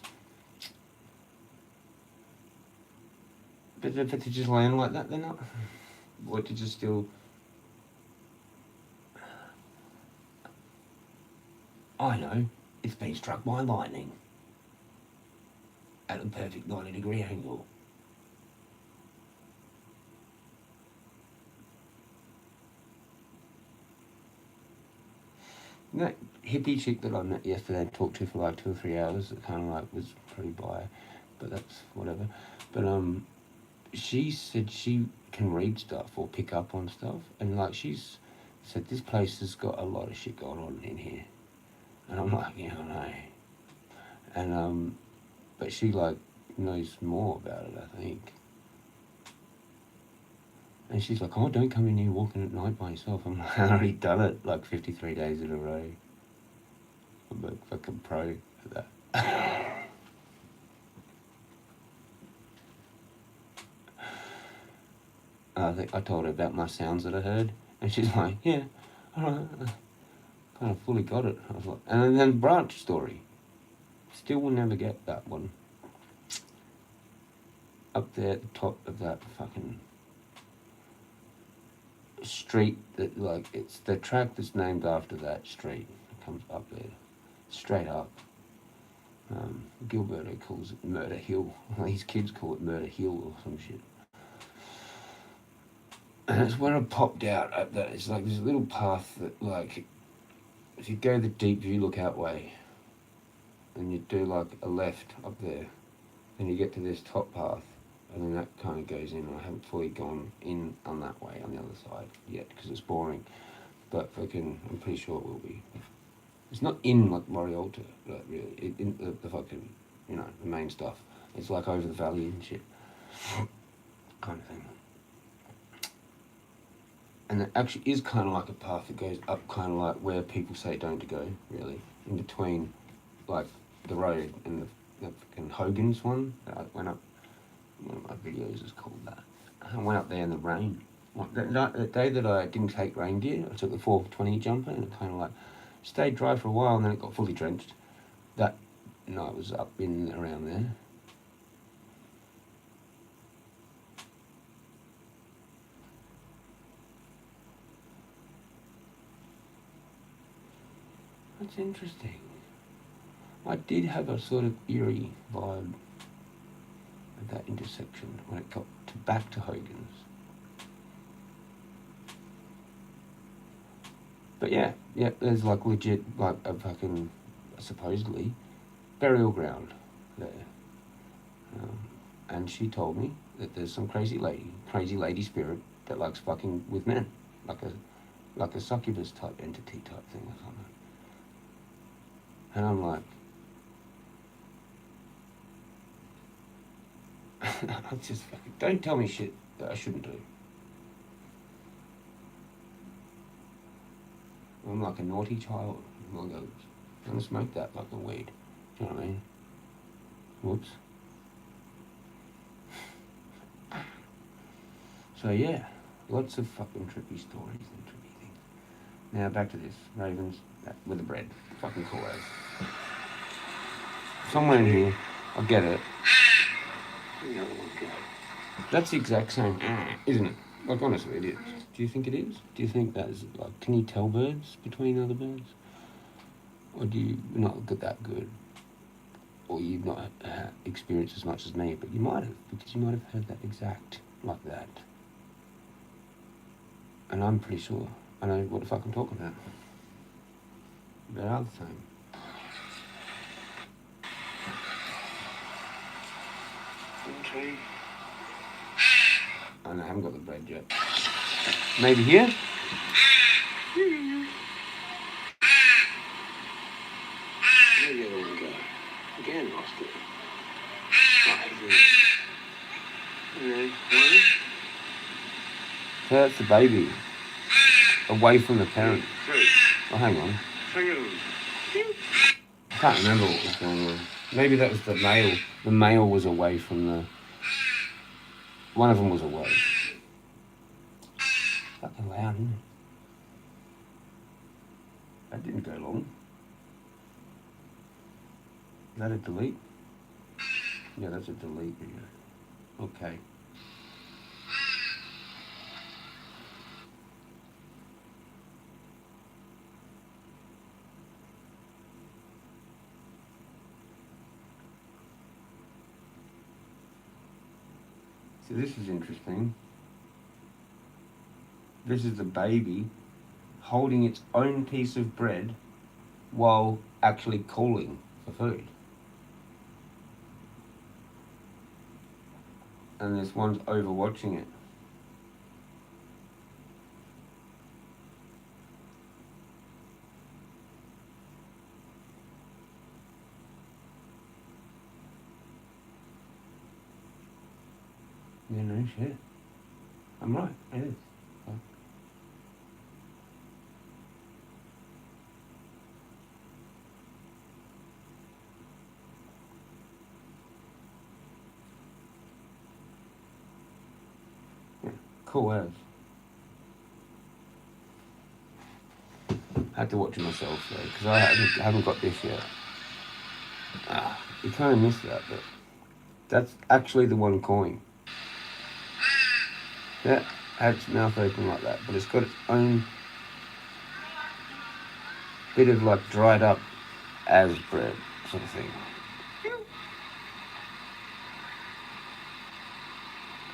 S1: But if they just land like that, they're not. What did you still? I know, it's been struck by lightning at a perfect 90-degree angle. That hippie chick that I met yesterday and talked to for like 2 or 3 hours, that kind of like was pretty bi, but that's whatever. But she said she can read stuff or pick up on stuff, and like she's said this place has got a lot of shit going on in here. And I'm like, yeah, I know. And, but she, like, knows more about it, I think. And she's like, oh, don't come in here walking at night by yourself. I'm like, I've already done it, like, 53 days in a row. I'm a fucking pro at that. I think I told her about my sounds that I heard. And she's like, yeah, all right. Kind of fully got it. I was like, and then branch story. Still will never get that one. Up there at the top of that fucking street, that like, it's the track that's named after that street. It comes up there, straight up. Gilberto calls it Murder Hill. His kids call it Murder Hill or some shit. And it's where I popped out at that. It's like this little path that, like, if you go the deep view lookout way, and you do like a left up there, then you get to this top path, and then that kind of goes in. I haven't fully gone in on that way on the other side yet because it's boring, but fucking, I'm pretty sure it will be. It's not in like Morialta, like really, in the fucking, you know, the main stuff. It's like over the valley and shit, kind of thing. And it actually is kind of like a path that goes up, kind of like where people say don't to go, really, in between, like, the road and the fucking Hogan's one that I went up. One of my videos is called that. I went up there in the rain. The day that I didn't take reindeer, I took the 420 jumper, and it kind of like stayed dry for a while, and then it got fully drenched. That night was up in around there. That's interesting. I did have a sort of eerie vibe at that intersection when it got back to Hogan's. But yeah, there's like legit, like a fucking, supposedly, burial ground there. And she told me that there's some crazy lady spirit that likes fucking with men, like a succubus type entity type thing or something. And I'm like, I'm just fucking, don't tell me shit that I shouldn't do. I'm like a naughty child. I'm gonna smoke that fucking weed. You know what I mean? Whoops. So yeah, lots of fucking trippy stories and trippy things. Now back to this. Ravens with the bread. Fucking cool as. Somewhere in here, I get it.
S5: The other one go.
S1: That's the exact same, isn't it? Like honestly, it is. Do you think it is? Do you think that's like? Can you tell birds between other birds, or do you not get that good, or you've not experienced as much as me? But you might have, because you might have heard that exact like that. And I'm pretty sure I know what the fuck I'm talking about. They are the same.
S5: Okay.
S1: And I haven't got the bread yet. Maybe here?
S5: Where'd the other one go? Again, lost it. And then, one,
S1: So that's the baby. Away from the parent.
S5: three.
S1: Oh, hang on.
S5: Three of them.
S1: I can't remember what was going on. Maybe that was the male. The male was away from the... One of them was away. Fucking loud, isn't it? That didn't go long. Is that a delete? Yeah, that's a delete video. Okay. So this is interesting. This is the baby holding its own piece of bread while actually calling for food. And this one's overwatching it. Yeah, no shit. I'm right, it is. Fuck. Yeah, cool as. I had to watch it myself though, because I haven't got this yet. You kind of missed that, but that's actually the one coin. Yeah, had its mouth open like that, but it's got its own bit of like dried up as bread sort of thing.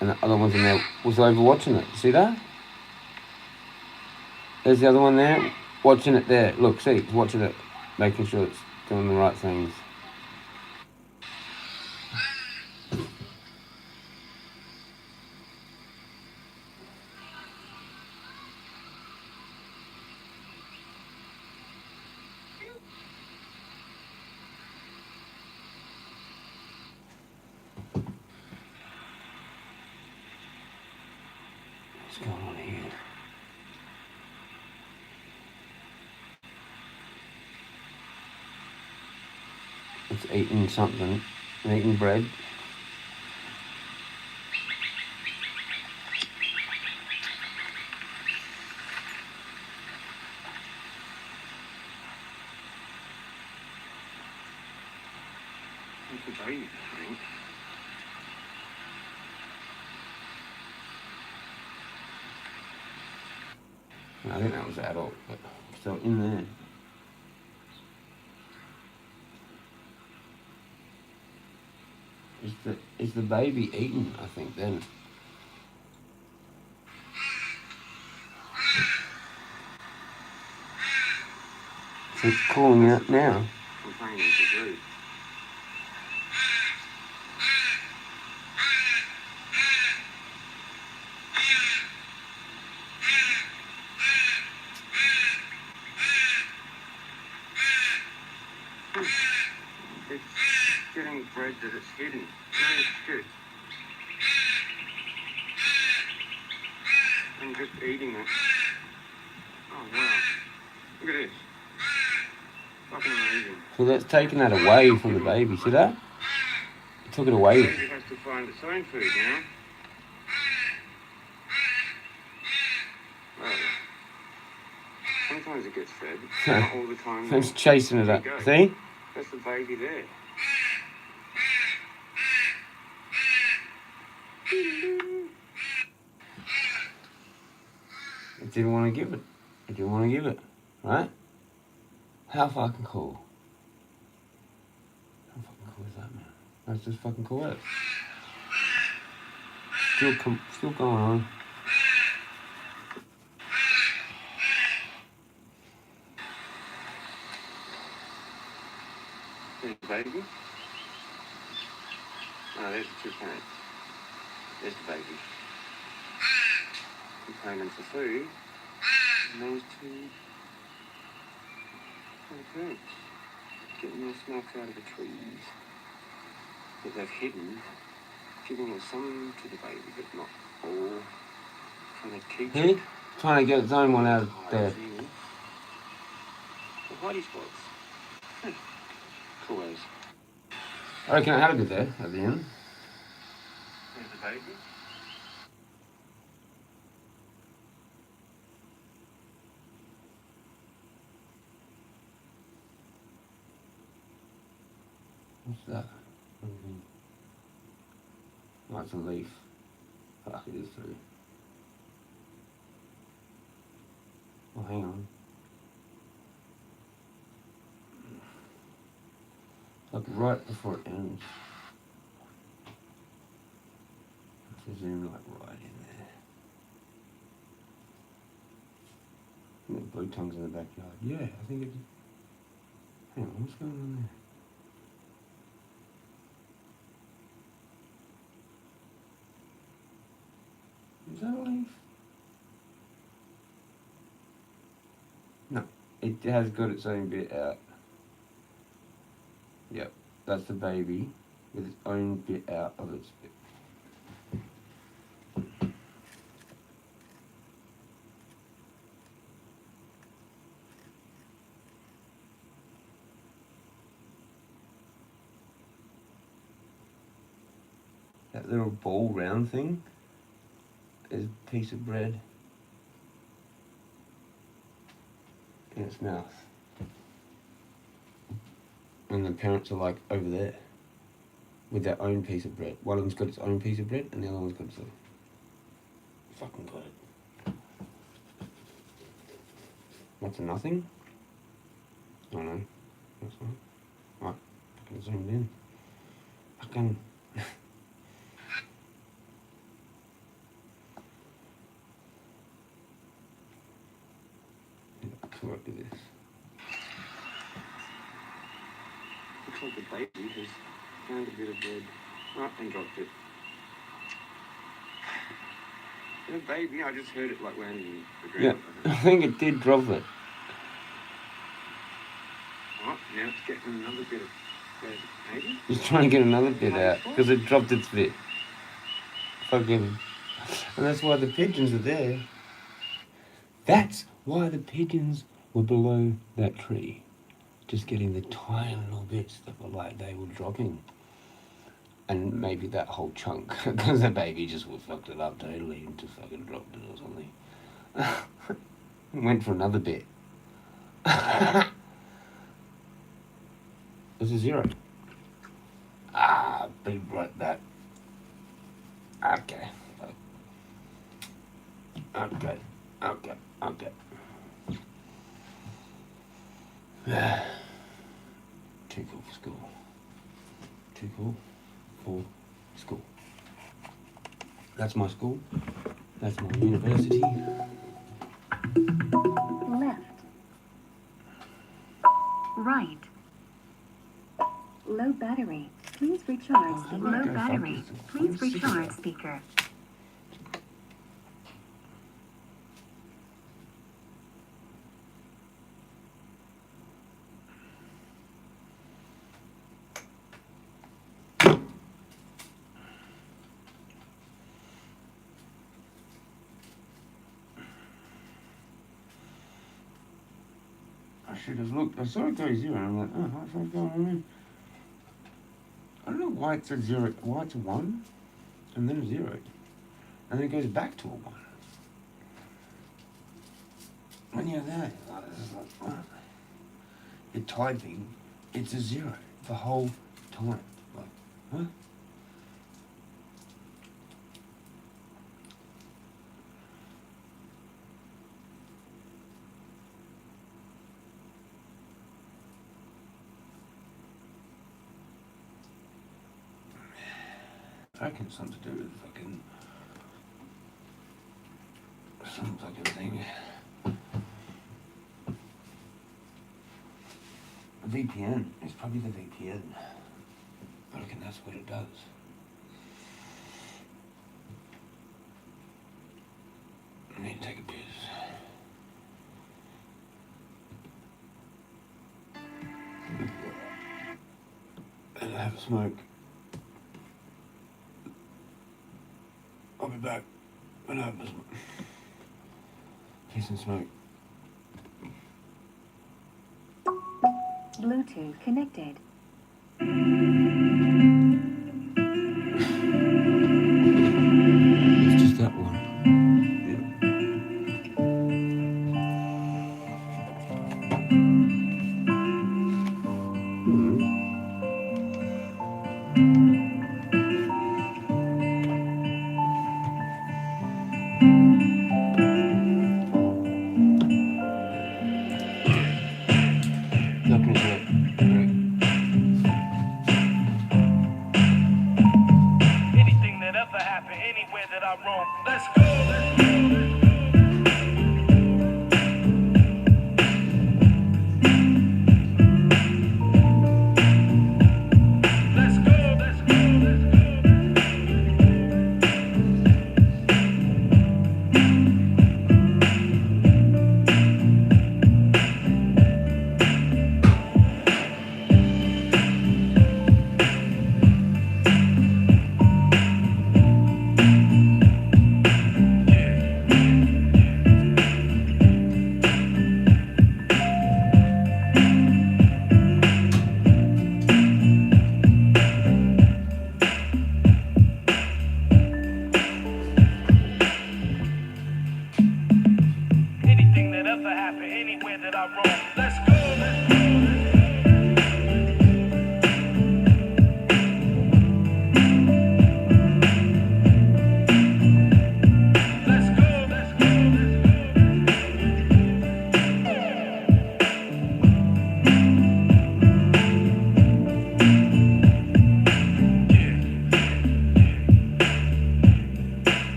S1: And the other one's in there was overwatching it. See that? There's the other one there, watching it there. Look, see, it's watching it, making sure it's doing the right things. What's going on here? It's eating something, eating bread.
S5: That's the baby, I think.
S1: I think that was adult, but still in there. Is the baby eating, I think, then? So it's calling out now.
S5: Complaining for food. It's getting bread that it's hidden. No shit. And just eating it. Oh wow. Look at this. Fucking amazing.
S1: So that's taking that away from the baby. See that? It took it
S5: The
S1: away.
S5: baby has to find its own food now. Well, sometimes it gets fed, not all the time.
S1: It's chasing it
S5: There
S1: up.
S5: you go.
S1: See?
S5: That's the baby there.
S1: It didn't want to give it. It didn't want to give it. Right? How fucking cool. How fucking cool is that, man? That's just fucking cool. That. Still going on.
S5: There's the baby. Oh, there's the two parents. There's the baby. Complaining for food. And those two parents getting their snacks out of the trees that they've hidden, giving some to the baby, but not all. Trying to teach
S1: See?
S5: it.
S1: Trying to get its own one out of there.
S5: The whitey spots. Cool as.
S1: I reckon it had a bit there at the end.
S5: There's the baby.
S1: What's that? Oh, it's a leaf. Fuck, it is too. Oh, hang on. Like right before it ends. To zoom like right in there. And the blue tongue's in the backyard. Yeah, I think it's. Hang on, what's going on there? Is that a leaf? No, it has got its own bit out. Yep, that's the baby with its own bit out of its bit. That little ball round thing is a piece of bread in its mouth. And the parents are like over there with their own piece of bread. One of them's got its own piece of bread and the other one's got its own. Fucking got it. What's a nothing? I don't know. That's fine. Right, fucking zoomed in. Fucking. Come up with this.
S5: Looks like the baby has found a bit of bread. Oh, and dropped it. The baby, I just heard it like landing in the ground.
S1: Yeah, I think it did drop it.
S5: Oh, now it's getting another bit of bread. Maybe?
S1: It's trying to get another bit out because it dropped its bit. Fucking. And that's why the pigeons are there. That's why the pigeons were below that tree. Just getting the tiny little bits that were like they were dropping. And maybe that whole chunk. Because the baby just fucked it up totally and just fucking dropped it or something. Went for another bit. There's a 0. Ah, be right back. Okay. Okay. Too cool for school. Too cool for school. That's my school. That's my university.
S7: Left. Right. Low battery. Please recharge.
S1: Oh,
S7: Low
S1: okay,
S7: battery.
S1: fuck this.
S7: Please
S1: I'm sick of
S7: recharge
S1: that.
S7: speaker.
S1: Oh should have looked. I saw it go 0, and I'm like, oh, what's that going on? I don't know why it's a 0, why it's a 1, and then a 0, and then it goes back to a 1. When you're there, you're typing, it's a 0 the whole time. Like, huh? I reckon it's something to do with fucking some fucking thing. VPN. It's probably the VPN. I reckon that's what it does. I need to take a piss. And I have a smoke. I'll be back when I have a smoke. Piss and smoke.
S7: Bluetooth connected.
S1: It's just that one. Not gonna do it. Great.
S8: Anything that ever happened, anywhere that I roam. Let's go, let's go. Let's go, let's go, let's go. Yeah.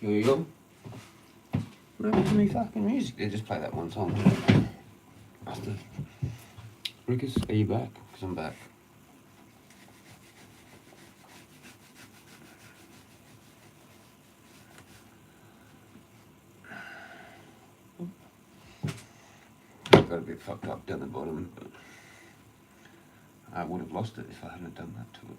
S1: Here we go. What happened to me fucking music? They just play that one song. Rickus, are you back? Because I'm back. Got a bit fucked up down the bottom, but I would have lost it if I hadn't done that to it.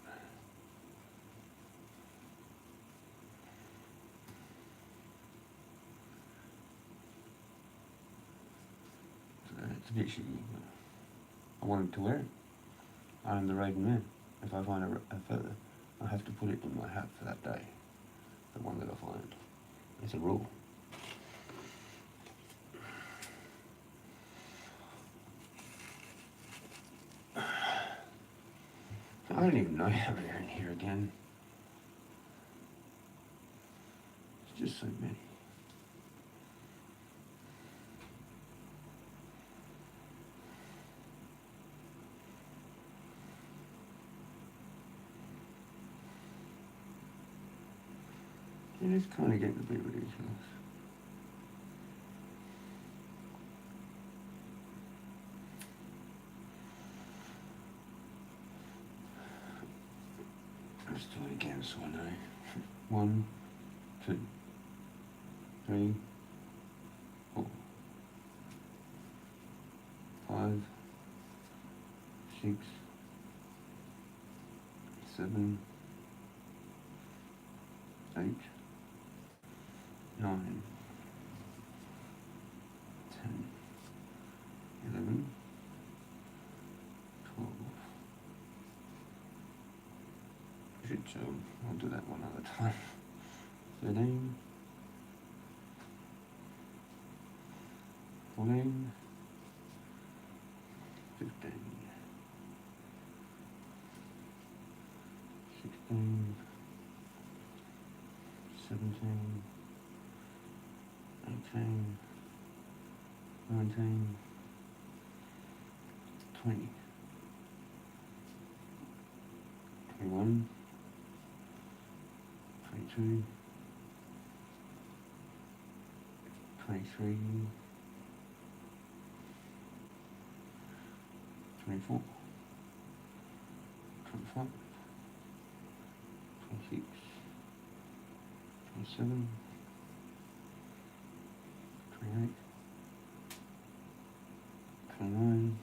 S1: It's a bit shitty, but I wanted to wear it. I am the Raven Man. If I find a feather, I have to put it in my hat for that day. The one that I find. It's a rule. I don't even know how many are in here again. It's just so many. It is kind of getting a bit ridiculous. Let's do it again so I know. 1, 2, 3, 4, 5, 6, 7, 8, 9, 10, 11, 12. Shit show. I'll do that one other time. 13, 14, 15, 16, 17, 18, 19, 20, 21, 22, 23, 24, 25, 26, 27, 28, 29,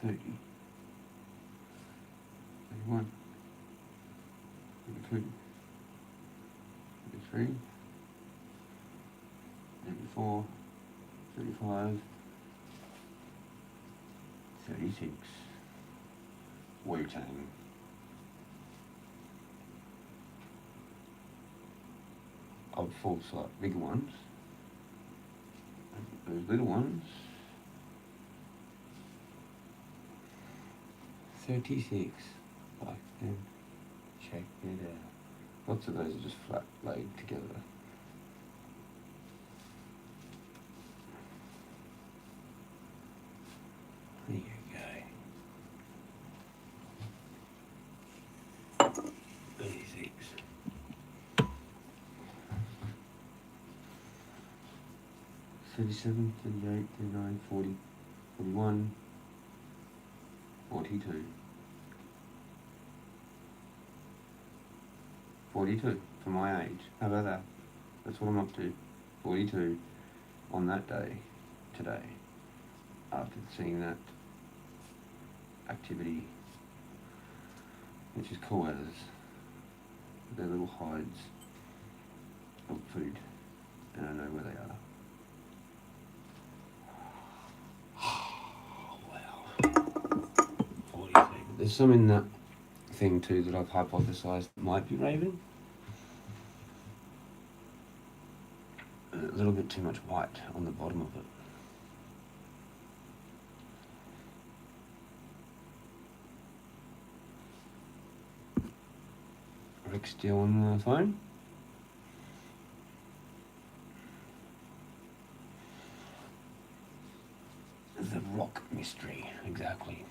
S1: 30, 31, 32, 33, 34, 35, 36. Wu-Tang. Of full size, bigger ones. Those little ones. 36. Like them. Check it out. Lots of those are just flat laid together. There you go. 36. 37, 38, 39, 40, 41, 42. 42 for my age. How about that? That's what I'm up to. 42 on that day, today, after seeing that activity, which is koalas. Their little hides of food, and I know where they are. Wow. 42. There's some in that thing too that I've hypothesized might be raven. A little bit too much white on the bottom of it. Rick's still on the phone. The rock mystery, exactly.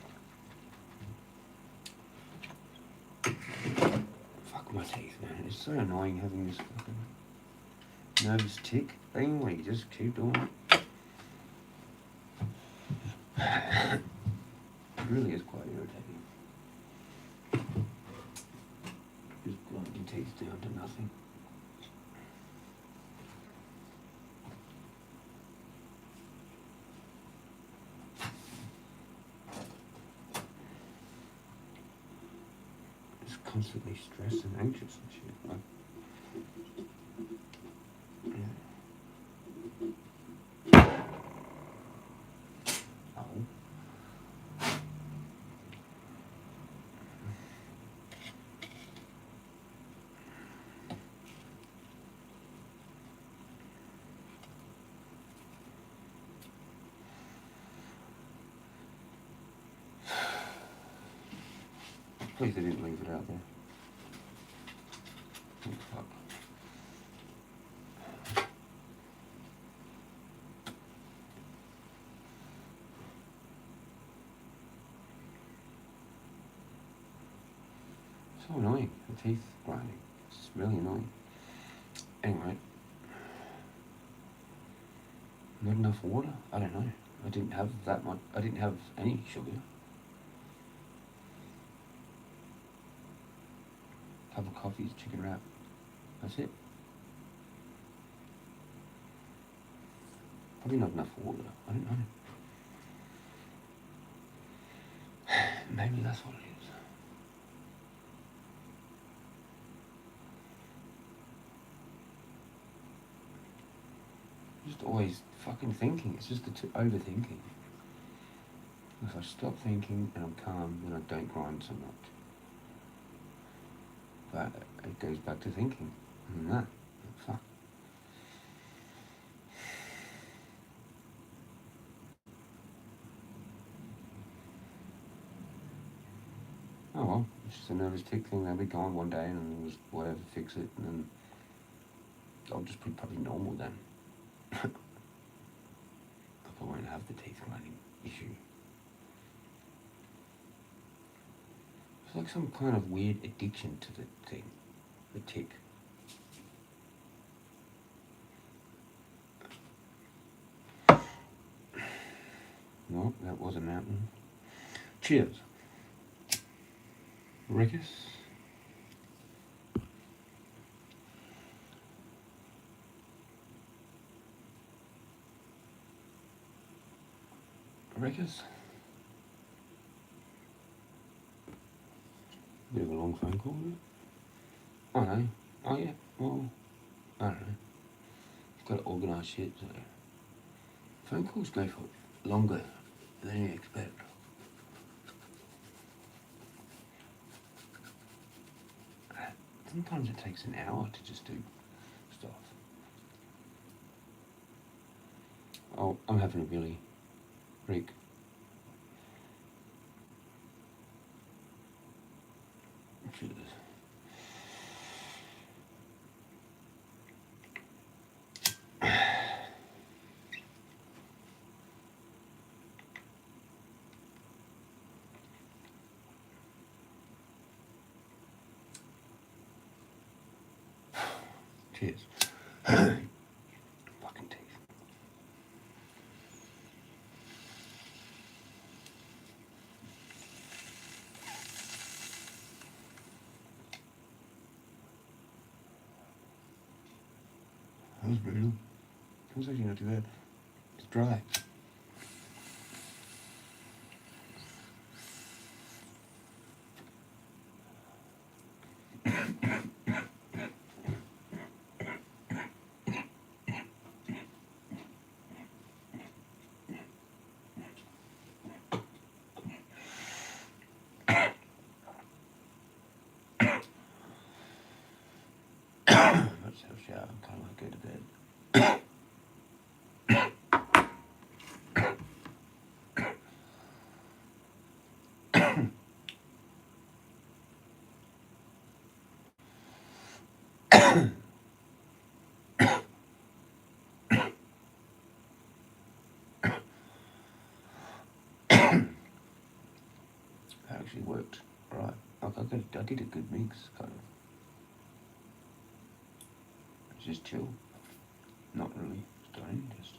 S1: Fuck My teeth, man. It's so annoying having this fucking nervous tick thing where you just keep doing it. It really is quite irritating. Just grind your teeth down to nothing. Just constantly stressed and anxious and shit. Like, oh. Please they didn't leave it out there. Oh, fuck. So annoying, the teeth grinding. It's really annoying. Anyway. Not enough water? I don't know. I didn't have that much. I didn't have any sugar. Cup of coffee, chicken wrap. That's it. Probably not enough water. I don't know. Maybe that's what it is. Just always fucking thinking. It's just the overthinking. If I stop thinking and I'm calm, then I don't grind so much. But it goes back to thinking. And that, fuck. Oh well, it's just a nervous tick thing. They'll be gone one day and then we'll just whatever, fix it, and then I'll just be probably normal then. I won't have the teeth grinding issue. It's like some kind of weird addiction to the thing, the tick. No, that was a mountain. Cheers. Rickus. Rickus. Bit of a long phone call, isn't it? I know. Oh yeah, well, I don't know. You've got to organise shit, so phone calls go for longer than you expect. Sometimes it takes an hour to just do stuff. Oh, I'm having a Billy. Rick. Cheers. Cheers. Fucking teeth. That was brutal. That was actually not too bad. It's dry. Let's have a shower. I kind of want to go to bed. That actually worked. Right. Like I did a good mix, kind of. Just chill. Not really. Starting. Just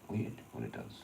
S1: weird what it does.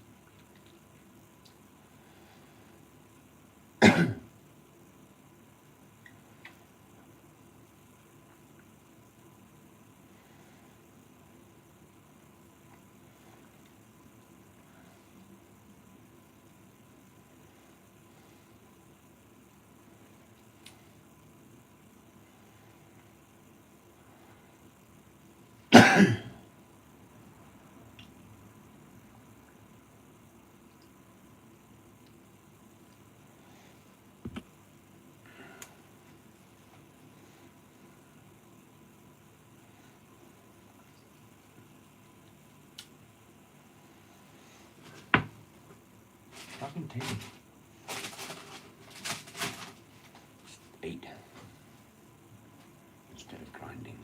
S1: Fucking 10. Just 8. Instead of grinding.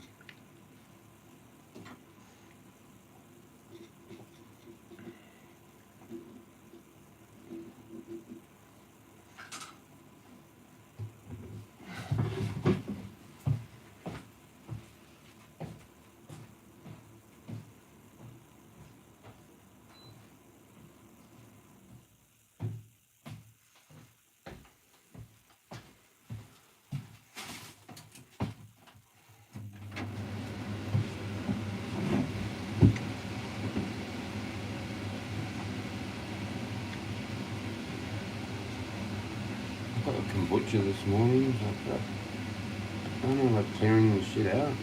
S1: Got a kombucha this morning. I don't know, like clearing the shit out.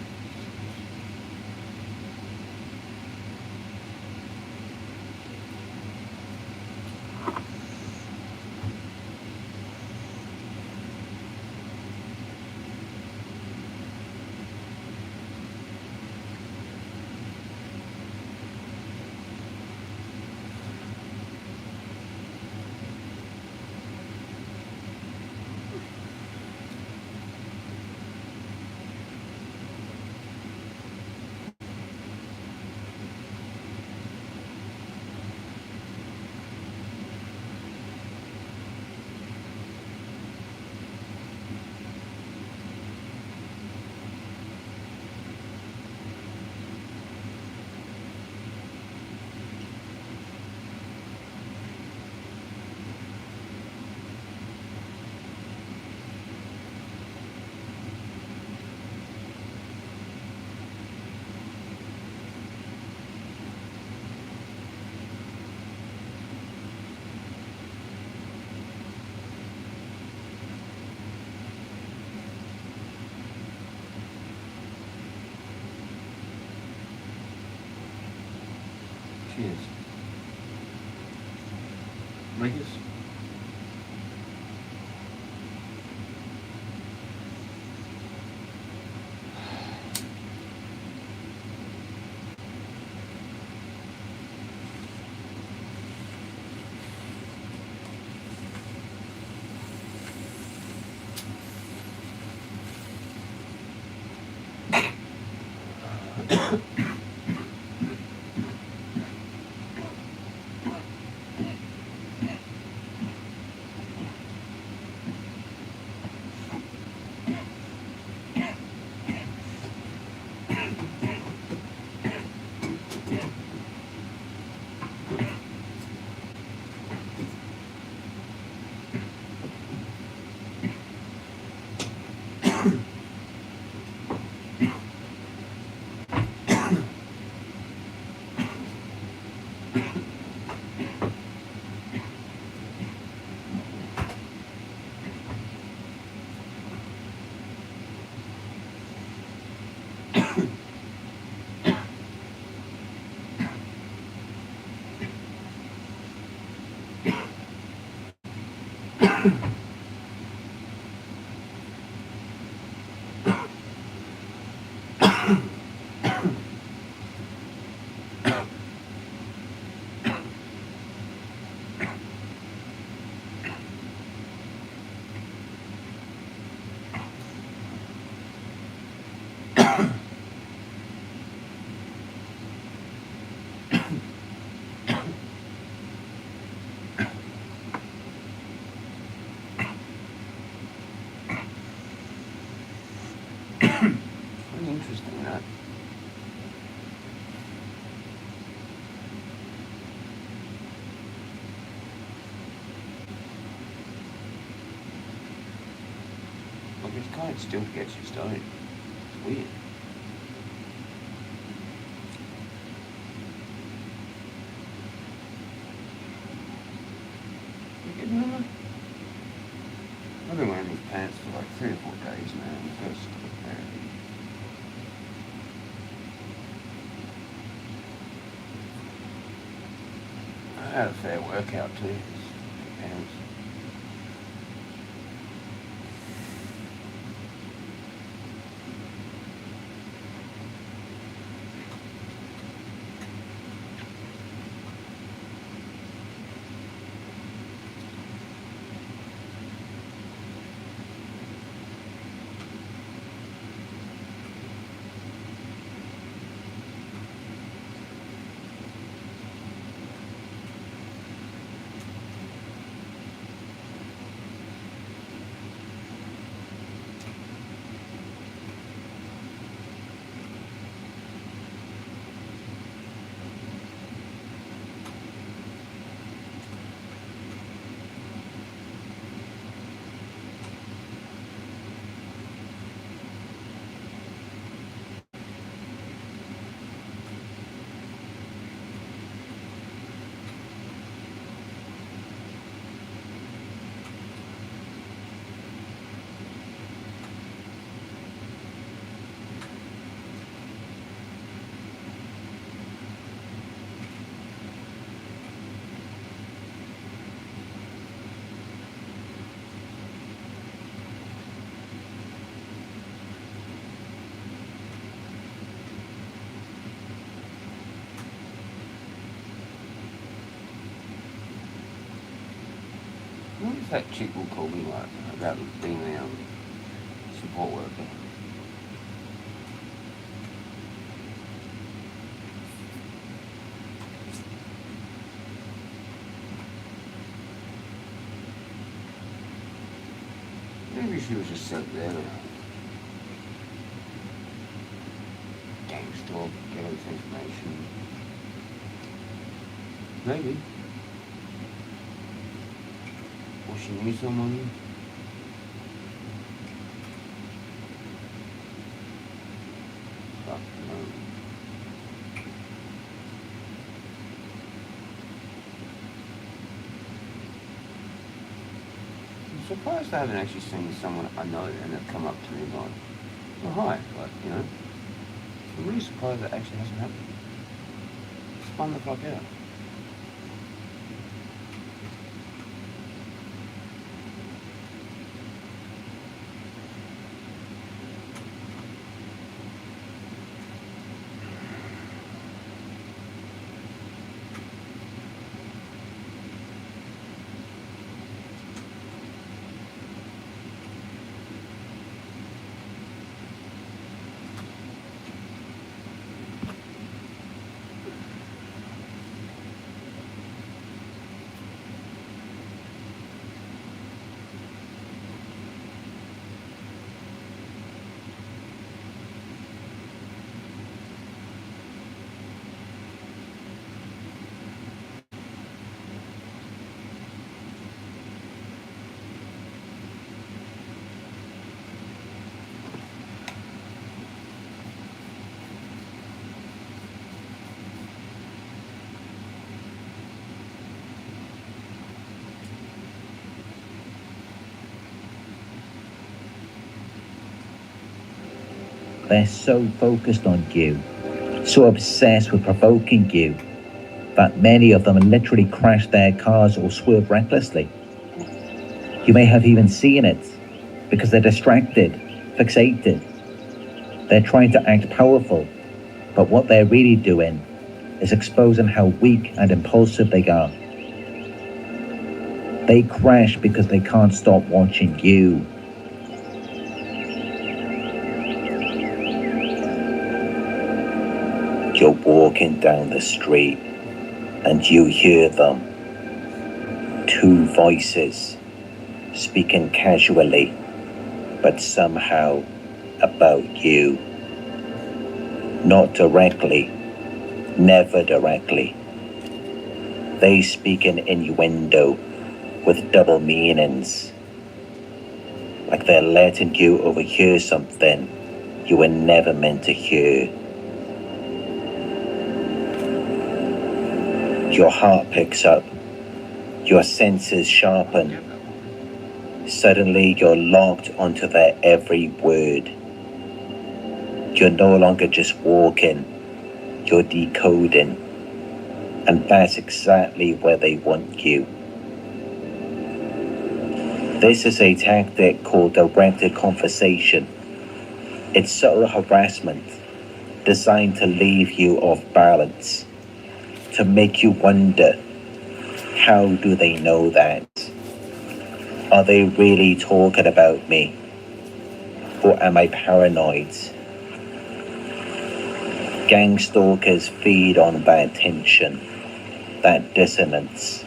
S1: Cheers. Makers. Like, it kind of still gets you stoned. It's weird. You getting on? I've been wearing these pants for like 3 or 4 days now. First, apparently. I had a fair workout too. Pants. I wonder if that chick will call me like about being a support worker. Maybe she was just sent there to gang stalk, get all this information. Maybe. Or she knew someone. Fuck no. I'm surprised I haven't actually seen someone I know and they've come up to me like, oh hi, like, you know. I'm really surprised that actually hasn't happened. Spun the fuck out.
S9: They're so focused on you, so obsessed with provoking you, that many of them literally crash their cars or swerve recklessly. You may have even seen it, because they're distracted, fixated. They're trying to act powerful, but what they're really doing is exposing how weak and impulsive they are. They crash because they can't stop watching you. You're walking down the street and you hear them. 2 voices speaking casually, but somehow about you. Not directly, never directly. They speak in innuendo with double meanings. like they're letting you overhear something you were never meant to hear. Your heart picks up, your senses sharpen. Suddenly you're locked onto their every word. You're no longer just walking, you're decoding. And that's exactly where they want you. This is a tactic called directed conversation. It's subtle harassment designed to leave you off balance, to make you wonder, how do they know that? Are they really talking about me? Or am I paranoid? Gang stalkers feed on that tension, that dissonance.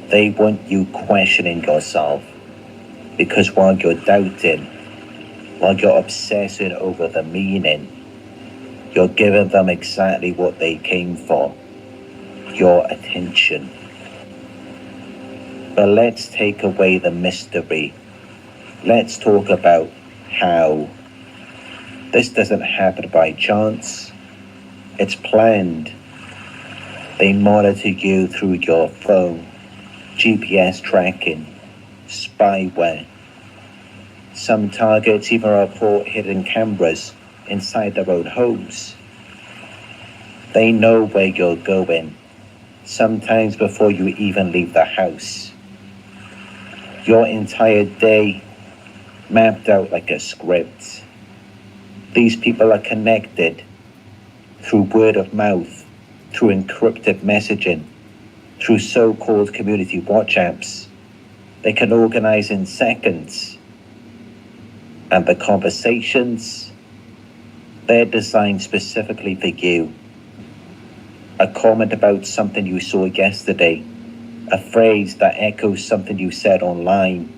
S9: They want you questioning yourself, because while you're doubting, while you're obsessing over the meaning, you're giving them exactly what they came for, your attention. But let's take away the mystery. Let's talk about how. This doesn't happen by chance. It's planned. They monitor you through your phone, GPS tracking, spyware. Some targets even report hidden cameras inside their own homes. They know where you're going, sometimes before you even leave the house. Your entire day mapped out like a script. These people are connected through word of mouth, through encrypted messaging, through so-called community watch apps. They can organize in seconds. And the conversations, they're designed specifically for you. A comment about something you saw yesterday, a phrase that echoes something you said online,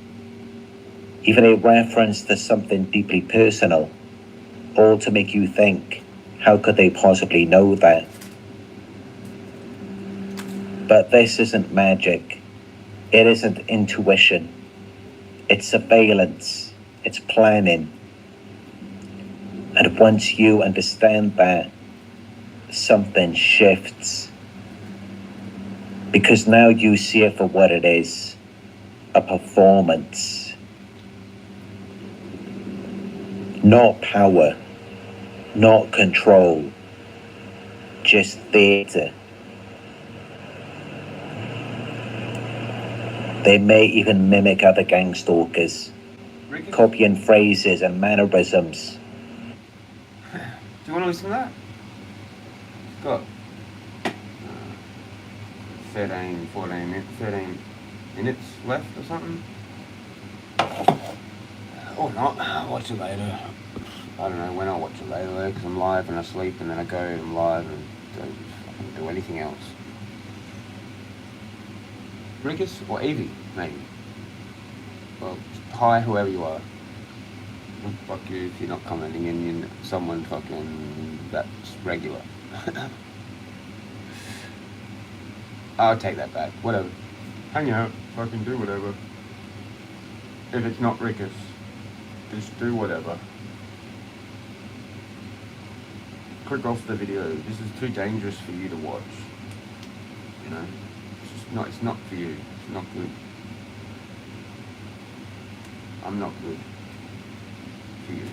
S9: even a reference to something deeply personal, all to make you think, how could they possibly know that? But this isn't magic. It isn't intuition. It's surveillance. It's planning. And once you understand that, something shifts. Because now you see it for what it is, a performance. Not power, not control, just theater. They may even mimic other gang stalkers, copying phrases and mannerisms.
S1: Do you want to listen to that? Got 13 minutes left or something. Or not, I'll watch it later. I don't know when I'll watch it later, because I'm live and I sleep and then I go and I'm live and don't fucking do anything else. Rikus or Evie, maybe. Well, hi whoever you are. Fuck you if you're not commenting in someone fucking that's regular. I'll take that back, whatever. Hang out, fucking do whatever. If it's not Rikus, just do whatever. Click off the video. This is too dangerous for you to watch. You know? It's not for you. It's not good. I'm not good for you.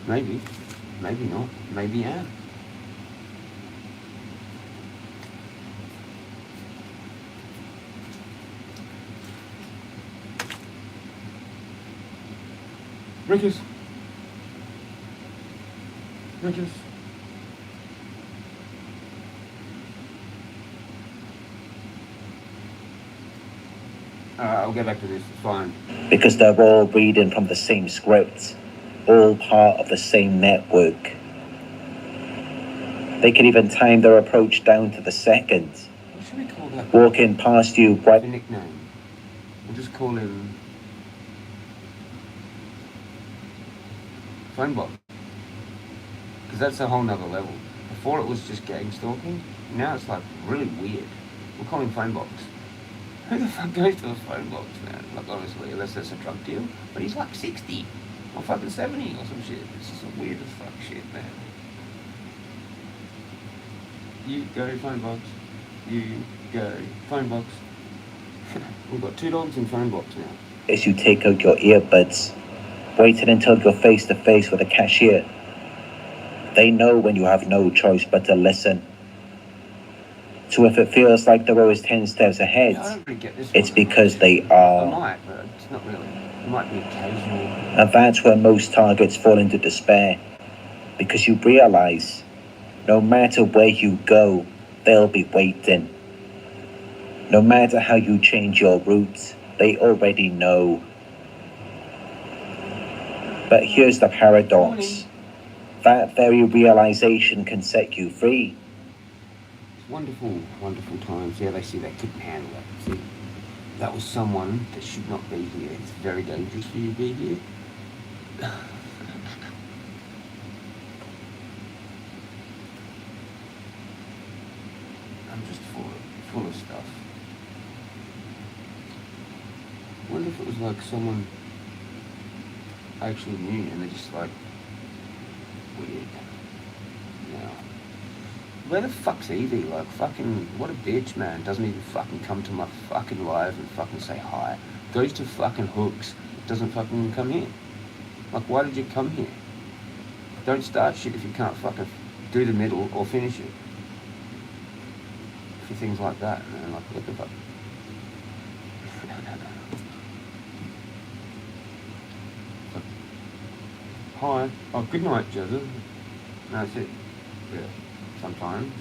S1: Maybe. Maybe not. Maybe I am. Rikus. Rikus. I'll get back to this, it's fine.
S9: Because they're all reading from the same script, all part of the same network. They can even time their approach down to the second.
S1: What should we call that?
S9: Walking past you right...
S1: A nickname. We'll just call him... Phone box. Because that's a whole nother level. Before it was just gang stalking, now it's like really weird. We'll call him Phone box. Who the fuck goes to a phone box, man? Like, obviously, unless there's a drug deal. But he's like 60 or fucking 70 or some shit. It's just some weird as fuck shit, man. You go phone box. You go phone box. We've got 2 dogs in phone box now.
S9: As you take out your earbuds, waiting until you're face to face with a cashier. They know when you have no choice but to listen. So if it feels like they're always 10 steps ahead,
S1: Yeah, I don't really get this
S9: it's
S1: one.
S9: because they
S1: I
S9: are.
S1: might, but it's not really. It might be occasional.
S9: And that's where most targets fall into despair. Because you realize, no matter where you go, they'll be waiting. No matter how you change your route, they already know. But here's the paradox. That very realization can set you free.
S1: Wonderful, wonderful times. Yeah, they see they couldn't handle it. See, that was someone that should not be here. It's very dangerous for you to be here. I'm just full of stuff. I wonder if it was like someone I actually knew and they're just like weird. Now, where the fuck's Evie? Like, fucking, what a bitch, man. Doesn't even fucking come to my fucking live and fucking say hi. Goes to fucking Hooks. Doesn't fucking come here. Like, why did you come here? Don't start shit if you can't fucking do the middle or finish it. For things like that, man. Like, what the fuck? Hi. Oh, good night, Jezza. No, that's it. Yeah. Sometimes.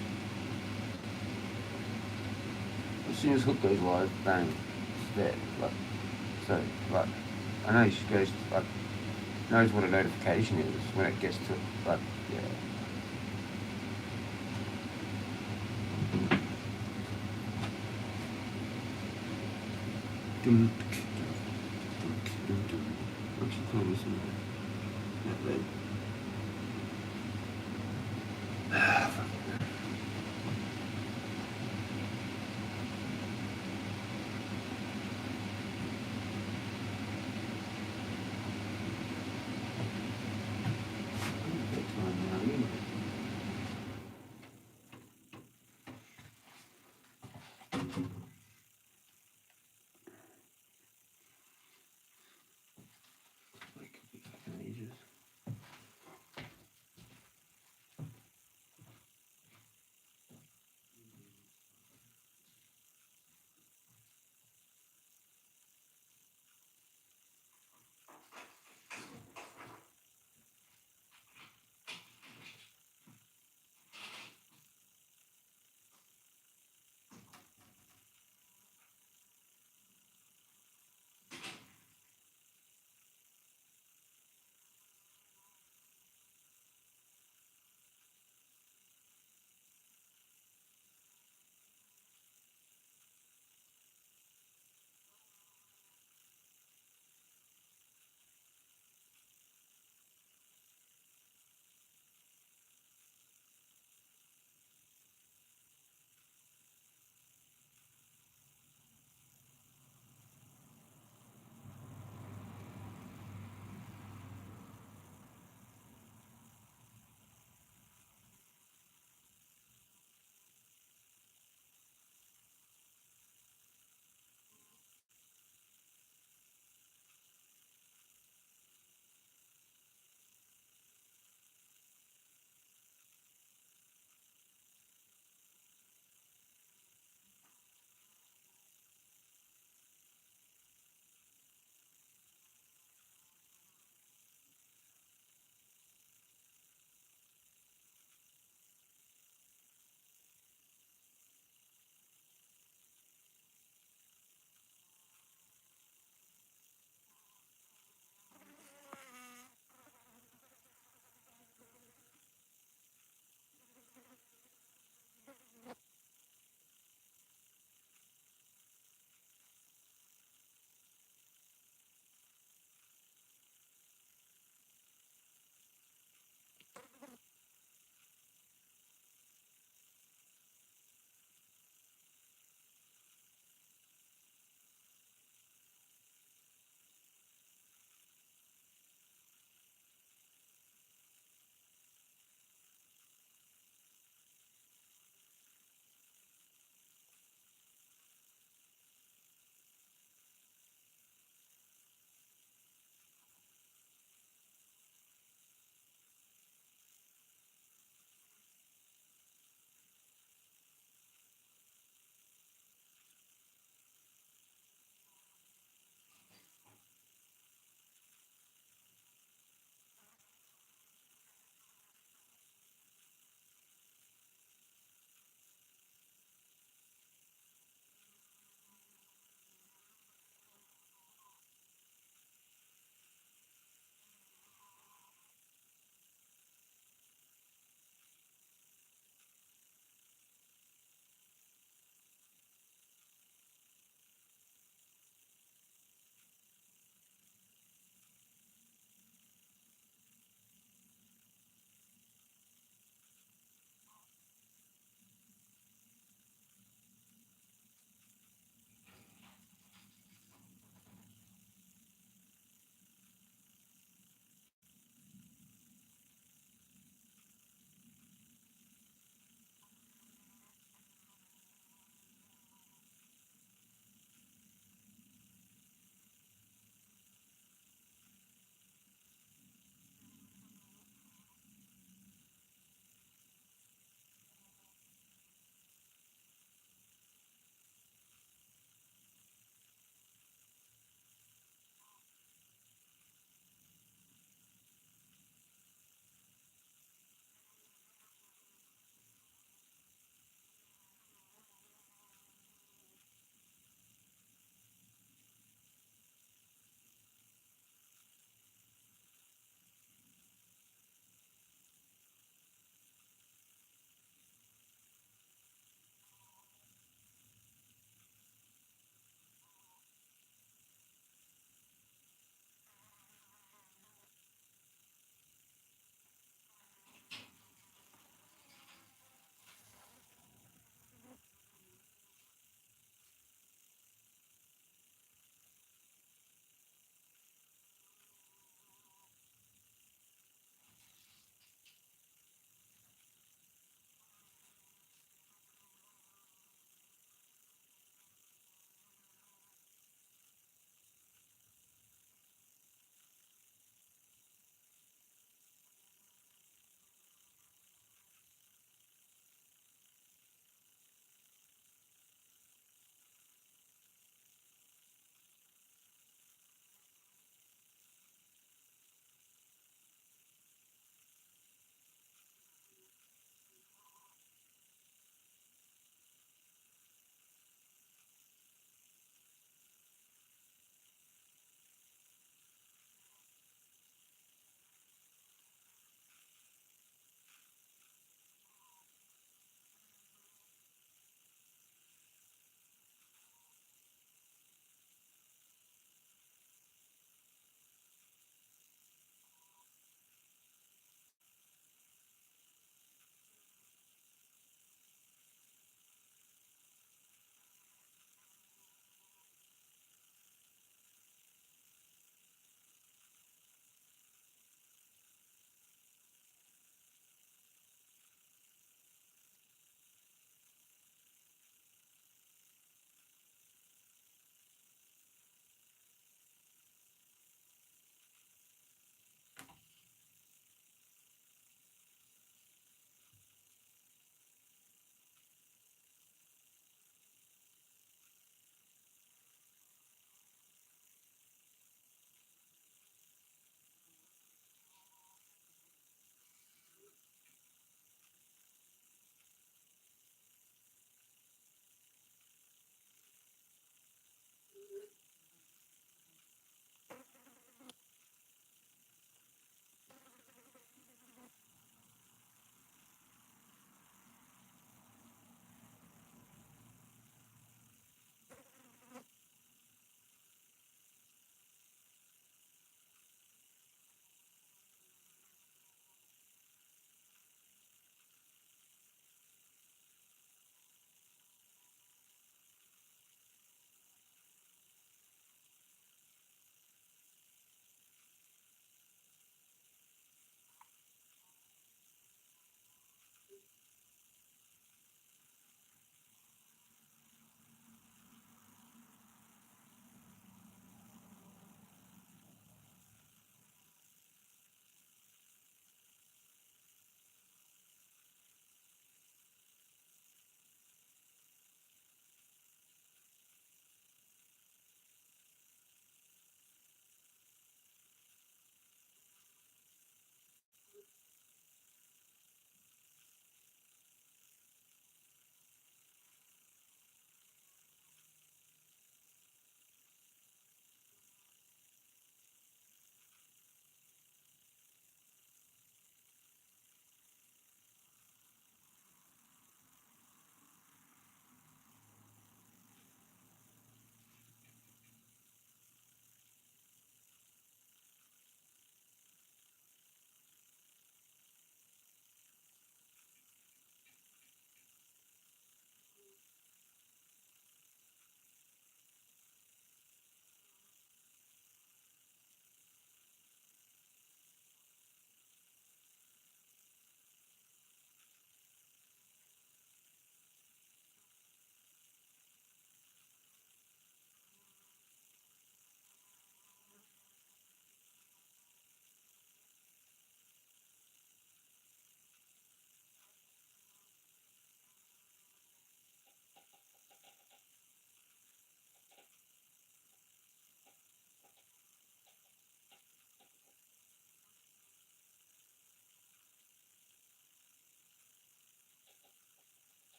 S1: As soon as Hook goes live, bang, it's there. Like, so, like, I know she goes, like, knows what a notification is when it gets to, like, yeah. Dunk, dunk, dunk, dunk. Actually, can't listen to that bed. Ah, fuck. Like, fucking ages.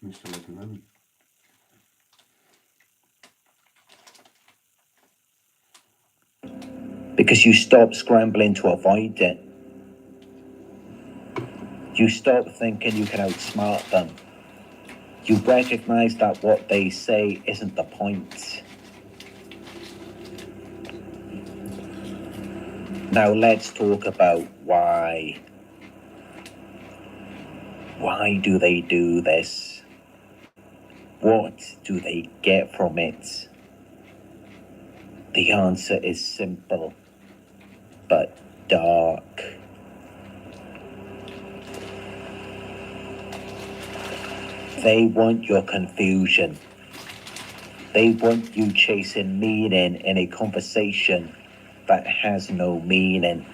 S1: Mr. Like a moment.
S9: Because you stop scrambling to avoid it. You stop thinking you can outsmart them. You recognize that what they say isn't the point. Now let's talk about why. Why do they do this? What do they get from it? The answer is simple, but dark. They want your confusion. They want you chasing meaning in a conversation that has no meaning.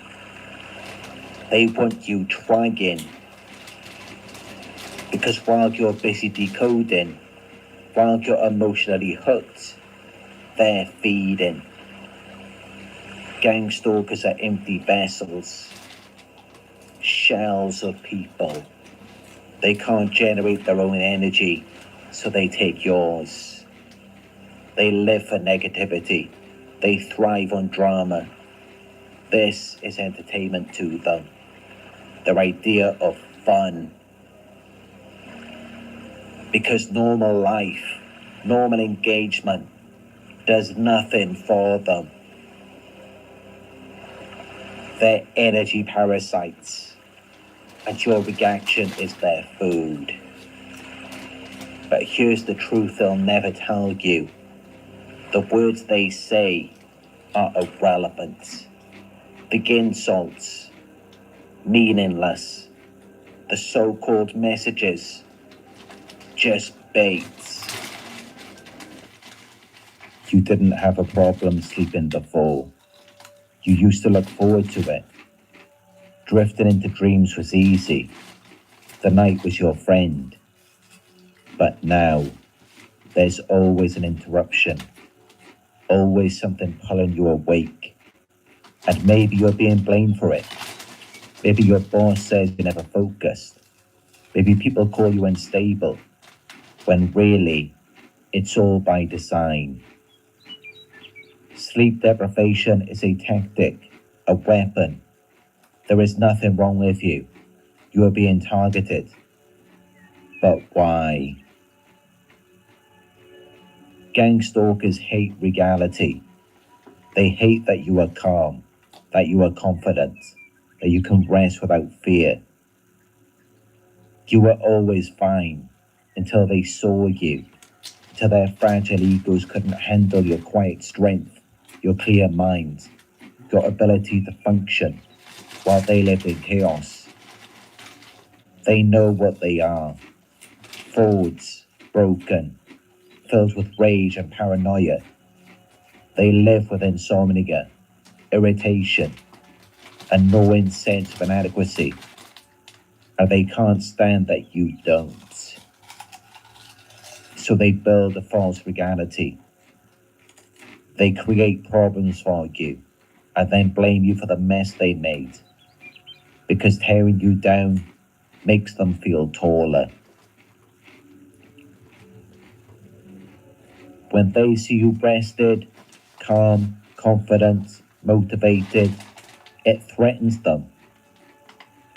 S9: They want you trying. Because while you're busy decoding, while you're emotionally hooked, they're feeding. Gang stalkers are empty vessels, shells of people. They can't generate their own energy, so they take yours. They live for negativity. They thrive on drama. This is entertainment to them. Their idea of fun. Because normal life, normal engagement, does nothing for them. They're energy parasites, and your reaction is their food. But here's the truth they'll never tell you. The words they say are irrelevant. The insults, meaningless. The so-called messages, just baits. You didn't have a problem sleeping before. You used to look forward to it. Drifting into dreams was easy. The night was your friend. But now, there's always an interruption. Always something pulling you awake. And maybe you're being blamed for it. Maybe your boss says you're never focused. Maybe people call you unstable. When really, it's all by design. Sleep deprivation is a tactic, a weapon. There is nothing wrong with you. You are being targeted. But why? Gang stalkers hate reality. They hate that you are calm, that you are confident, that you can rest without fear. You were always fine until they saw you, until their fragile egos couldn't handle your quiet strength, your clear mind, your ability to function while they lived in chaos. They know what they are. Frauds, broken, filled with rage and paranoia. They live with insomnia, irritation, a gnawing sense of inadequacy, and they can't stand that you don't. So they build a false reality. They create problems for you, and then blame you for the mess they made, because tearing you down makes them feel taller. When they see you rested, calm, confident, motivated, it threatens them.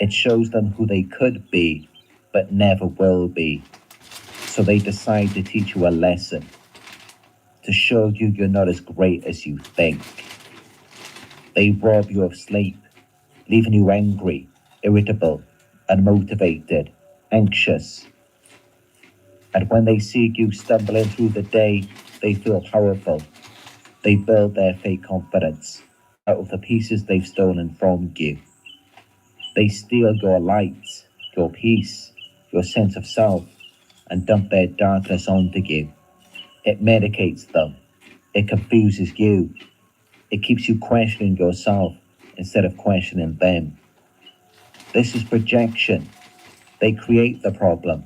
S9: It shows them who they could be, but never will be. So they decide to teach you a lesson, to show you you're not as great as you think. They rob you of sleep, leaving you angry, irritable, unmotivated, anxious. And when they see you stumbling through the day, they feel powerful. They build their fake confidence out of the pieces they've stolen from you. They steal your light, your peace, your sense of self, and dump their darkness onto you. It medicates them. It confuses you. It keeps you questioning yourself instead of questioning them. This is projection. They create the problem,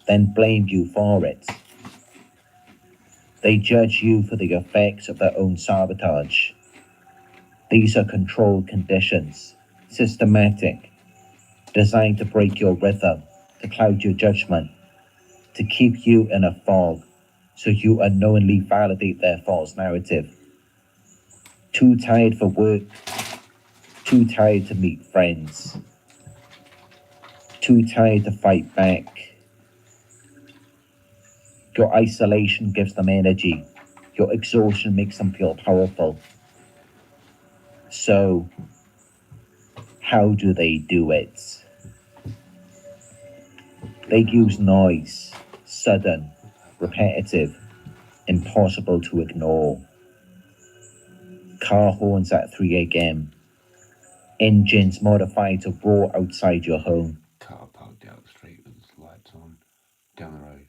S9: then blame you for it. They judge you for the effects of their own sabotage. These are controlled conditions, systematic, designed to break your rhythm, to cloud your judgment. to keep you in a fog so you unknowingly validate their false narrative. Too tired for work, too tired to meet friends, too tired to fight back. Your isolation gives them energy. Your exhaustion makes them feel powerful. So, how do they do it? They use noise, sudden, repetitive, impossible to ignore. Car horns at 3 a.m. Engines modified to roar outside your home.
S1: Car parked out the street with its lights on, down the road.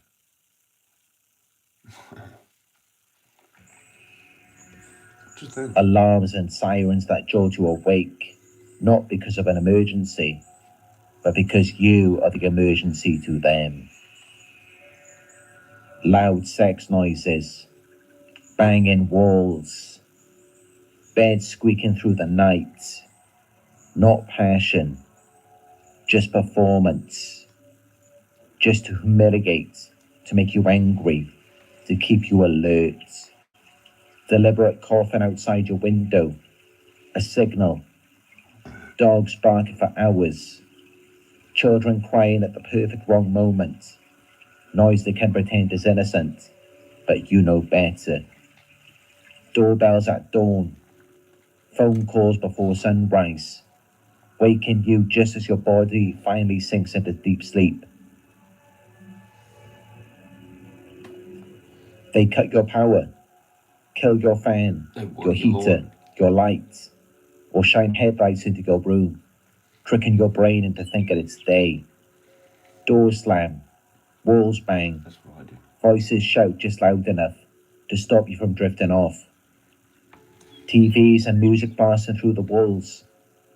S1: Just then.
S9: Alarms and sirens that jolt you awake, not because of an emergency, but because you are the emergency to them. Loud sex noises, banging walls, beds squeaking through the night. Not passion, just performance. Just to humiliate, to make you angry, to keep you alert. Deliberate coughing outside your window, a signal. Dogs barking for hours. Children crying at the perfect wrong moment. Noise they can pretend is innocent, but you know better. Doorbells at dawn. Phone calls before sunrise. Waking you just as your body finally sinks into deep sleep. They cut your power, kill your fan, your heater, your lights, or shine headlights into your room, tricking your brain into thinking it's day. Doors slam, walls bang,
S1: That's what I do.
S9: voices shout just loud enough to stop you from drifting off. TVs and music blasting through the walls,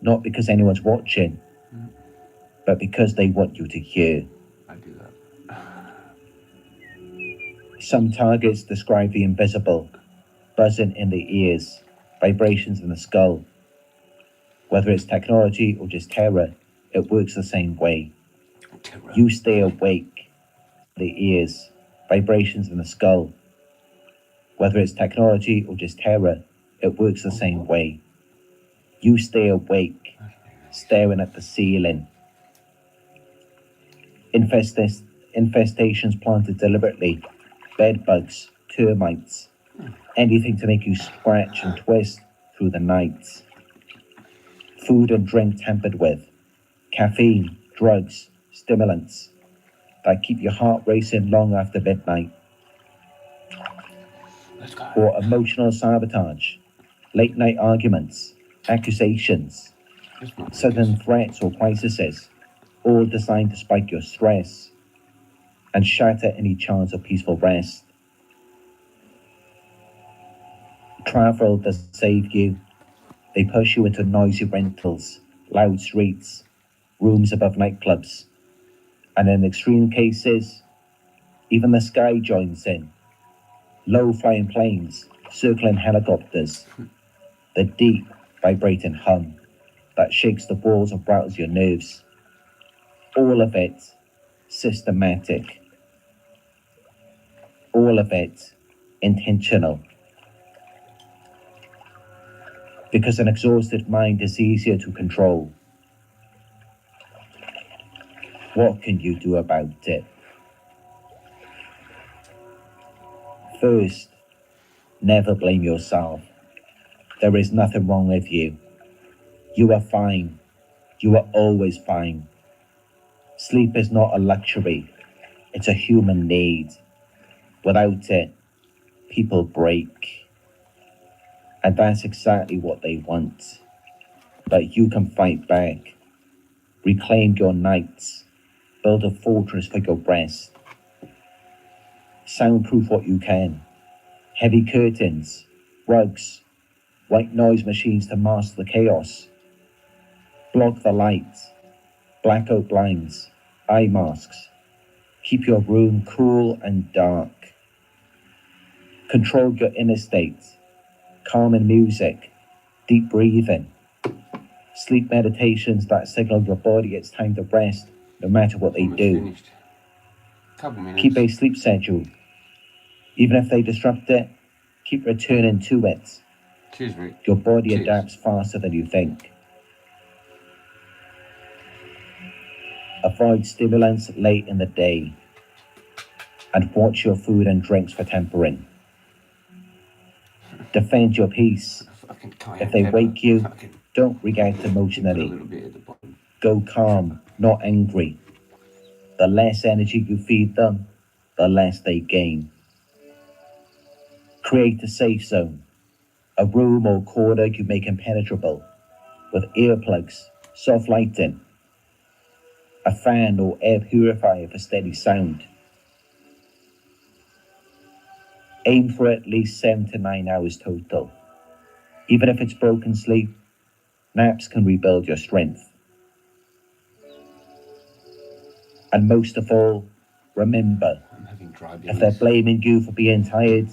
S9: not because anyone's watching, but because they want you to hear.
S1: I do that.
S9: Some targets describe the invisible, buzzing in the ears, vibrations in the skull. Whether it's technology or just terror, it works the same way.
S1: Terror.
S9: You stay awake, the ears, vibrations in the skull. Whether it's technology or just terror, it works the same way. You stay awake, staring at the ceiling. Infestations planted deliberately, bed bugs, termites, anything to make you scratch and twist through the night. Food and drink tampered with, caffeine, drugs, stimulants that keep your heart racing long after midnight.
S1: Let's go.
S9: Or emotional sabotage, late night arguments, accusations, sudden threats or crises, all designed to spike your stress and shatter any chance of peaceful rest. Travel doesn't save you. They push you into noisy rentals, loud streets, rooms above nightclubs, and in extreme cases, even the sky joins in. Low-flying planes, circling helicopters, the deep, vibrating hum that shakes the walls and rattles your nerves. All of it systematic. All of it intentional. Because an exhausted mind is easier to control. What can you do about it? First, never blame yourself. There is nothing wrong with you. You are fine. You are always fine. Sleep is not a luxury. It's a human need. Without it, people break. And that's exactly what they want. But you can fight back. Reclaim your nights. Build a fortress for your rest. Soundproof what you can. Heavy curtains, rugs, white noise machines to mask the chaos. Block the lights, blackout blinds, eye masks. Keep your room cool and dark. Control your inner state. Calming music, deep breathing. Sleep meditations that signal your body it's time to rest, no matter what they do.
S1: Finished. Couple minutes.
S9: Keep a sleep schedule. Even if they disrupt it, keep returning to it.
S1: Cheers, Rick.
S9: Your body
S1: Cheers.
S9: adapts faster than you think. Avoid stimulants late in the day. And watch your food and drinks for tempering. Defend your peace.
S1: Fucking cayenne
S9: If they
S1: pepper.
S9: wake you,
S1: Fucking
S9: don't react
S1: put a
S9: emotionally.
S1: little bit at the bottom.
S9: Go calm, not angry. The less energy you feed them, the less they gain. Create a safe zone, a room or corner you make impenetrable, with earplugs, soft lighting, a fan or air purifier for steady sound. Aim for at least 7 to 9 hours total. Even if it's broken sleep, naps can rebuild your strength. And most of all, remember,
S1: I'm having dry
S9: if they're
S1: bellies.
S9: blaming you for being tired,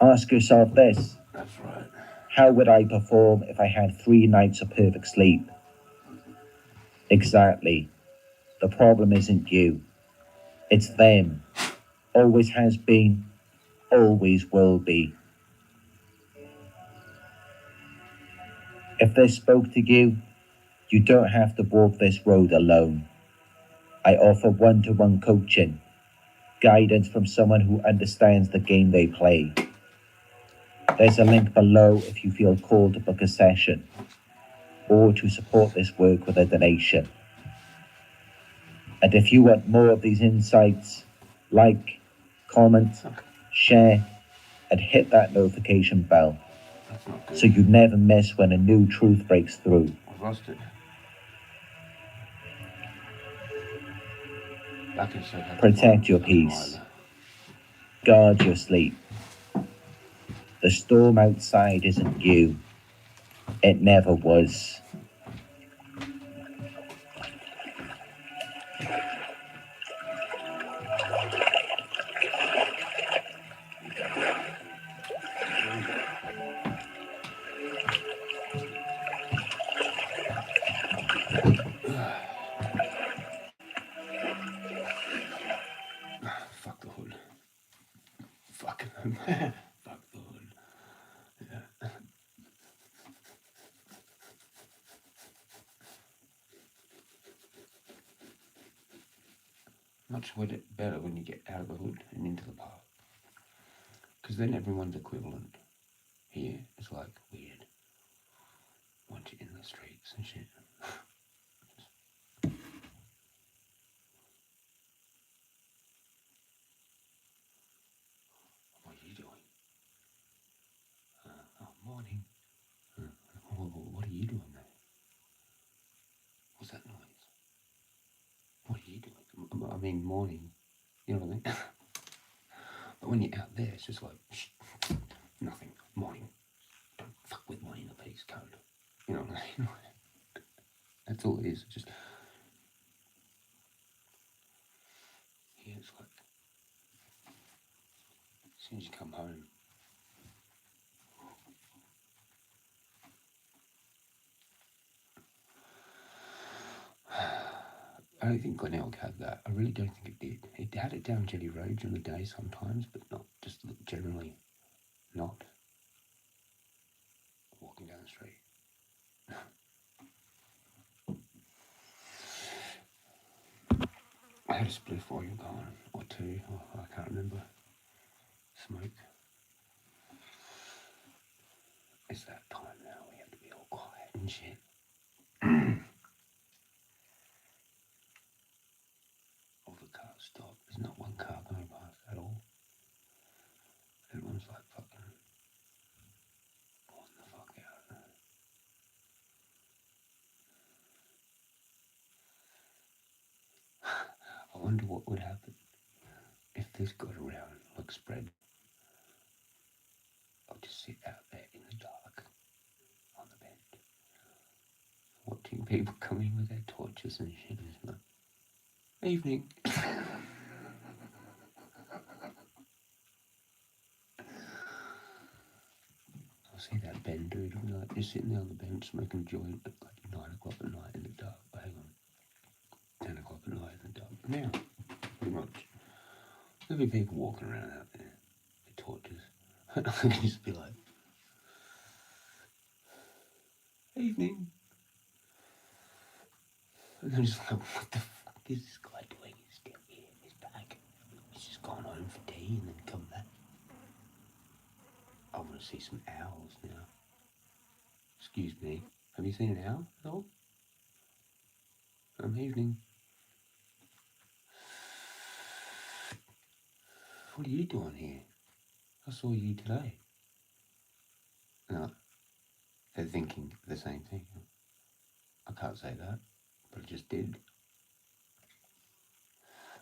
S9: ask yourself this:
S1: That's right.
S9: how would I perform if I had 3 nights of perfect sleep? Exactly. The problem isn't you. It's them. Always has been, always will be. If this spoke to you, you don't have to walk this road alone. I offer one-to-one coaching, guidance from someone who understands the game they play. There's a link below if you feel called to book a session or to support this work with a donation. And if you want more of these insights, like, comment, share, and hit that notification bell
S1: That's not good.
S9: so you never miss when a new truth breaks through.
S1: I've lost it. Back in so happy.
S9: Protect your peace. Guard your sleep. The storm outside isn't you. It never was.
S1: Fuck the hood. Fuck. Fuck the hood. Yeah. Much better when you get out of the hood and into the park. Because then everyone's equivalent. Here, it's like weird. Once you're in the streets and shit. What are you doing? Oh, morning. What are you doing there? What's that noise? What are you doing? I mean, morning. You know what I mean? But when you're out there, it's just like, shh, nothing. Morning. Don't fuck with my inner peace code. You know what I mean? That's all it is. Just here, it's like, as soon as you come home, I don't think Glenelg had that. I really don't think it did. It had it down Jetty Road during the day sometimes, but not just generally not walking down the street. I had a spliff while you were gone, or two, or I can't remember. Smoke. It's that time now. We have to be all quiet and shit. All the cars stop. There's not one car going past at all. Everyone's like fucking pulling the fuck out. I wonder what would happen if this got around, like spread. I'll just sit out there in the dark on the bench, watching people come in with their torches and shit. And it's like, evening. I'll see that Ben dude who'll be like just sitting there on the bench smoking a joint at like 9 o'clock at night in the dark. Oh, hang on. 10 o'clock at night in the dark. Now, pretty much. There'll be people walking around out there with torches. I can just be like, evening. And they're just like, what the fuck is this guy doing? He's still here, he's back. He's just gone home for tea and then come back. I want to see some owls now. Excuse me, have you seen an owl at all? Evening. What are you doing here? I saw you today. No, they're thinking the same thing. I can't say that, but I just did.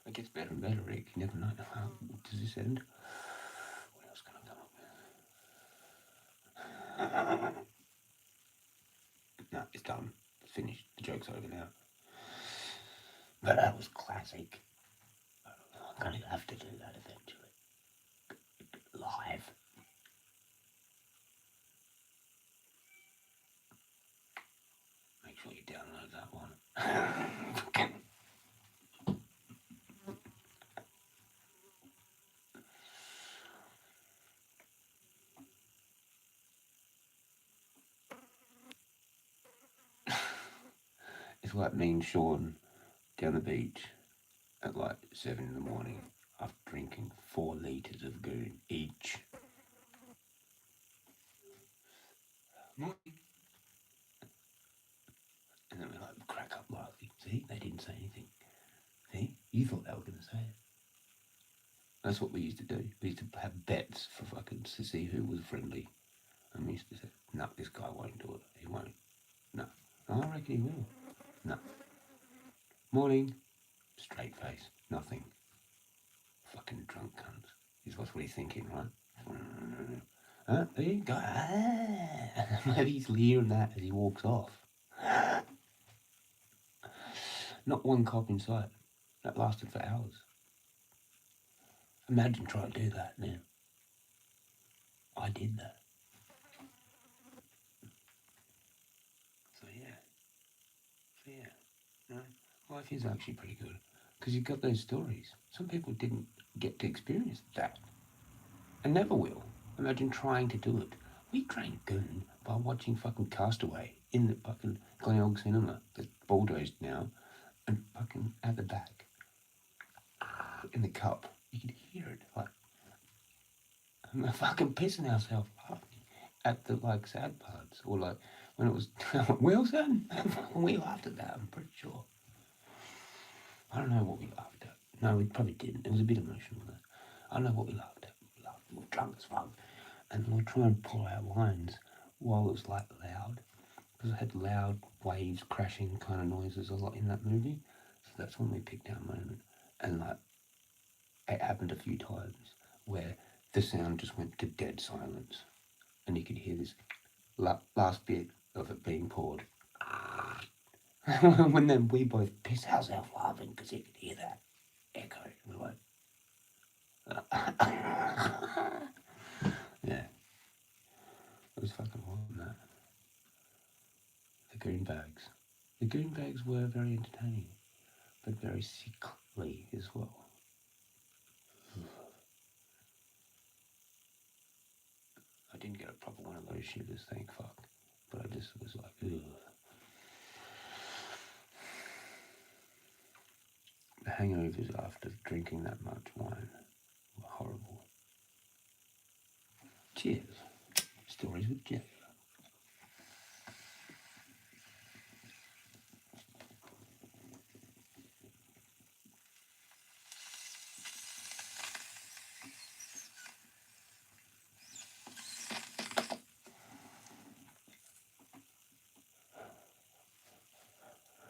S1: It gets better and better, Rick. You never know. How does this end? What else can I come up with? No, it's done. It's finished. The joke's over now. But that was classic. I'm going to have to do that eventually. Live. Make sure you download that one. It's like me and Sean down the beach at like 7 in the morning after drinking 4 litres of goon each. And then we like crack up laughing. See, they didn't say anything. See, you thought they were going to say it. That's what we used to do. We used to have bets for fucking to see who was friendly. And we used to say, no, this guy won't do it. He won't. No. I reckon he will. No. Morning. Straight face. Nothing. Fucking drunk cunt. Is what he's thinking, right? There you go. Maybe he's leering that as he walks off. Not one cop in sight. That lasted for hours. Imagine trying to do that now. I did that. So yeah. No, life is actually pretty good. Because you've got those stories. Some people didn't get to experience that. And never will. Imagine trying to do it. We trained goon by watching fucking Castaway in the fucking Glenelg cinema that's bulldozed now, and fucking at the back in the cup you could hear it like I'm fucking pissing ourselves laughing at the like sad parts, or like when it was Wilson. We laughed at that, I'm pretty sure. I don't know what we laughed at. No, we probably didn't. It was a bit emotional. I don't know what we laughed at. We were drunk as fuck. And we were trying to pull our lines while it was like loud. Because it had loud waves crashing kind of noises a lot in that movie. So that's when we picked our moment. And like, it happened a few times where the sound just went to dead silence. And you could hear this last bit of it being poured. When then we both pissed ourselves laughing because you could hear that echo. We were like, yeah. It was fucking wild, that. The goon bags. The goon bags were very entertaining, but very sickly as well. I didn't get a proper one of those shivers, thank fuck. But I just was like, ugh. The hangovers after drinking that much wine were horrible. Cheers. Stories with Jezza.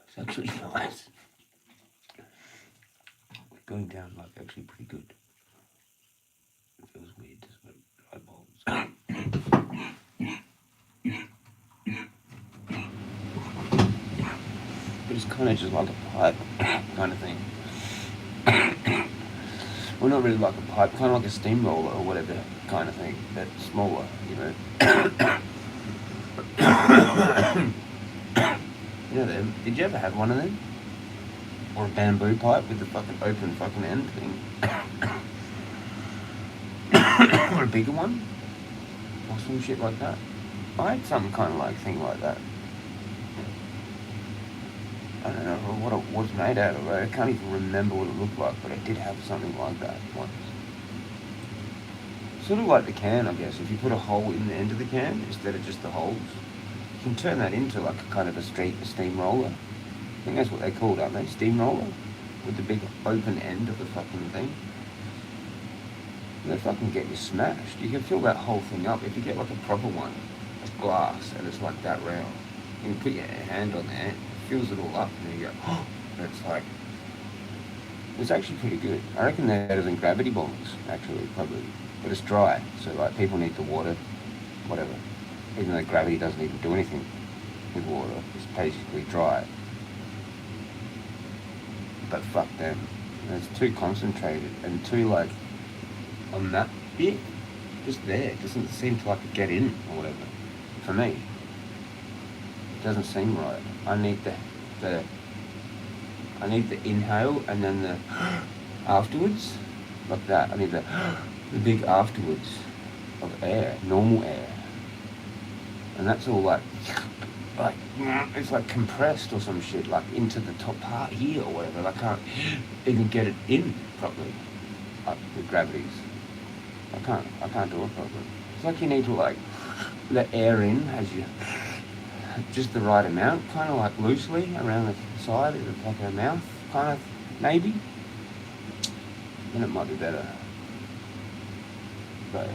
S1: It's actually nice. Going down like actually pretty good. It feels weird to smoke dry bulbs. But it's kind of just like a pipe kind of thing. Well, not really like a pipe, kind of like a steamroller or whatever kind of thing, but smaller, you know. You know them? Did you ever have one of them? Or a bamboo pipe with the fucking open fucking end thing? or a bigger one, or some shit like that. I had some kind of like thing like that. I don't know what it was made out of. I can't even remember what it looked like, but I did have something like that once. Sort of like the can, I guess. If you put a hole in the end of the can instead of just the holes, you can turn that into like a kind of a steamroller. I think that's what they call it, aren't they? Steamroller? With the big open end of the fucking thing. They fucking get you smashed. You can fill that whole thing up. If you get like a proper one, it's glass, and it's like that round. You can put your hand on there, it fills it all up, and you go, oh, and it's like, it's actually pretty good. I reckon they're better than gravity bombs, actually, probably. But it's dry, so like people need the water, whatever. Even though gravity doesn't even do anything with water, it's basically dry. But fuck them. It's too concentrated and too like on that bit, just there. It doesn't seem to like get in or whatever. For me, it doesn't seem right. I need the inhale and then the afterwards, like that. I need the big afterwards of air, normal air, and that's all like it's like compressed or some shit, like into the top part here or whatever. I can't even get it in properly, like with gravities. I can't do it properly. It's like you need to like let air in as you, just the right amount, kind of like loosely around the side of the back of the mouth, kind of, maybe. Then it might be better. But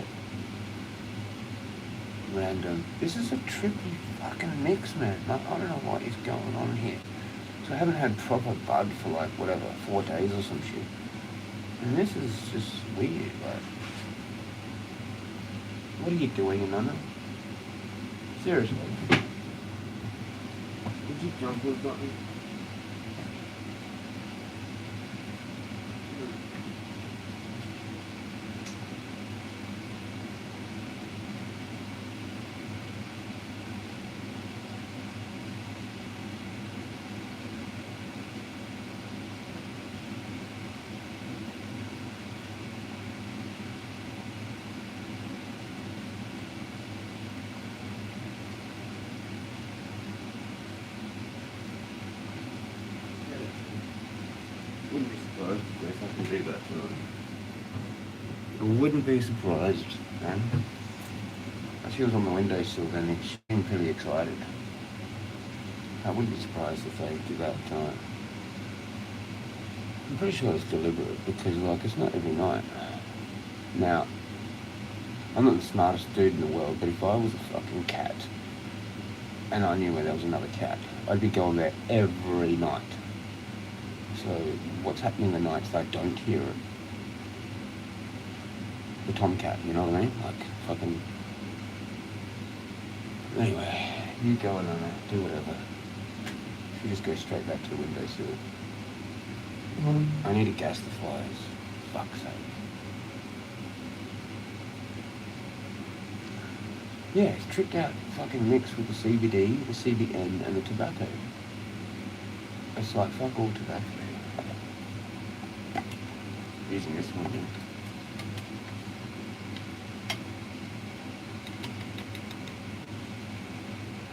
S1: random. This is a trippy fucking mix, man. I don't know what is going on here. So I haven't had proper bud for like whatever, 4 days or some shit. And this is just weird, like. What are you doing, Nana? Seriously. Did you jump or something? Wouldn't be surprised if they fucking do that tonight. I wouldn't be surprised, man. She was on the windowsill then, and she seemed pretty excited. I wouldn't be surprised if they do that tonight. I'm pretty sure it's deliberate because, like, it's not every night. Now, I'm not the smartest dude in the world, but if I was a fucking cat and I knew where there was another cat, I'd be going there every night. So what's happening the nights that I don't hear it? The tomcat, you know what I mean? Like fucking. Anyway, you go on there, do whatever. You just go straight back to the windowsill. I need to gas the flies. Fuck's sake. Yeah, it's tricked out fucking mix with the CBD, the CBN, and the tobacco. It's like fuck all tobacco. Using this one here.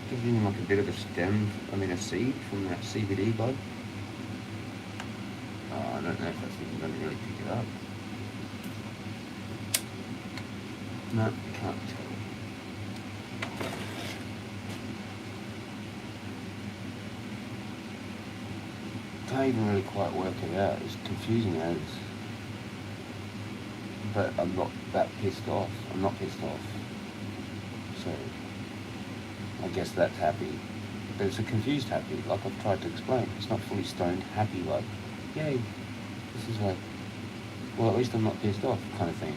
S1: Gives you like a bit of a stem, a seed from that CBD bud. Oh, I don't know if that's even going to really pick it up. No, can't tell. Can't even really quite work it out. It's confusing as. But I'm not that pissed off. I'm not pissed off. So I guess that's happy. But it's a confused happy, like I've tried to explain. It's not fully stoned happy, like, yay. This is like, well, at least I'm not pissed off kind of thing.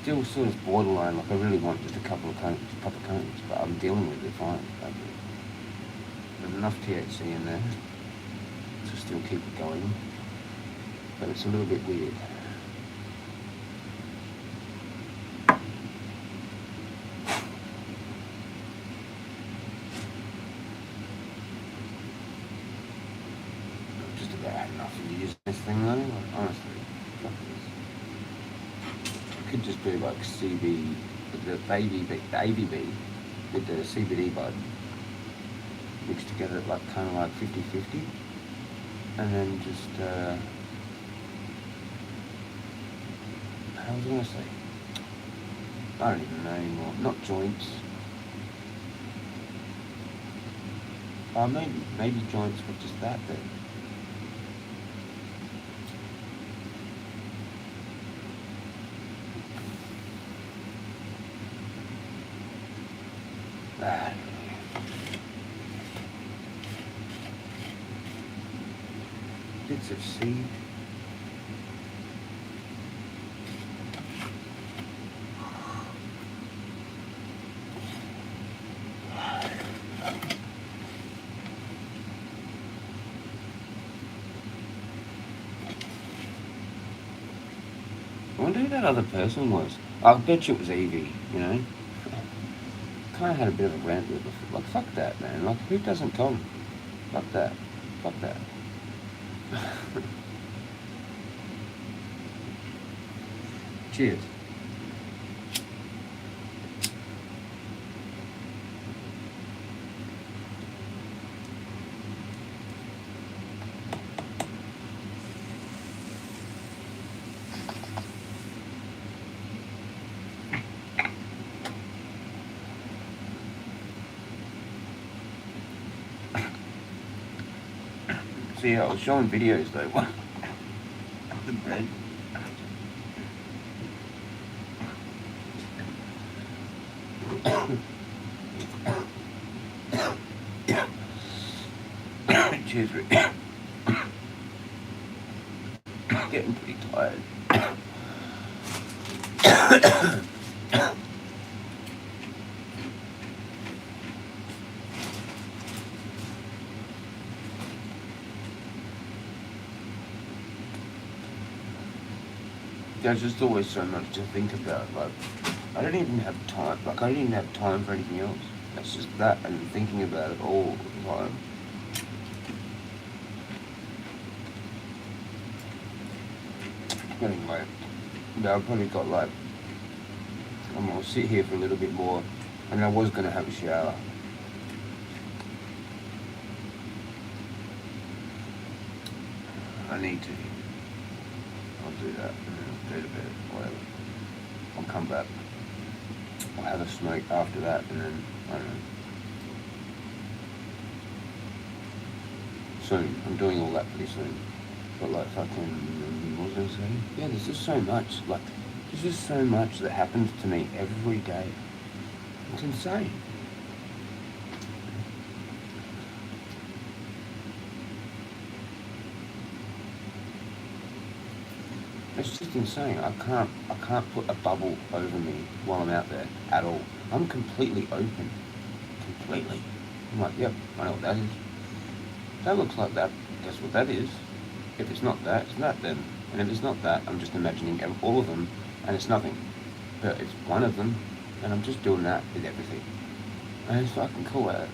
S1: Still sort of borderline, like I really want just a couple of cones, proper cones, but I'm dealing with it fine. There's enough THC in there to still keep it going, but it's a little bit weird. Just about had enough of using this thing though, like, honestly, fuck this. could just do like CB, the ABB with the CBD bud mixed together, like kind of like 50-50, and then just how was I gonna say? I don't even know anymore. Not joints. Maybe joints, but just that then. Ah. Bits of seed. I wonder who that other person was. I bet you it was Evie, you know? Kind of had a bit of a rant with her. Like, fuck that, man. Like, who doesn't come? Fuck that. Fuck that. Cheers. See, I was showing videos though. The bread. Cheers, Rick. Getting pretty tired. There's just always so much to think about. Like, I don't even have time. Like, I don't even have time for anything else. It's just that and thinking about it all the time. Anyway, I've probably got like, I'm gonna sit here for a little bit more, and I was gonna have a shower. I need to. I'll do that, and then I'll go to bed, whatever. I'll come back. I'll have a smoke after that, and then, I don't know. Soon. I'm doing all that pretty soon. But like fucking, what was I gonna say? Yeah, there's just so much, like, there's just so much that happens to me every day. It's insane. It's just insane. I can't put a bubble over me while I'm out there at all. I'm completely open. Completely. I'm like, yep, I know what that is. That looks like that. Guess what that is? If it's not that, it's that then. And if it's not that, I'm just imagining all of them, and it's nothing. But it's one of them, and I'm just doing that with everything. And it's fucking cool. It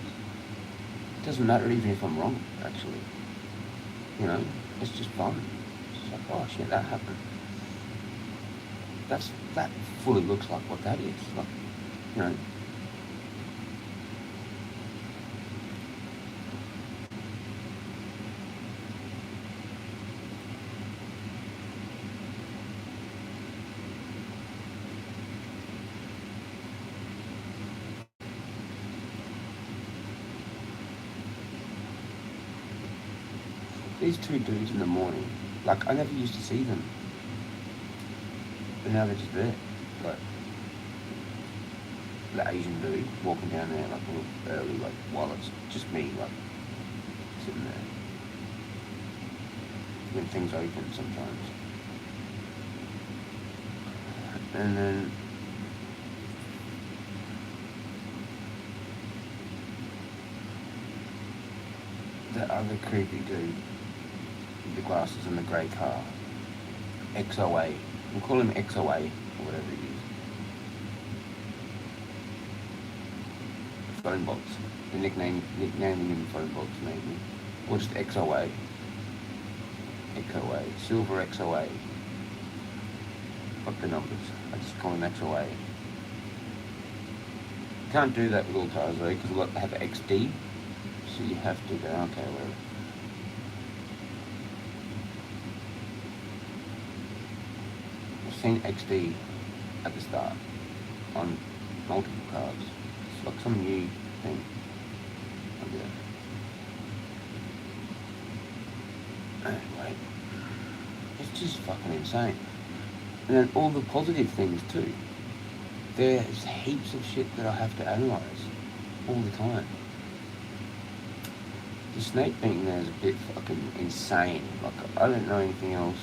S1: doesn't matter even if I'm wrong, actually. You know, it's just fun. It's like, oh shit, that happened. That fully looks like what that is. Like, you know. These two dudes in the morning, like, I never used to see them. But now they're just there. Like, the Asian dude walking down there, like, a little early, like, while it's just me, like, sitting there. When things open sometimes. And then that other creepy dude with the glasses and the grey car. XOA. We'll call him XOA or whatever it is. Phone box. The nicknaming him phone box maybe. Or just XOA. XOA. Silver XOA. Fuck the numbers. I just go an extra way. Can't do that with all cars though, because a lot have XD, so you have to go, okay, whatever. I've seen XD at the start on multiple cars. It's like some new thing. Anyway, it's just fucking insane. And then all the positive things too. There's heaps of shit that I have to analyse all the time. The snake being there is a bit fucking insane. Like, I don't know anything else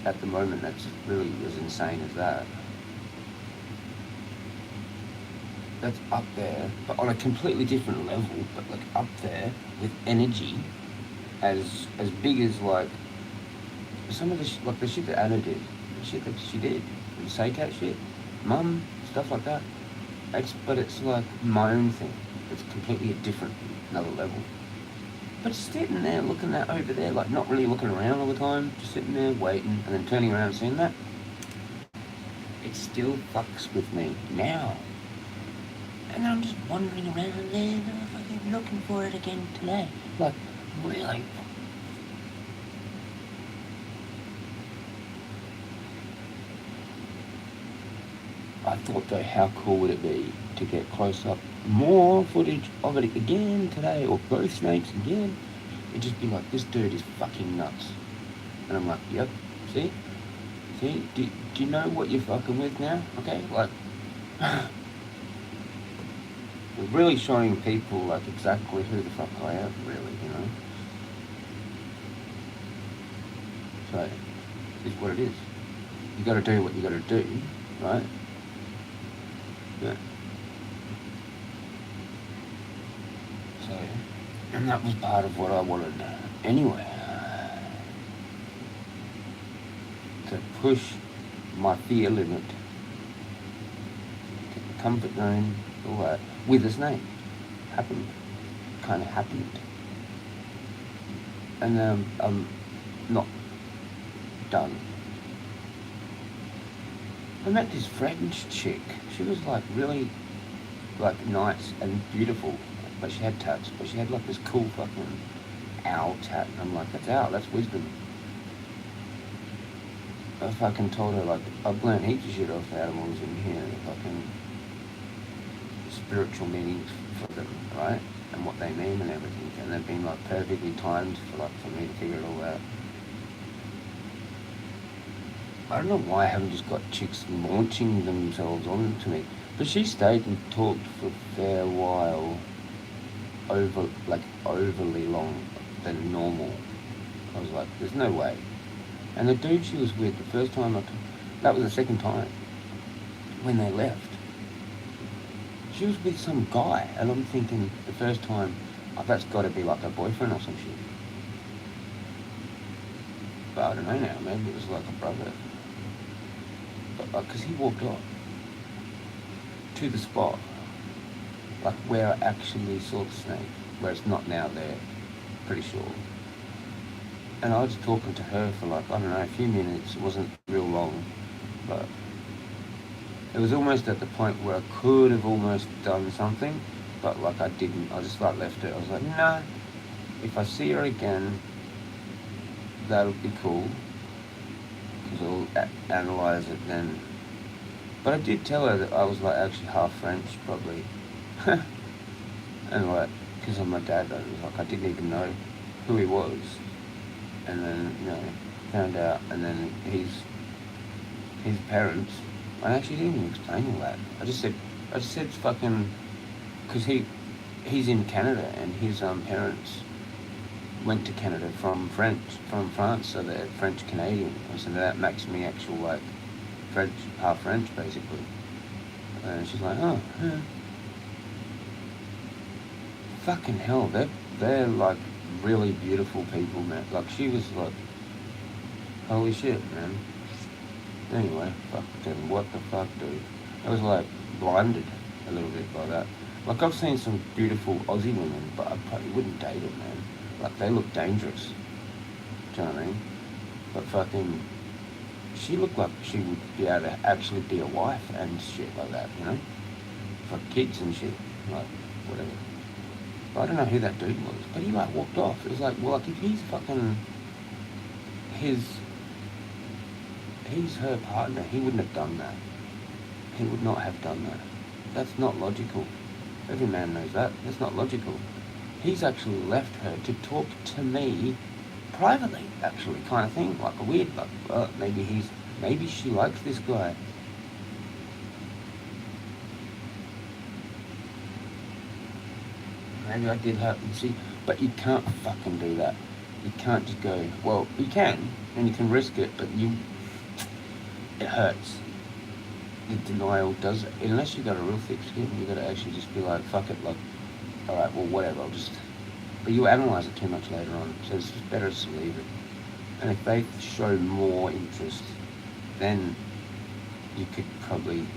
S1: at the moment that's really as insane as that. That's up there, but on a completely different level, but like up there with energy as big as like some of the like the shit that Anna did, the shit that she did, the Saycat shit, Mum, stuff like that. But it's like my own thing. It's completely a different, another level. But sitting there looking at over there, like not really looking around all the time, just sitting there waiting and then turning around and seeing that, it still fucks with me now. And I'm just wandering around there and I'm fucking looking for it again today. Like, really? I thought though, how cool would it be to get close up more footage of it again today, or both snakes again? It'd just be like, this dude is fucking nuts. And I'm like, yep, see? Do you know what you're fucking with now? Okay, like, we're really showing people like exactly who the fuck I am, really, you know? So, it's what it is. You gotta do what you gotta do, right? Yeah. So, and that was part of what I wanted anyway. To push my fear limit, get the comfort zone, all that, with a snake. Kind of happened. And I'm not done. I met this French chick. She was like really like nice and beautiful, but she had tats. But she had like this cool fucking owl tat. And I'm like, that's owl, that's wisdom. I fucking told her like, I've learned heaps of shit off animals in here, fucking spiritual meanings for them, right? And what they mean and everything. And they've been like perfectly timed for me to figure it all out. I don't know why I haven't just got chicks launching themselves onto me. But she stayed and talked for a fair while, overly long than normal. I was like, there's no way. And the dude she was with, the first time that was the second time, when they left. She was with some guy, and I'm thinking the first time, oh, that's got to be like her boyfriend or some shit. But I don't know now, maybe it was like a brother. But because he walked off to the spot, like where I actually saw the snake, where it's not now there, pretty sure. And I was talking to her for like, I don't know, a few minutes. It wasn't real long, but it was almost at the point where I could have almost done something, but like I didn't. I just like left it. I was like, nah, if I see her again, that'll be cool, because I'll analyse it then. But I did tell her that I was like actually half French, probably. And like, because of my dad, I was like, I didn't even know who he was. And then, you know, found out, and then his parents, I actually didn't even explain all that. I just said fucking, because he's in Canada, and his parents went to Canada from France, so they're French Canadian, and so that makes me actual like French, half French basically. And she's like, oh, yeah. Fucking hell, they're like really beautiful people, man. Like she was like, holy shit, man. Anyway, fucking what the fuck, dude? I was like blinded a little bit by that. Like I've seen some beautiful Aussie women, but I probably wouldn't date them, man. Like they look dangerous. Do you know what I mean? But fucking she looked like she would be able to actually be a wife and shit like that, you know, for kids and shit, like whatever. But I don't know who that dude was, but he like walked off. It was like, well, like if he's fucking he's her partner, he wouldn't have done that. He would not have done that. That's not logical. Every man knows that. That's not logical. He's actually left her to talk to me privately, actually, kind of thing, like a weird, like, maybe she likes this guy. Maybe I did have, see, but you can't fucking do that. You can't just go, well, you can, and you can risk it, but it hurts. The denial does it. Unless you got a real thick skin, you got to actually just be like, fuck it, like, all right, well, whatever, but you analyze it too much later on, so it's just better to leave it. And if they show more interest, then you could probably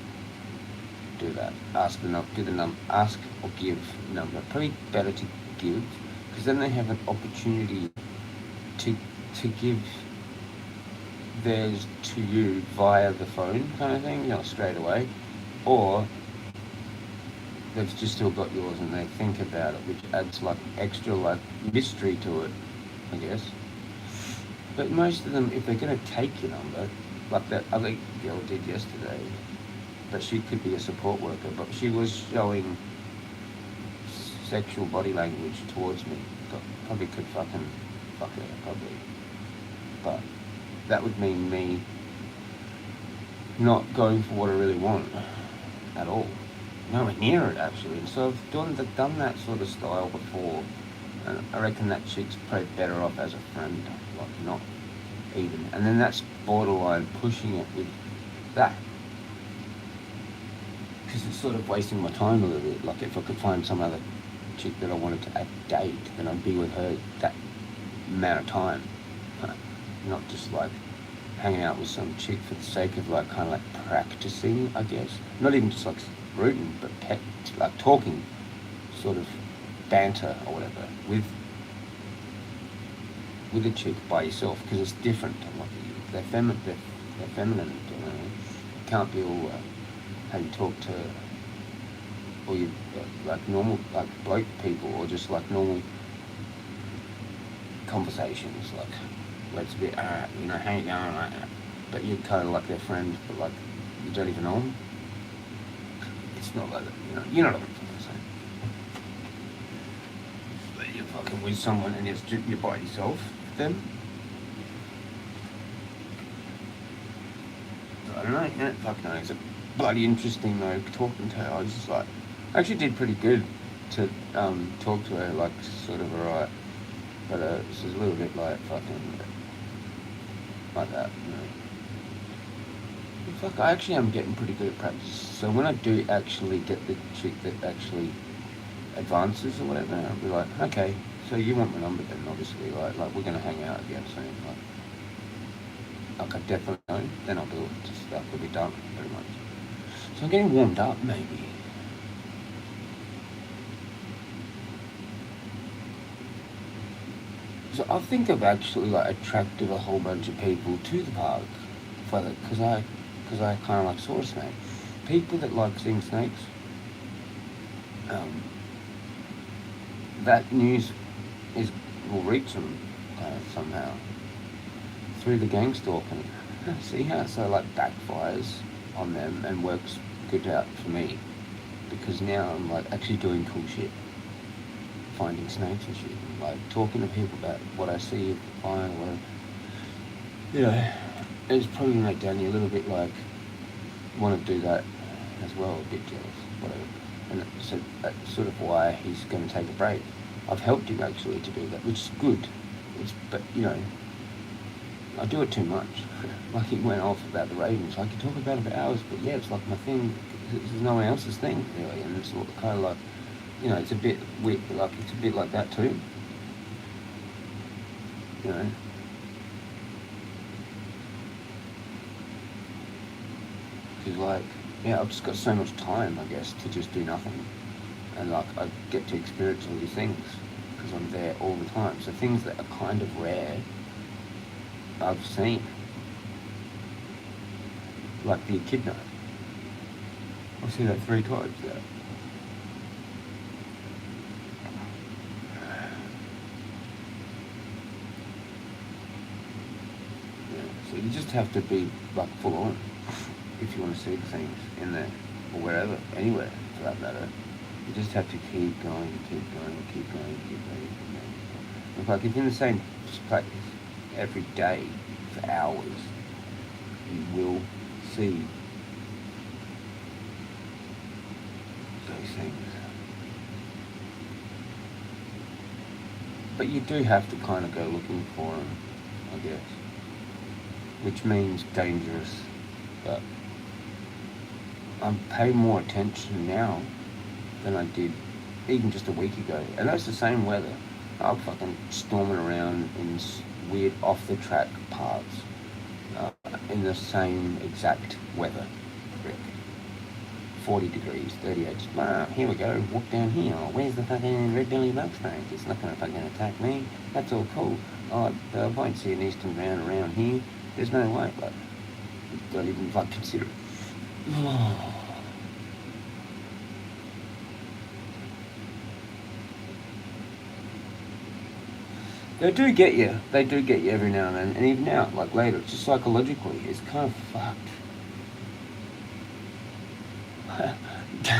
S1: do that. Ask or give number. Probably better to give, because then they have an opportunity to give theirs to you via the phone, kind of thing, straight away, or they've just still got yours and they think about it, which adds like extra like mystery to it, I guess. But most of them, if they're going to take your number, like that other girl did yesterday, but she could be a support worker, but she was showing sexual body language towards me. Probably could fucking fuck her, probably. But that would mean me not going for what I really want at all. Nowhere near it, actually. So I've done that sort of style before, and I reckon that chick's probably better off as a friend, like not even. And then that's borderline pushing it with that, because it's sort of wasting my time a little bit. Like if I could find some other chick that I wanted to date, then I'd be with her that amount of time, not just like hanging out with some chick for the sake of like kind of like practicing, I guess. Not even just like rooting, but like talking, sort of banter or whatever with a chick by yourself, because it's different. Like they're feminine, you know. It can't be all how you talk to or you like normal like bloke people, or just like normal conversations, like where it's a bit you know, how you going, like, but you're kind of like their friend, but like you don't even know them. It's not like that, you know what I'm saying. But you're fucking with someone and you're by yourself then. I don't know, yeah, fuck no, it's bloody interesting though, talking to her. I was just like, I actually did pretty good to talk to her, like sort of alright, but it's a little bit like fucking like that, you know. But fuck, I actually am getting pretty good at practice, so when I do actually get the chick that actually advances or whatever, I'll be like, okay, so you want my number then, obviously, like we're gonna hang out again soon, like I definitely know, then I'll do it, just that will be done, pretty much. So I'm getting warmed up, maybe. So I think I've actually like attracted a whole bunch of people to the park, because I kind of like saw a snake. People that like seeing snakes, that news will reach them somehow through the gang stalking. See how it so like backfires on them and works good out for me, because now I'm like actually doing cool shit, finding snakes and shit, like talking to people about what I see, find, whatever. You know, it's probably gonna make Danny a little bit like want to do that as well, a bit jealous, whatever. And so that's sort of why he's going to take a break. I've helped him actually to do that, which is good. But you know, I do it too much. Like he went off about the Ravens. I could talk about it for hours, but yeah, it's like my thing. It's no one else's thing really, and it's kind of like, you know, it's a bit weird. Like it's a bit like that too. You know. Because like, yeah, I've just got so much time, I guess, to just do nothing, and like I get to experience all these things because I'm there all the time. So things that are kind of rare, I've seen. like the echidna. I see that 3 times now. Yeah, so you just have to be like full on if you want to see the things in there or wherever, anywhere for that matter. You just have to keep going, keep going, keep going, keep going, keep going. It's like if you're in the same place every day for hours, you will see those things. But you do have to kind of go looking for them, I guess. Which means dangerous. But I pay more attention now than I did even just a week ago. And that's the same weather. I'm fucking storming around in weird off-the-track parts in the same exact weather. 40 degrees, 38. Wow, here we go, walk down here. Where's the fucking red-bellied buck snake? It's not going to fucking attack me. That's all cool. I won't see an eastern brown around here. There's no way, but don't even like consider it. They do get you. They do get you every now and then. And even now, like later, it's just psychologically, it's kind of fucked.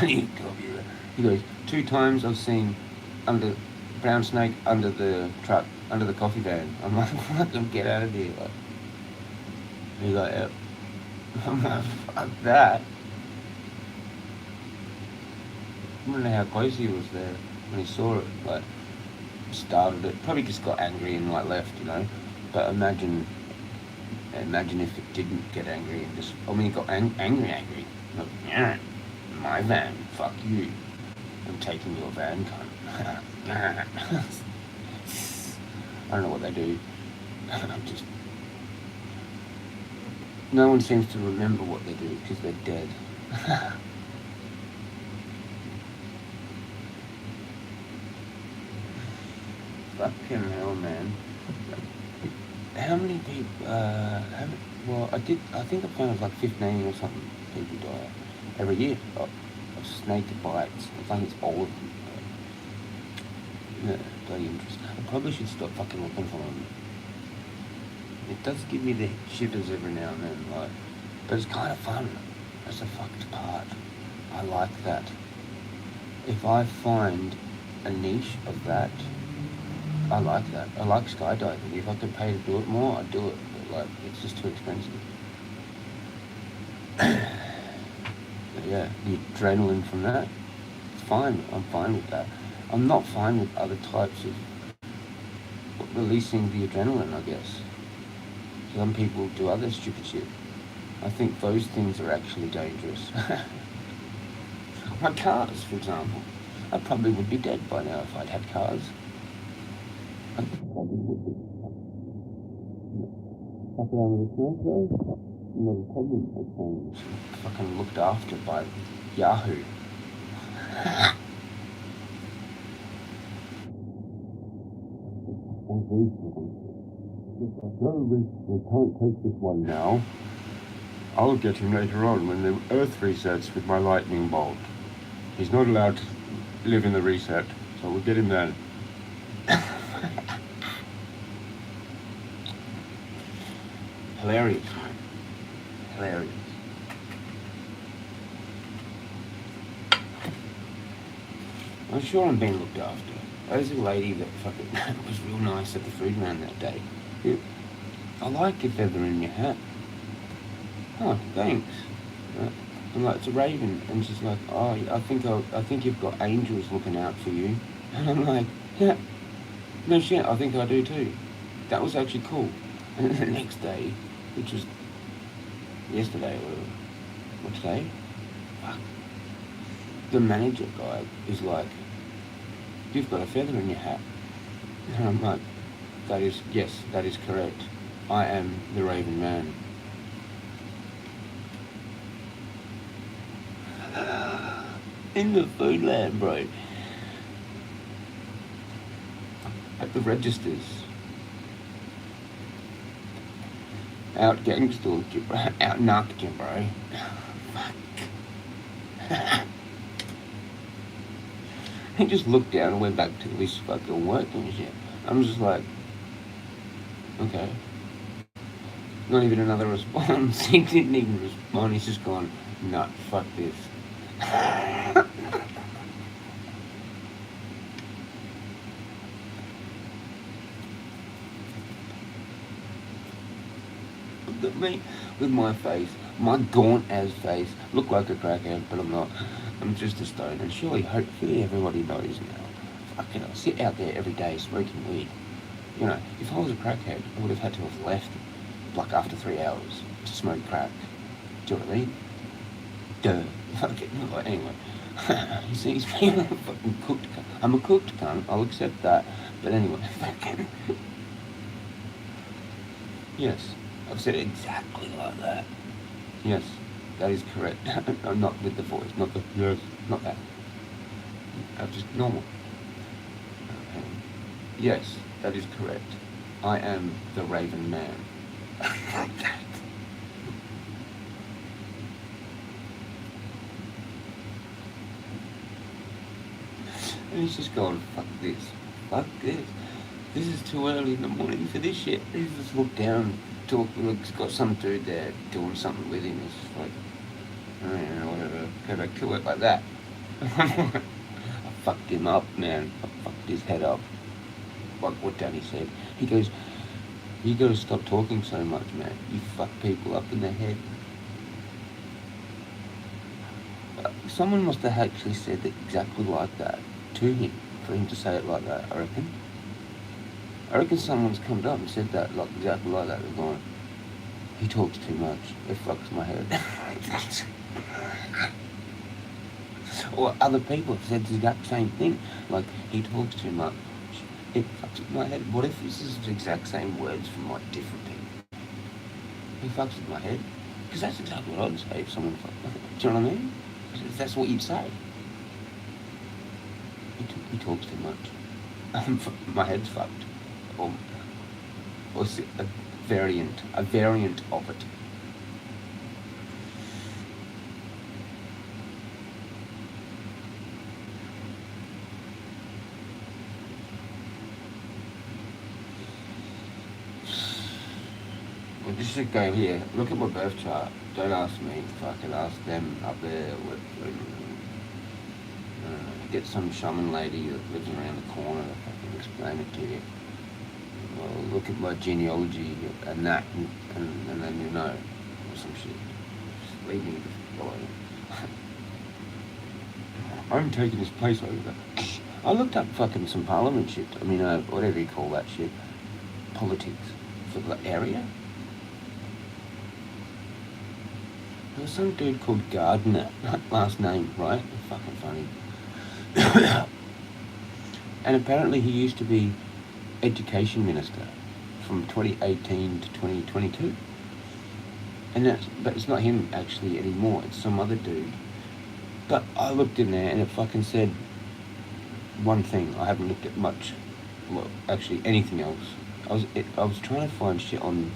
S1: He goes, 2 times I've seen brown snake under the truck, under the coffee van. I'm like, fucking get out of here. Like, he's like, yep. I'm like, fuck that. I don't know how close he was there when he saw it. Like, started it. Probably just got angry and like left, you know. But imagine if it didn't get angry and just, I mean, it got angry. Like, yeah, my van, fuck you. I'm taking your van, cunt. I don't know what they do. Just, no one seems to remember what they do because they're dead. Fucking hell, man. How many people, well, I think I found like 15 or something people die every year of snake bites. I think it's all of them. Yeah, bloody interesting. I probably should stop fucking looking for them. It does give me the shivers every now and then, like, but it's kind of fun. That's the fucked part. I like that. If I find a niche of that, I like that. I like skydiving. If I could pay to do it more, I'd do it. But like, it's just too expensive. But yeah, the adrenaline from that, it's fine. I'm fine with that. I'm not fine with other types of releasing the adrenaline, I guess. Some people do other stupid shit. I think those things are actually dangerous. Like cars, for example. I probably would be dead by now if I'd had cars. I probably would be. Fuck around with a snake though? No problem. It's fucking looked after by Yahoo. We can't take this one now. I'll get him later on when the Earth resets with my lightning bolt. He's not allowed to live in the reset, so we'll get him then. Hilarious. Hilarious. I'm sure I'm being looked after. There's a lady that fucking was real nice at the food man that day. Yeah. I like your feather in your hat. Oh, thanks. I'm like, it's a raven, and she's like, oh, I think you've got angels looking out for you. And I'm like, yeah, no shit, I think I do too. That was actually cool. And then the next day, which was yesterday or what today? Fuck. The manager guy is like, you've got a feather in your hat. And I'm like, yes, that is correct. I am the Raven Man. In the food land, bro. At the registers. Out gangster, out knocked you, bro. Fuck. He just looked down and went back to his fucking work and shit. I'm just like, okay. Not even another response. He didn't even respond. He's just gone, nah, fuck this. Look at me with my face, my gaunt as face. Look like a crackhead, but I'm not. I'm just a stone. And surely, hopefully, everybody knows now. Fucking, I sit out there every day smoking weed. You know, if I was a crackhead, I would have had to have left, like, after 3 hours to smoke crack. Do you know what I mean? Duh. Fucking, like, anyway. He sees me, I'm a fucking cooked cunt. I'm a cooked cunt, I'll accept that. But anyway, fucking. Yes, I've said it exactly like that. Yes, that is correct. No, not with the voice, not the, yes, not that. Just normal. Yes, that is correct. I am the Raven Man. Like that. And he's just going, fuck this. Fuck this. This is too early in the morning for this shit. He's just looked down, he's got some dude there doing something with him. He's just like, I don't know, whatever. Go back to it like that. I fucked him up, man. I fucked his head up. Like what Danny said. He goes, you gotta stop talking so much, man. You fuck people up in the head. Someone must have actually said that exactly like that to him, for him to say it like that, I reckon. I reckon someone's come up and said that, like, exactly like that. They're going, he talks too much. It fucks my head. Or other people have said the exact same thing. Like, he talks too much. It fucks with my head. What if this is the exact same words from, like, different people? He fucks with my head. Because that's exactly what I'd say if someone fucked. Do you know what I mean? That's what you'd say. He talks too much. My head's fucked. Or a variant of it. Well, this should go here. Look at my birth chart. Don't ask me. Fucking ask them up there. Get some shaman lady that lives around the corner to fucking explain it to you. Well, look at my genealogy and that, and then you know, or some shit. Just leave me alone. I'm taking his place over. I looked up fucking some parliament shit. I mean, whatever you call that shit. Politics for the area. There was some dude called Gardner, last name, right? Fucking funny. And apparently he used to be education minister from 2018 to 2022. But it's not him actually anymore, it's some other dude. But I looked in there and it fucking said one thing. I haven't looked at much, well, actually anything else. I was trying to find shit on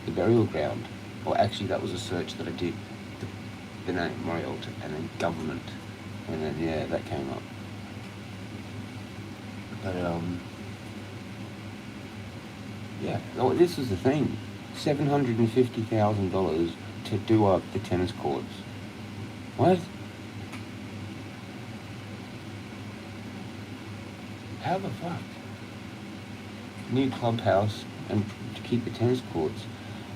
S1: the burial ground, or actually that was a search that I did, the name Morialta, and then government, and then yeah, that came up. But yeah, oh, this is the thing, $750,000 to do up the tennis courts. What? How the fuck? New clubhouse and to keep the tennis courts.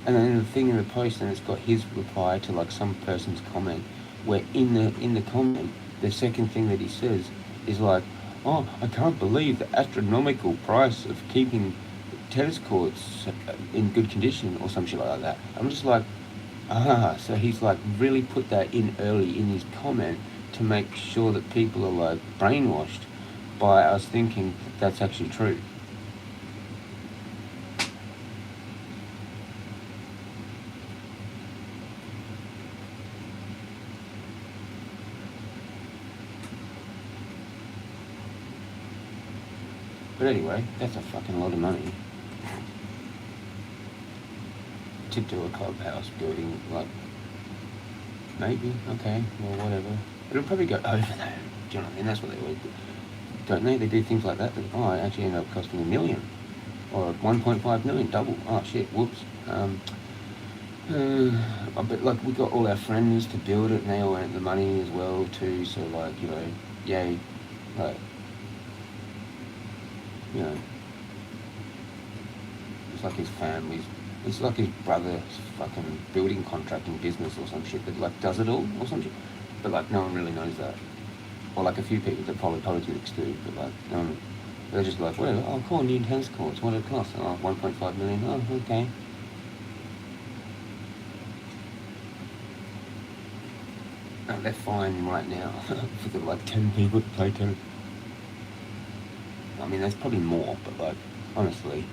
S1: And then the thing in the post, and it's got his reply to like some person's comment, where in the comment, the second thing that he says is like, oh, I can't believe the astronomical price of keeping tennis courts in good condition, or some shit like that. I'm just like, so he's like really put that in early in his comment to make sure that people are like brainwashed by us thinking that that's actually true. But anyway, that's a fucking lot of money. to do a clubhouse building, like, maybe, okay, well, whatever. It'll probably go over that, do you know what I mean? That's what they always do. Don't they? They do things like that, oh, it actually ended up costing $1 million. Or 1.5 million, double. Oh shit, whoops. But like, we got all our friends to build it and they all earned the money as well too, so like, you know, yay. Like, you know, it's like his family's, it's like his brother's fucking building contracting business or some shit that like does it all or some shit. But like, no one really knows that. Or like a few people that follow politics do, but like, no one, they're just like, whatever, oh cool, new tennis courts, what did it cost? Oh, 1.5 million, oh, okay. And they're fine right now for the like 10 people to play tennis. I mean, there's probably more, but like, honestly,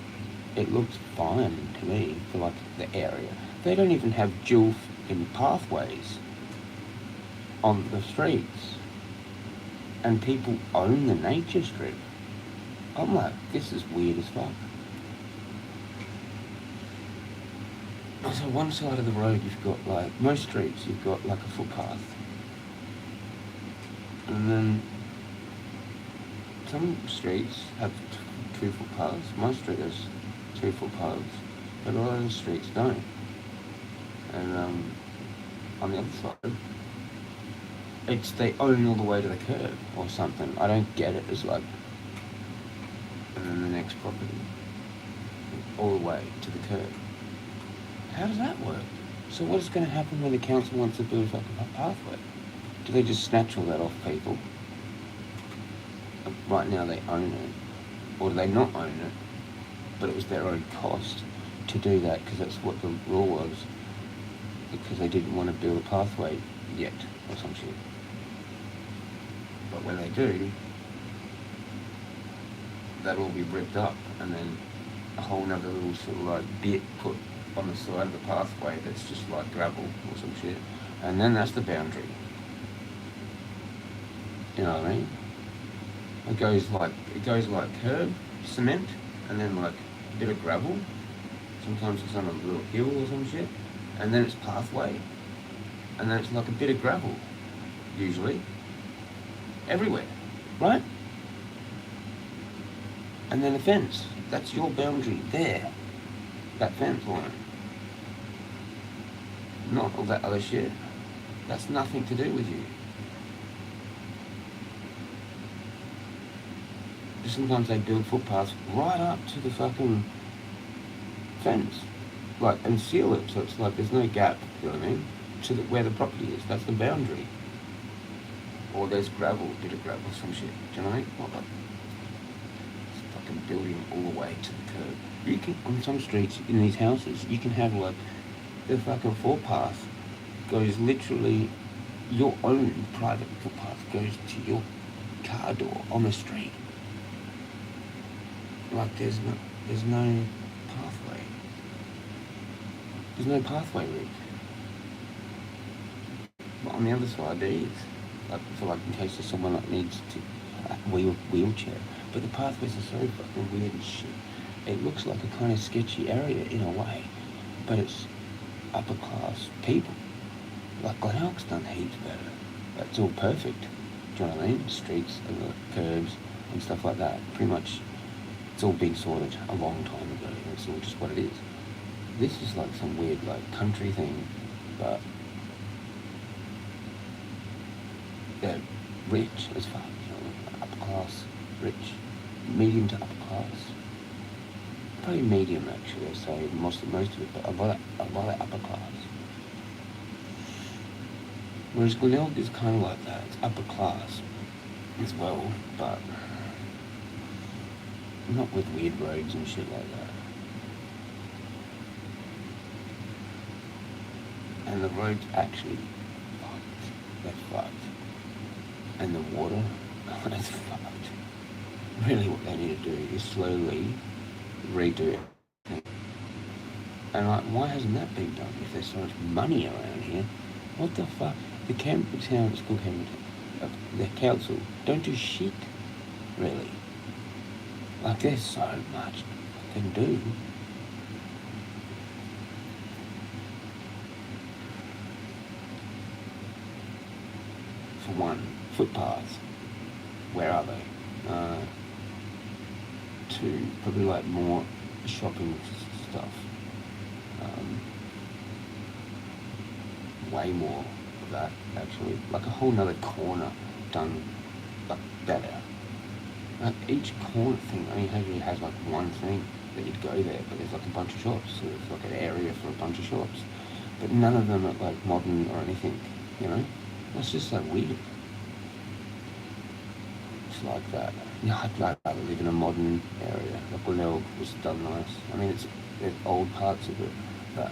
S1: it looks fine to me for like the area. They don't even have dual in pathways on the streets, and people own the nature strip. I'm like, this is weird as fuck. So one side of the road you've got like, most streets you've got like a footpath, and then some streets have 2 footpaths. My street has 2 footpaths, but a lot of the streets don't. And on the other side, it's they own all the way to the curb or something. I don't get it. It's like, and then the next property, all the way to the curb. How does that work? So what is going to happen when the council wants to build like a pathway? Do they just snatch all that off people? Right now they own it, or do they not own it, but it was their own cost to do that because that's what the rule was, because they didn't want to build a pathway yet or some shit. But when they do, that'll all be ripped up and then a whole nother little sort of like bit put on the side of the pathway that's just like gravel or some shit, and then that's the boundary. You know what I mean? It goes like curb, cement, and then like a bit of gravel. Sometimes it's on a little hill or some shit, and then it's pathway, and then it's like a bit of gravel, usually, everywhere, right? And then a fence. That's your boundary there, that fence line. Not all that other shit. That's nothing to do with you. Sometimes they build footpaths right up to the fucking fence, like, and seal it so it's like there's no gap, you know what I mean, to where the property is. That's the boundary. Or there's gravel, a bit of gravel, some shit, do you know what I mean? Well, like, it's fucking building all the way to the curb. You can, on some streets in these houses, you can have like, the fucking footpath goes literally, your own private footpath goes to your car door on the street. Like there's no pathway. There's no pathway route. But on the other side there is. Like for like in case there's someone that needs to wheelchair. But the pathways are so fucking weird and shit. It looks like a kind of sketchy area in a way. But it's upper class people. Like Glenelg's done heaps better. It's all perfect. Do you know what I mean? Streets and the curbs and stuff like that. Pretty much. It's all been sorted a long time ago, and it's all just what it is. This is like some weird like country thing, but they're rich as fuck, you know, upper class, rich, medium to upper class. Probably medium actually, I'd say most of it, but a lot of upper class. Whereas Glenelg is kind of like that, it's upper class as well, but not with weird roads and shit like that. And the roads actually fucked. They're fucked. And the water, it's fucked. Really what they need to do is slowly redo it. And like, why hasn't that been done if there's so much money around here? What the fuck? The Campbelltown, it's called Campbelltown, the council don't do shit, really. Like, there's so much they can do. for one, footpaths. Where are they? Two, probably like more shopping stuff. Way more of that, actually. Like a whole nother corner done like better. Each corner thing only usually has like one thing that you'd go there, but there's like a bunch of shops, so it's like an area for a bunch of shops. But none of them are like modern or anything, you know? That's just so weird. It's like that. I'd rather live in a modern area. Like Glenelg was done nice. I mean, there's old parts of it, but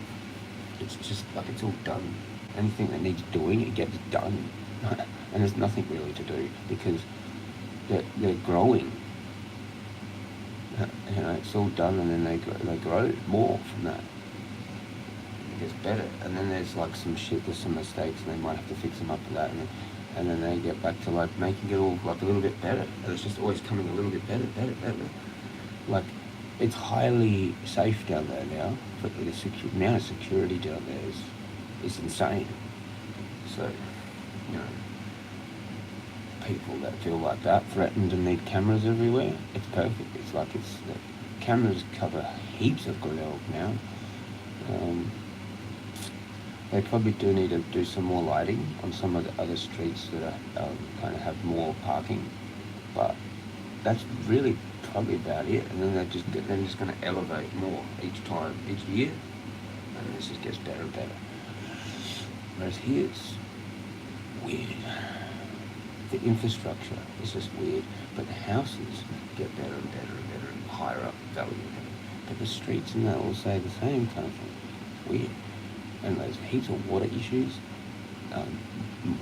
S1: it's just like it's all done. Anything that needs doing, it gets done. And there's nothing really to do because they're growing. You know, it's all done, and then they grow more from that. It gets better, and then there's like some shit, there's some mistakes, and they might have to fix them up for that, and then they get back to like making it all like a little bit better. And it's just always coming a little bit better. Like it's highly safe down there now, but the amount of security down there is insane. So, you know, people that feel like that, threatened and need cameras everywhere, it's perfect. It's like the cameras cover heaps of Glenelg now. They probably do need to do some more lighting on some of the other streets that are, kind of have more parking, but that's really probably about it. And then they're just going to elevate more each time, each year, and this just gets better and better. Whereas here it's weird. The infrastructure is just weird, but the houses get better and better and better and higher up value. But the streets and that all say the same kind of thing. It's weird. And there's heaps of water issues.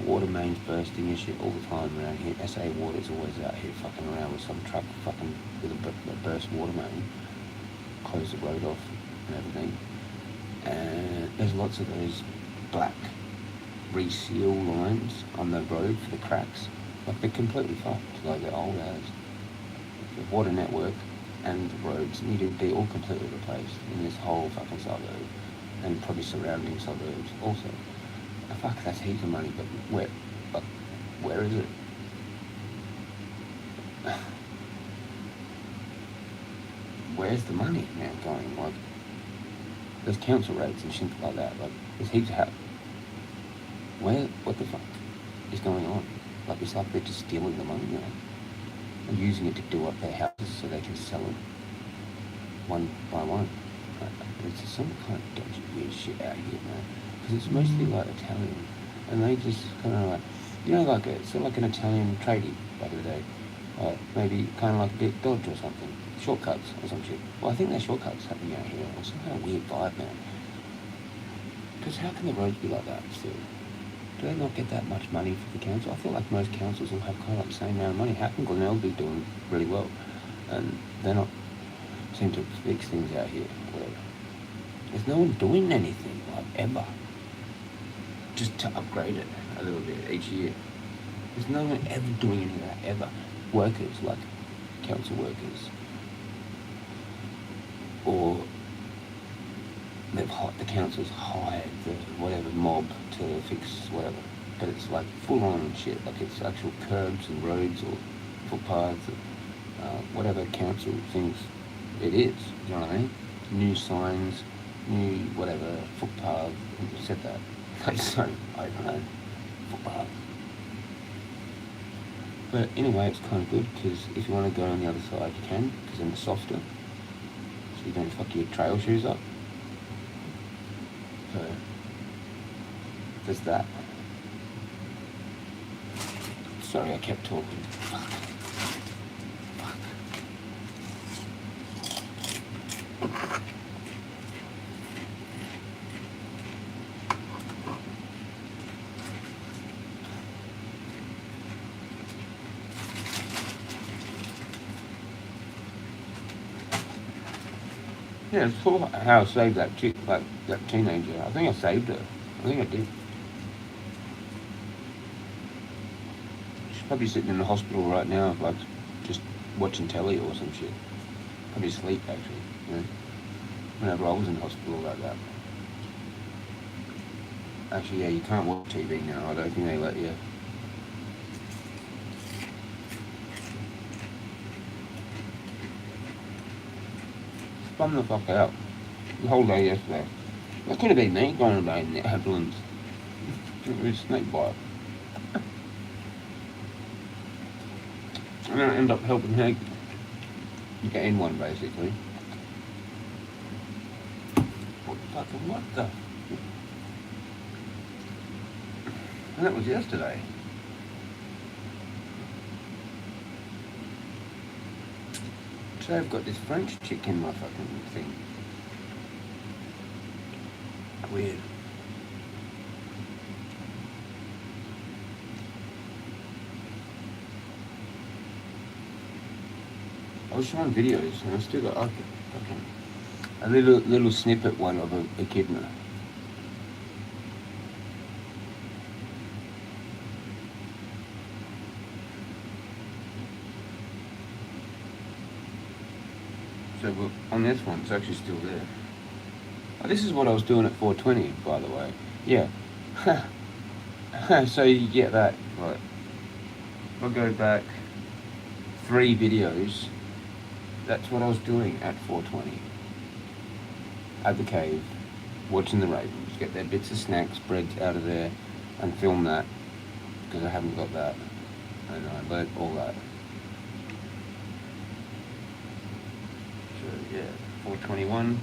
S1: Water mains bursting and shit all the time around here. SA Water's always out here fucking around with some truck fucking with a burst water main. Close the road off and everything. And there's lots of those black reseal lines on the road for the cracks. Like they're completely fucked, like they're old as. The water network and the roads need to be all completely replaced in this whole fucking suburb. And probably surrounding suburbs also. Fuck, that's heaps of money, but where is it? Where's the money now going? Like, there's council rates and shit like that. Like, there's heaps of what the fuck is going on? Like, it's like they're just stealing the money now and using it to do up their houses so they can sell them one by one. It's just some kind of dodgy weird shit out here, man. Because it's mostly like Italian, and they just kind of like, you know, like it's sort of like an Italian tradie back in the day, maybe kind of like a bit Dodge or something, shortcuts or some shit. Well, I think there's shortcuts happening out here, or some kind of weird vibe, man. Because how can the roads be like that still? Do they not get that much money for the council? I feel like most councils will have kind of like the same amount of money. How can Glenelg be doing really well, and they're not seem to fix things out here, whatever. There's no one doing anything, like, ever. Just to upgrade it a little bit each year. There's no one ever doing any of that, ever. Workers, like council workers. Or the council's hired the whatever mob to fix whatever. But it's like full on shit, like it's actual curbs and roads or footpaths or whatever council thinks it is, you know what I mean? New signs, new whatever, footpath, who said that? So, I don't know, footpath. But anyway, it's kind of good, because if you want to go on the other side, you can, because then it's softer, so you don't fuck your trail shoes up. So, there's that. Sorry, I kept talking. Fuck. Yeah, it's cool how I saved that chick, like that teenager. I think I saved her. I think I did. She's probably sitting in the hospital right now, like just watching telly or some shit. Probably asleep actually. You know? Whenever I was in hospital like that. Actually, yeah, you can't watch TV now. I don't think they let you. bummed the fuck out the whole day yesterday. That could have been me going away in the ambulance. It was a snake bite. And I end up helping her get in one, basically. What the? And that was yesterday. So I've got this French chick in my fucking thing. Weird. I was trying videos and I still got fucking a little snippet one of a echidna. So on this one, it's actually still there. Oh, this is what I was doing at 420, by the way. Yeah. So you get that, right? I'll go back 3 videos. That's what I was doing at 420. At the cave, watching the ravens, get their bits of snacks, bread out of there, and film that, because I haven't got that. And I learned all that. So yeah, 421,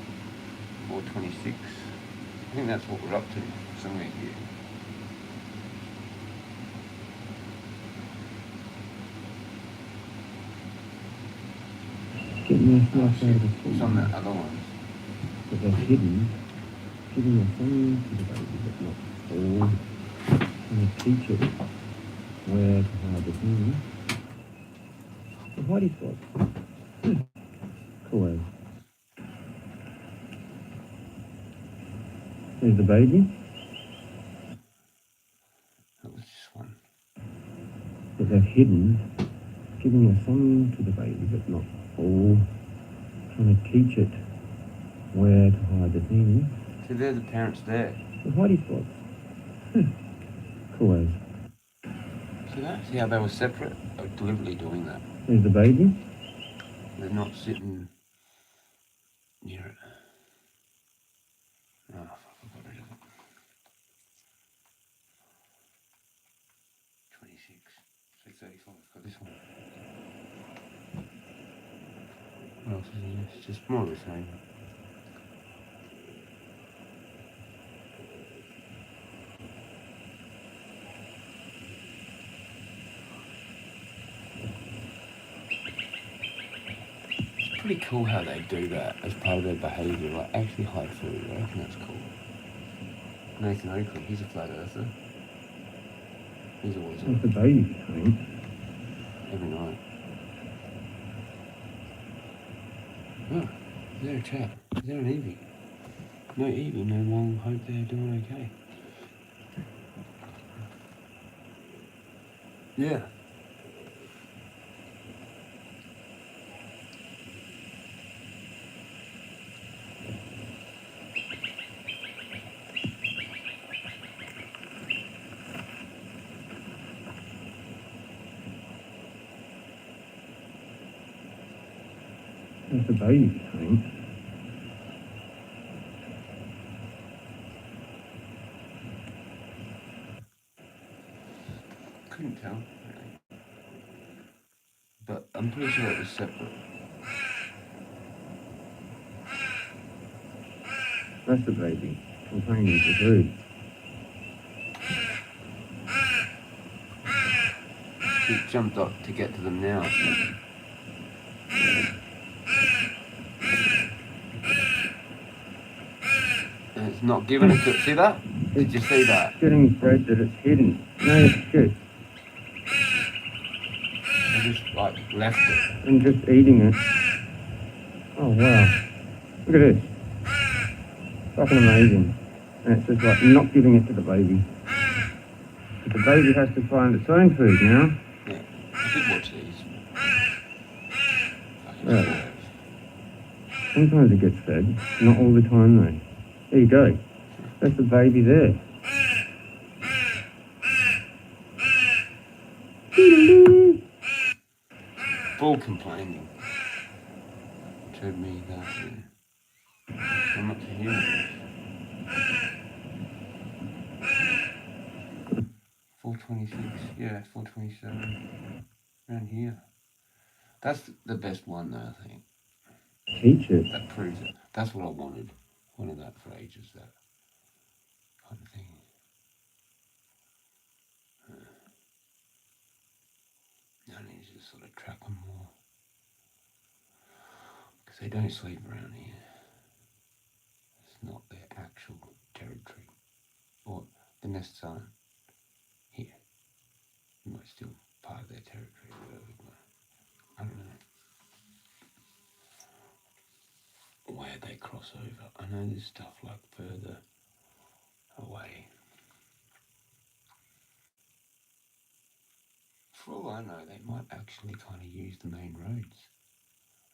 S1: 426. I think that's what we're up to, somewhere here. It's on the other ones.
S5: But they're hidden, giving a song to the baby, but not all. And to teach it where to hide the thing. The hidey spot. Cool. There's the baby.
S1: That was this one.
S5: But they're hidden, giving a song to the baby, but not all. Trying to teach it where to hide the thing.
S1: So they're the parents there.
S5: The hidey spots. Cool.
S1: See that? See how they were separate? They were deliberately doing that.
S5: There's the baby.
S1: They're not sitting near it. Oh, fuck, I got rid of it. 26. 635. Got this one. What else is in this? It's just more of the same. It's pretty cool how they do that as part of their behaviour, like actually hide food. I reckon that's cool. Nathan Oakley, he's a flat earther. He's always
S5: There's the baby coming.
S1: every night. Oh, is there a chat? Is there an Evie? No Evie, no long hope they're doing okay. Yeah.
S5: There's the baby coming.
S1: Couldn't tell, really. But I'm pretty sure it was separate.
S5: That's the baby. Complaining for food.
S1: He jumped up to get to them now. And it's not giving it to... See that? Did you see that?
S5: It's getting bread that it's hidden. No shit.
S1: They just, like, left it.
S5: And just eating it. Oh wow. Look at this. Fucking amazing. And it's just like not giving it to the baby. But the baby has to find its own food now.
S1: Yeah, I did watch these. Fucking
S5: Yeah.
S1: spoilers.
S5: Sometimes it gets fed. Not all the time though. There you go. That's the baby there.
S1: Full complaining. Showed me that. Yeah. I'm not to hear it. 426, yeah, 427. Around here. That's the best one though, I think.
S5: Teach it.
S1: That proves it. That's what I wanted. Wanted that for ages, that kind of thing. I need to just sort of trap them more. Because they don't sleep around here. It's not their actual territory. Or the nests aren't here. It might still part of their territory or whatever, but I don't know where they cross over. I know there's stuff like further away. For all I know, they might actually kind of use the main roads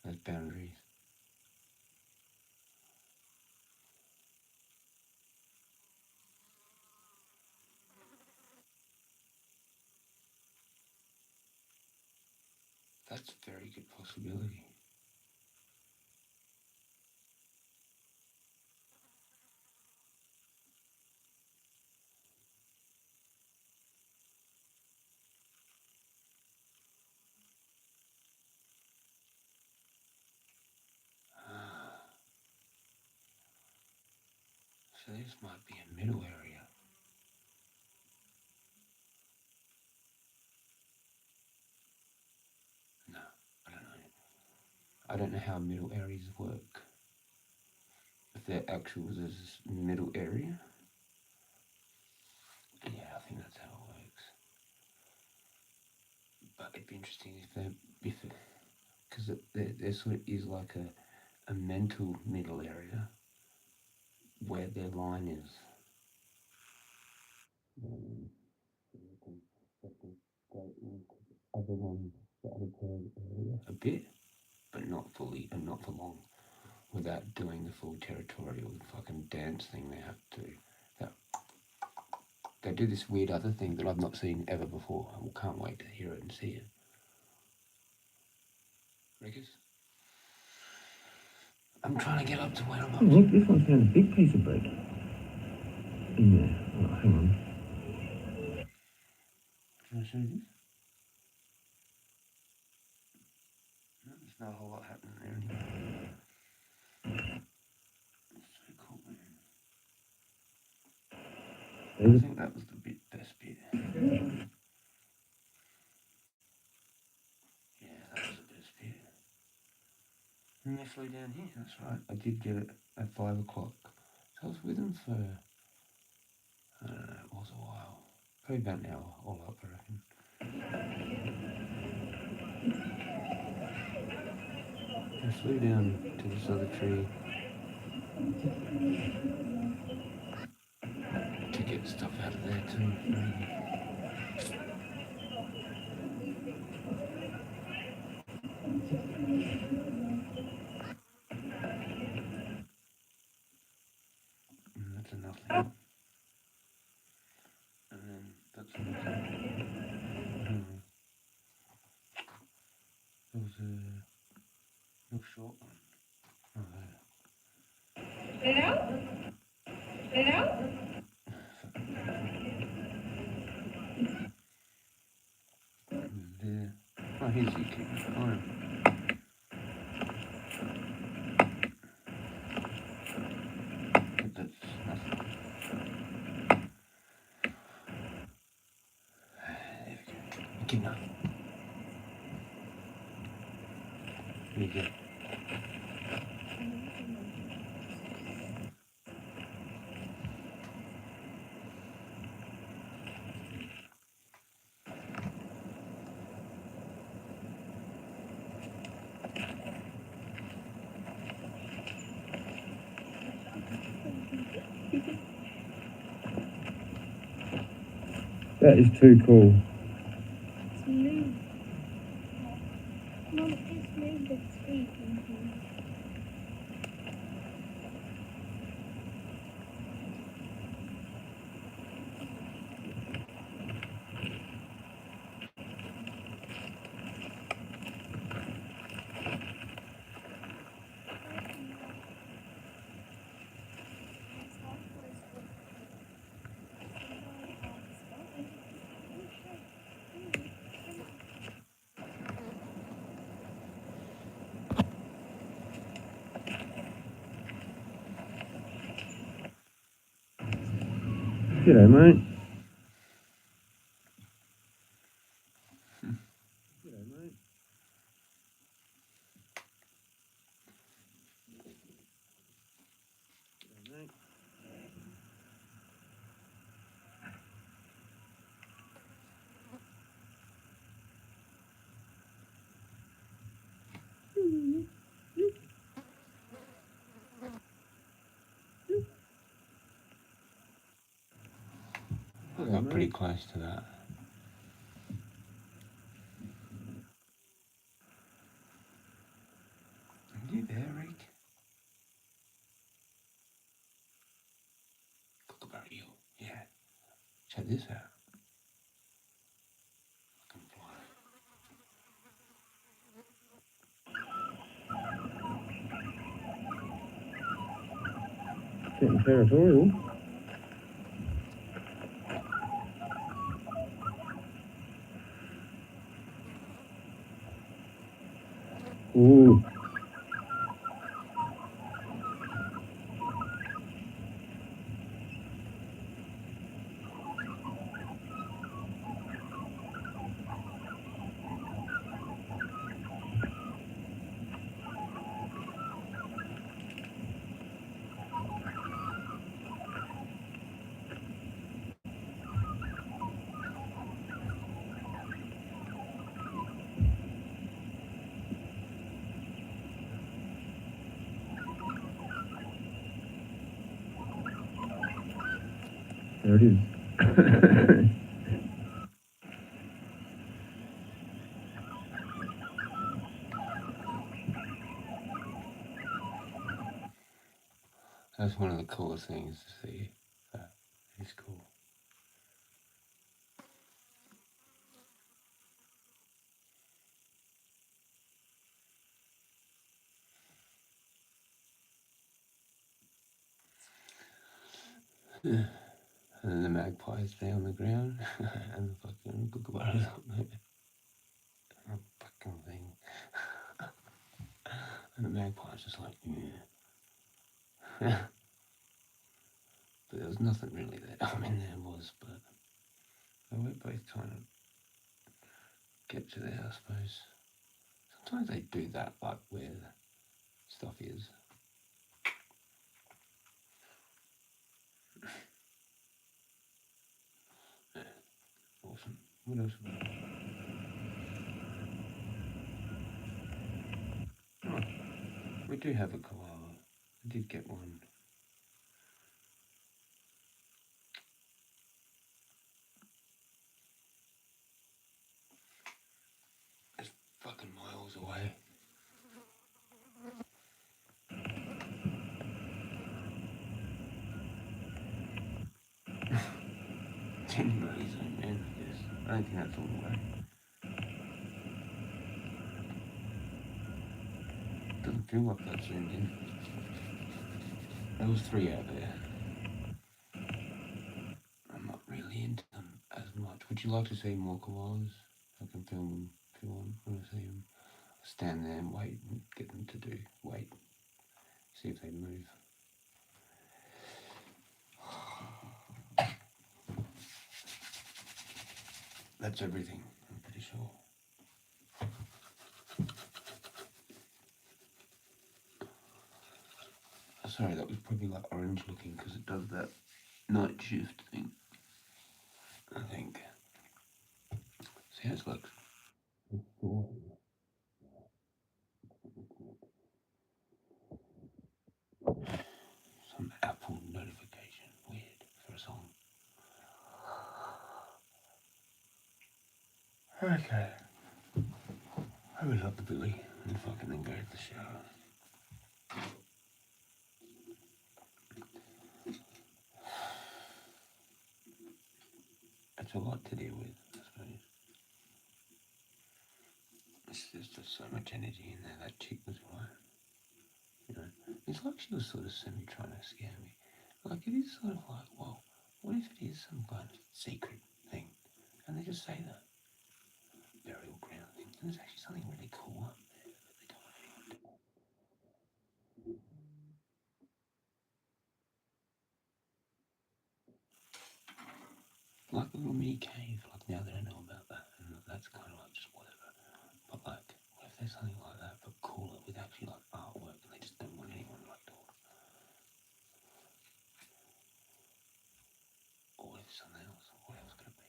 S1: as boundaries. That's a very good possibility. So this might be a middle area. No, I don't know. I don't know how middle areas work. If they're actual as a middle area. Yeah, I think that's how it works. But it'd be interesting if because there sort of is like a mental middle area where their line is. Other than the other area a bit, but not fully and not for long, without doing the full territorial fucking dance thing they have to do. They do this weird other thing that I've not seen ever before. I can't wait to hear it and see it. Rickers? I'm trying to get up to where I'm up
S5: Oh,
S1: to.
S5: look, this one's found a big piece of bread in there. Oh, hang on.
S1: Can I show you this? No, there's not a whole lot happening there anymore. It's so cool, man. I think that was the best bit. Yeah, that was the best bit. And they flew down here, that's right. I did get it at 5 o'clock. So I was with them for, I don't know, it was a while. Probably about an hour, all up, I reckon. They flew down to this other tree to get stuff out of there too, maybe. And that's a nothing. And then that's a nothing. There was a real short one. Oh, there.
S6: Hello? Hello?
S1: There. Oh, here's you keeping time. But that's nothing. There we go. Good enough. There you go.
S5: That is too cool.
S6: It's moved. Mom, it's moved its feet in here.
S5: G'day, mate. G'day, mate. G'day, mate.
S1: I got pretty close to that. Are you there, Rick? Kookaburra, yeah. Check this out. I can fly.
S5: Getting territorial. Ooh. There it is.
S1: That's one of the coolest things to see. That is cool. And then the magpies stay on the ground, and the fucking kookaburras up there. A fucking thing. And the magpie's just like, yeah. But there was nothing really there. I mean, there was, but they were both trying to get to there, I suppose. Sometimes they do that, like where stuff is. Yeah, awesome. What else? Oh, we do have a koala. I did get one. It's fucking miles away. Generally, so man, I guess. I don't think that's all the way. Doesn't feel like that zoomed in. There was 3 out there. I'm not really into them as much. Would you like to see more koalas? I can film them if you want to see them. Stand there and wait and get them to do wait. See if they move. That's everything, I'm pretty sure. Sorry, that was probably like orange looking because it does that night shift thing, I think. See how it looks? Some Apple notification. Weird for a song. Okay. I would love the Billy and fucking then go to the shower. It's a lot to deal with, I suppose. There's just so much energy in there. That chick was right. You know, it's like she was sort of semi trying to scare me. Like it is sort of like, well, what if it is some kind of secret thing? And they just say that burial ground thing. And there's actually something really cool up there that they don't want anyone to know. like a little mini cave. Like now that I know about that, and that's kind of like just whatever. But like, what if there's something like that but cooler with actually like artwork, and they just don't want anyone like to? Or if something else, what else could it be?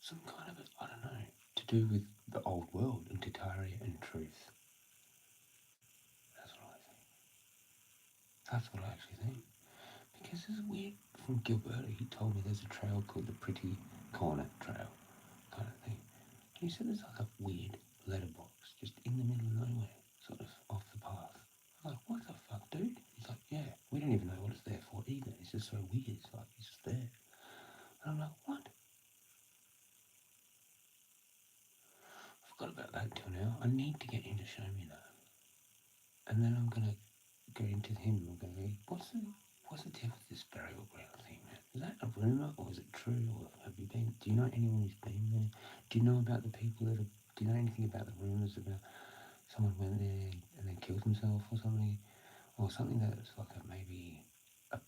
S1: Some kind of, I don't know, to do with the old world and Tataria and truth. That's what I think. That's what I actually think. Because there's a weird, from Gilberto, he told me there's a trail called the Pretty Corner Trail, kind of thing. And he said there's like a weird letterbox just in the middle of nowhere, sort of off the path. I'm like, what the fuck, dude? He's like, yeah, we don't even know what it's there for either. It's just so weird. It's like, it's just there. And I'm like, what? I forgot about that till now. I need to get him to show me that. And then I'm going to go into him and go, what's the deal with this burial ground thing, man? Is that a rumour or is it true? Or have you been, do you know anyone who's been there? Do you know about the people that have, do you know anything about the rumours about someone went there and then killed himself or something? Or something that's like a, maybe a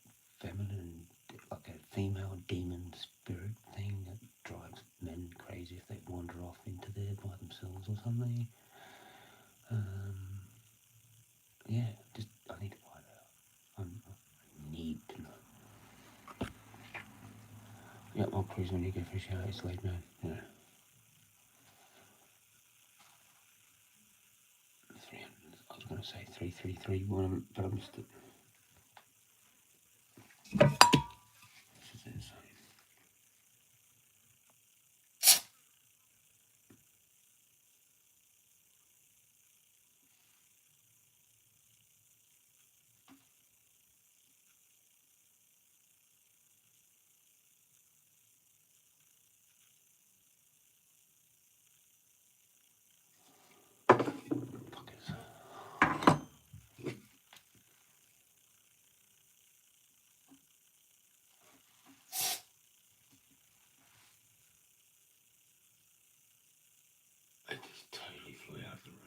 S1: feminine, like a female demon spirit thing that drives men crazy if they wander off into there by themselves or something. Yeah, just, I need to find out. I need to know. Yeah, I'll cruise when you go for a shower. It's late, man. Yeah. 300, I was going to say 333, but I'm just... This is insane. Fuckers. I just totally flew out of the room.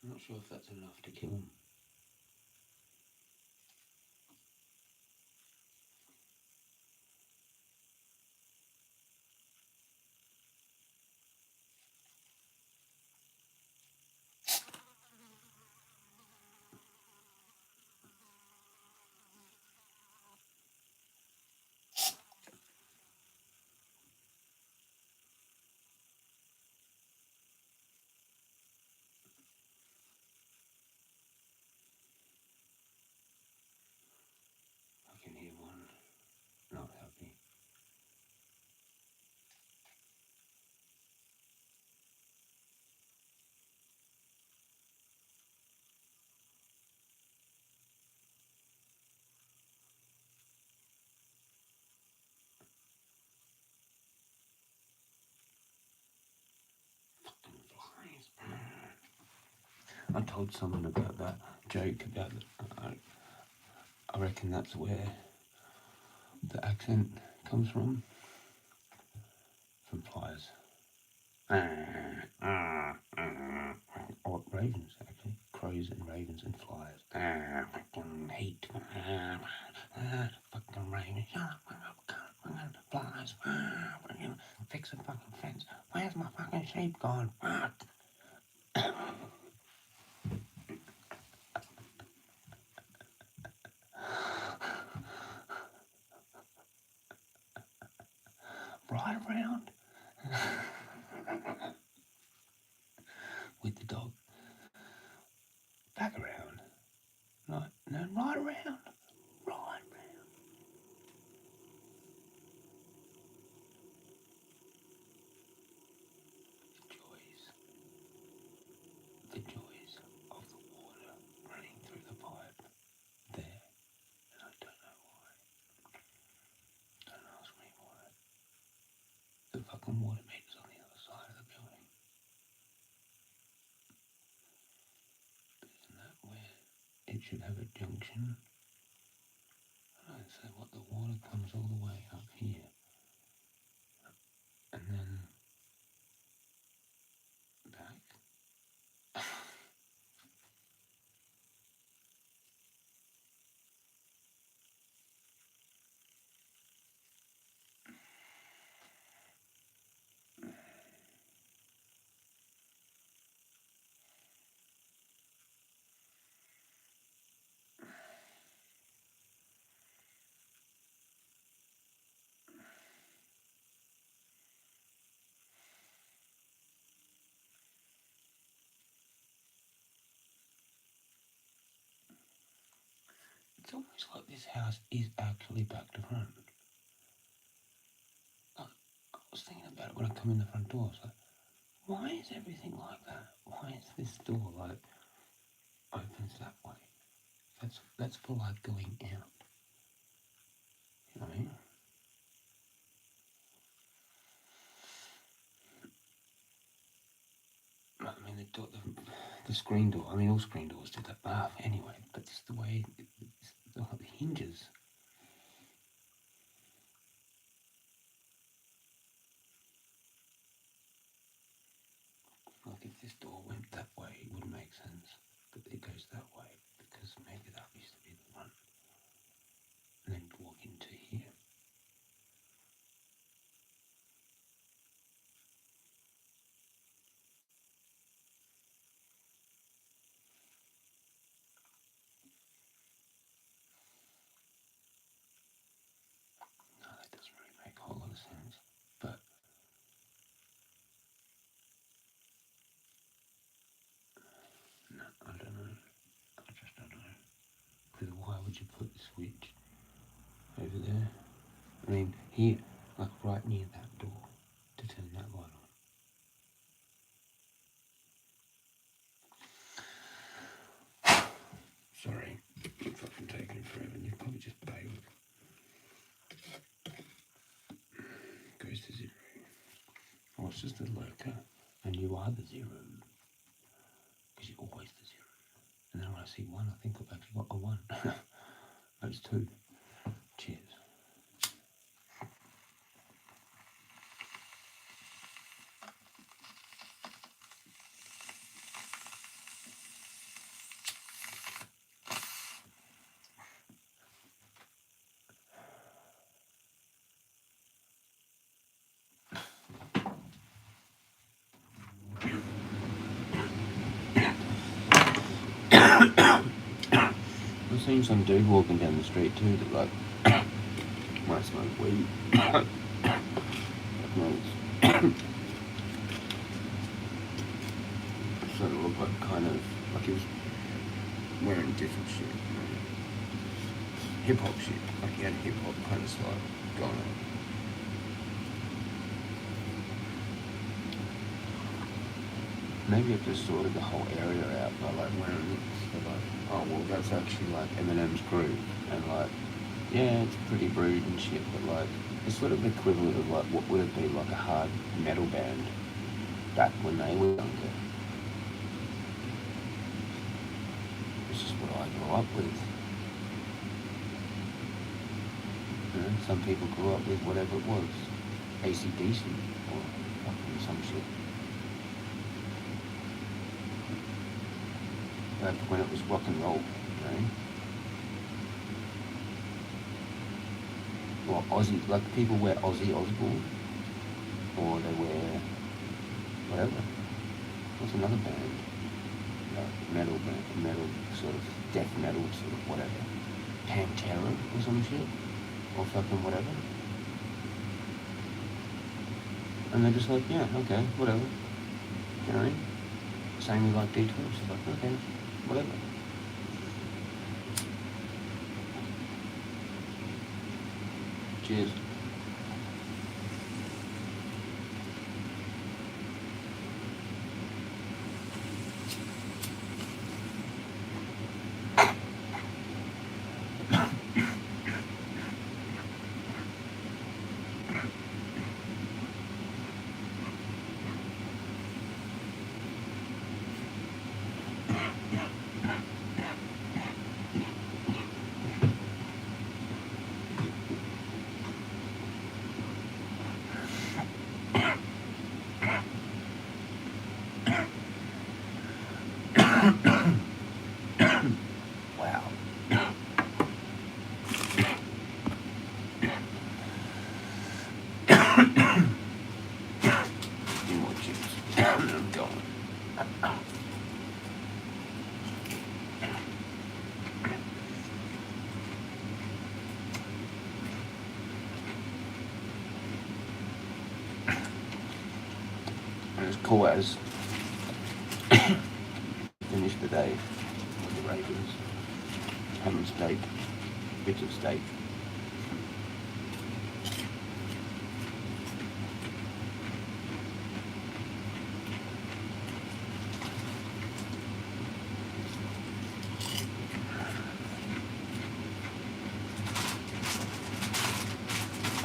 S1: I'm not sure if that's enough to kill him. I can hear one not happy. Fucking flies. I told someone about that joke about I reckon that's where the accent comes from flies. Or ravens, actually. Crows and ravens and flies. Fucking hate. Fucking ravens. Shut up, fucking flies. Fucking fix the fucking fence. Where's my fucking sheep gone? Right around with the dog. Back around. No, right around. Right around. The joys of the water running through the pipe there, and I don't know why. Don't ask me why. The fucking water meter's on the other side of the building. should have a junction. Right, so what, the water comes all the way up here, and then back. It's almost like this house is actually back to front. I was thinking about it when I come in the front door. It's like, why is everything like that? Why is this door like opens that way? That's for like going out. You know what I mean? I mean the screen door. I mean all screen doors do that. But anyway, but just the way the hinges. Like if this door went that way, it wouldn't make sense. But it goes that way because maybe that used to be the front. And then walk into here. No, that doesn't really make a whole lot of sense. But no, I don't know. I just don't know. Because why would you put the switch over there? I mean, here, like right near that door, to turn that light on. Sorry, I'm fucking taking forever, and you probably just pay with. Goes to 0. Oh, it's just a lurker, and you are the 0. Because you're always the 0. And then when I see 1, I think I've actually got a 1. That's 2. Cheers. I've seen some dude walking down the street too that like might smoke weed. Sort of looked like kind of like he was wearing different shit, you know? Hip hop shit. Like he had a hip hop kind of style going on. Maybe I've just sorted the whole area out by like wearing it. So like, oh well, that's actually like Eminem's groove, and like, yeah, it's pretty rude and shit, but like, it's sort of the equivalent of like what would have been like a hard metal band back when they were younger. It's just what I grew up with. You know, some people grew up with whatever it was, AC/DC or fucking some shit. Back when it was rock and roll, you know? Or Ozzy, like people wear Ozzy Osbourne, or they wear whatever. What's another band? Like metal, sort of death metal, sort of whatever. Pantera or some shit, or fucking whatever. And they're just like, yeah, okay, whatever. You know what I mean? Same with like D12, it's like, okay, whatever. Cheers. And as cool as finished the day with the Ravens, having steak, bits of steak.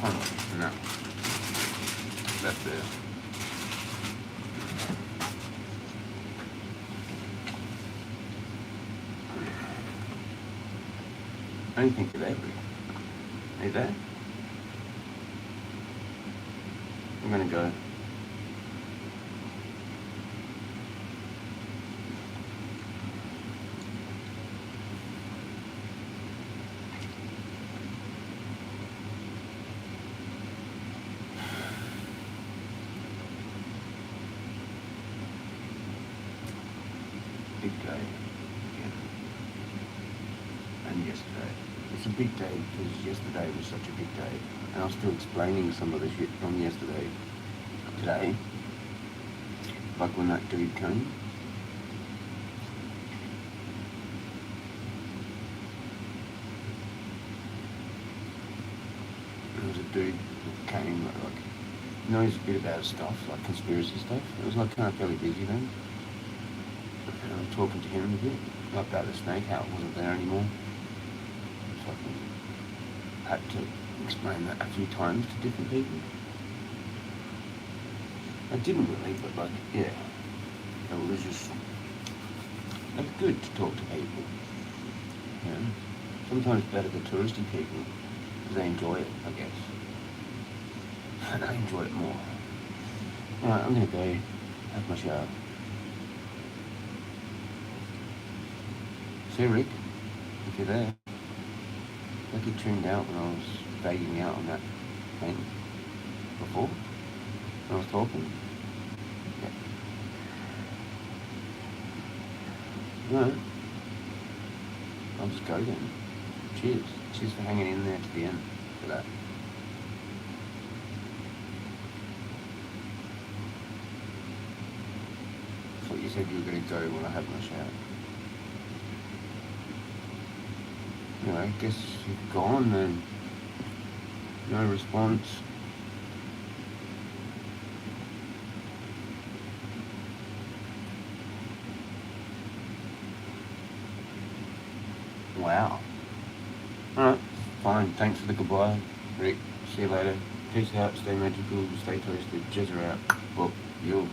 S1: Oh, no. That's there. I don't think today, is that? I'm gonna go. Big day again. And yesterday. It's a big day because yesterday was such a big day. And I'm still explaining some of the shit from yesterday today. Like when that dude came. There was a dude that came like knows a bit about stuff, like conspiracy stuff. It was like kind of fairly busy then. And I was talking to him a bit, like about the snake, how it wasn't there anymore. So I had to explain that a few times to different people. I didn't really, but like, yeah. It was just like good to talk to people. You know? Sometimes better the touristy people, because they enjoy it, I guess. And I enjoy it more. Alright, I'm gonna go have my shower. See Rick, if you're there. Like you tuned out when I was vaguing out on that thing before, when I was talking. Yeah. No. I'll just go then. Cheers. Cheers for hanging in there to the end for that. I thought you said you were going to go when I had my shower. Anyway, I guess you've gone then. No response. Wow. Alright, fine. Thanks for the goodbye, Rick. See you later. Peace out, stay magical, stay toasted. Jezza out. Well, you.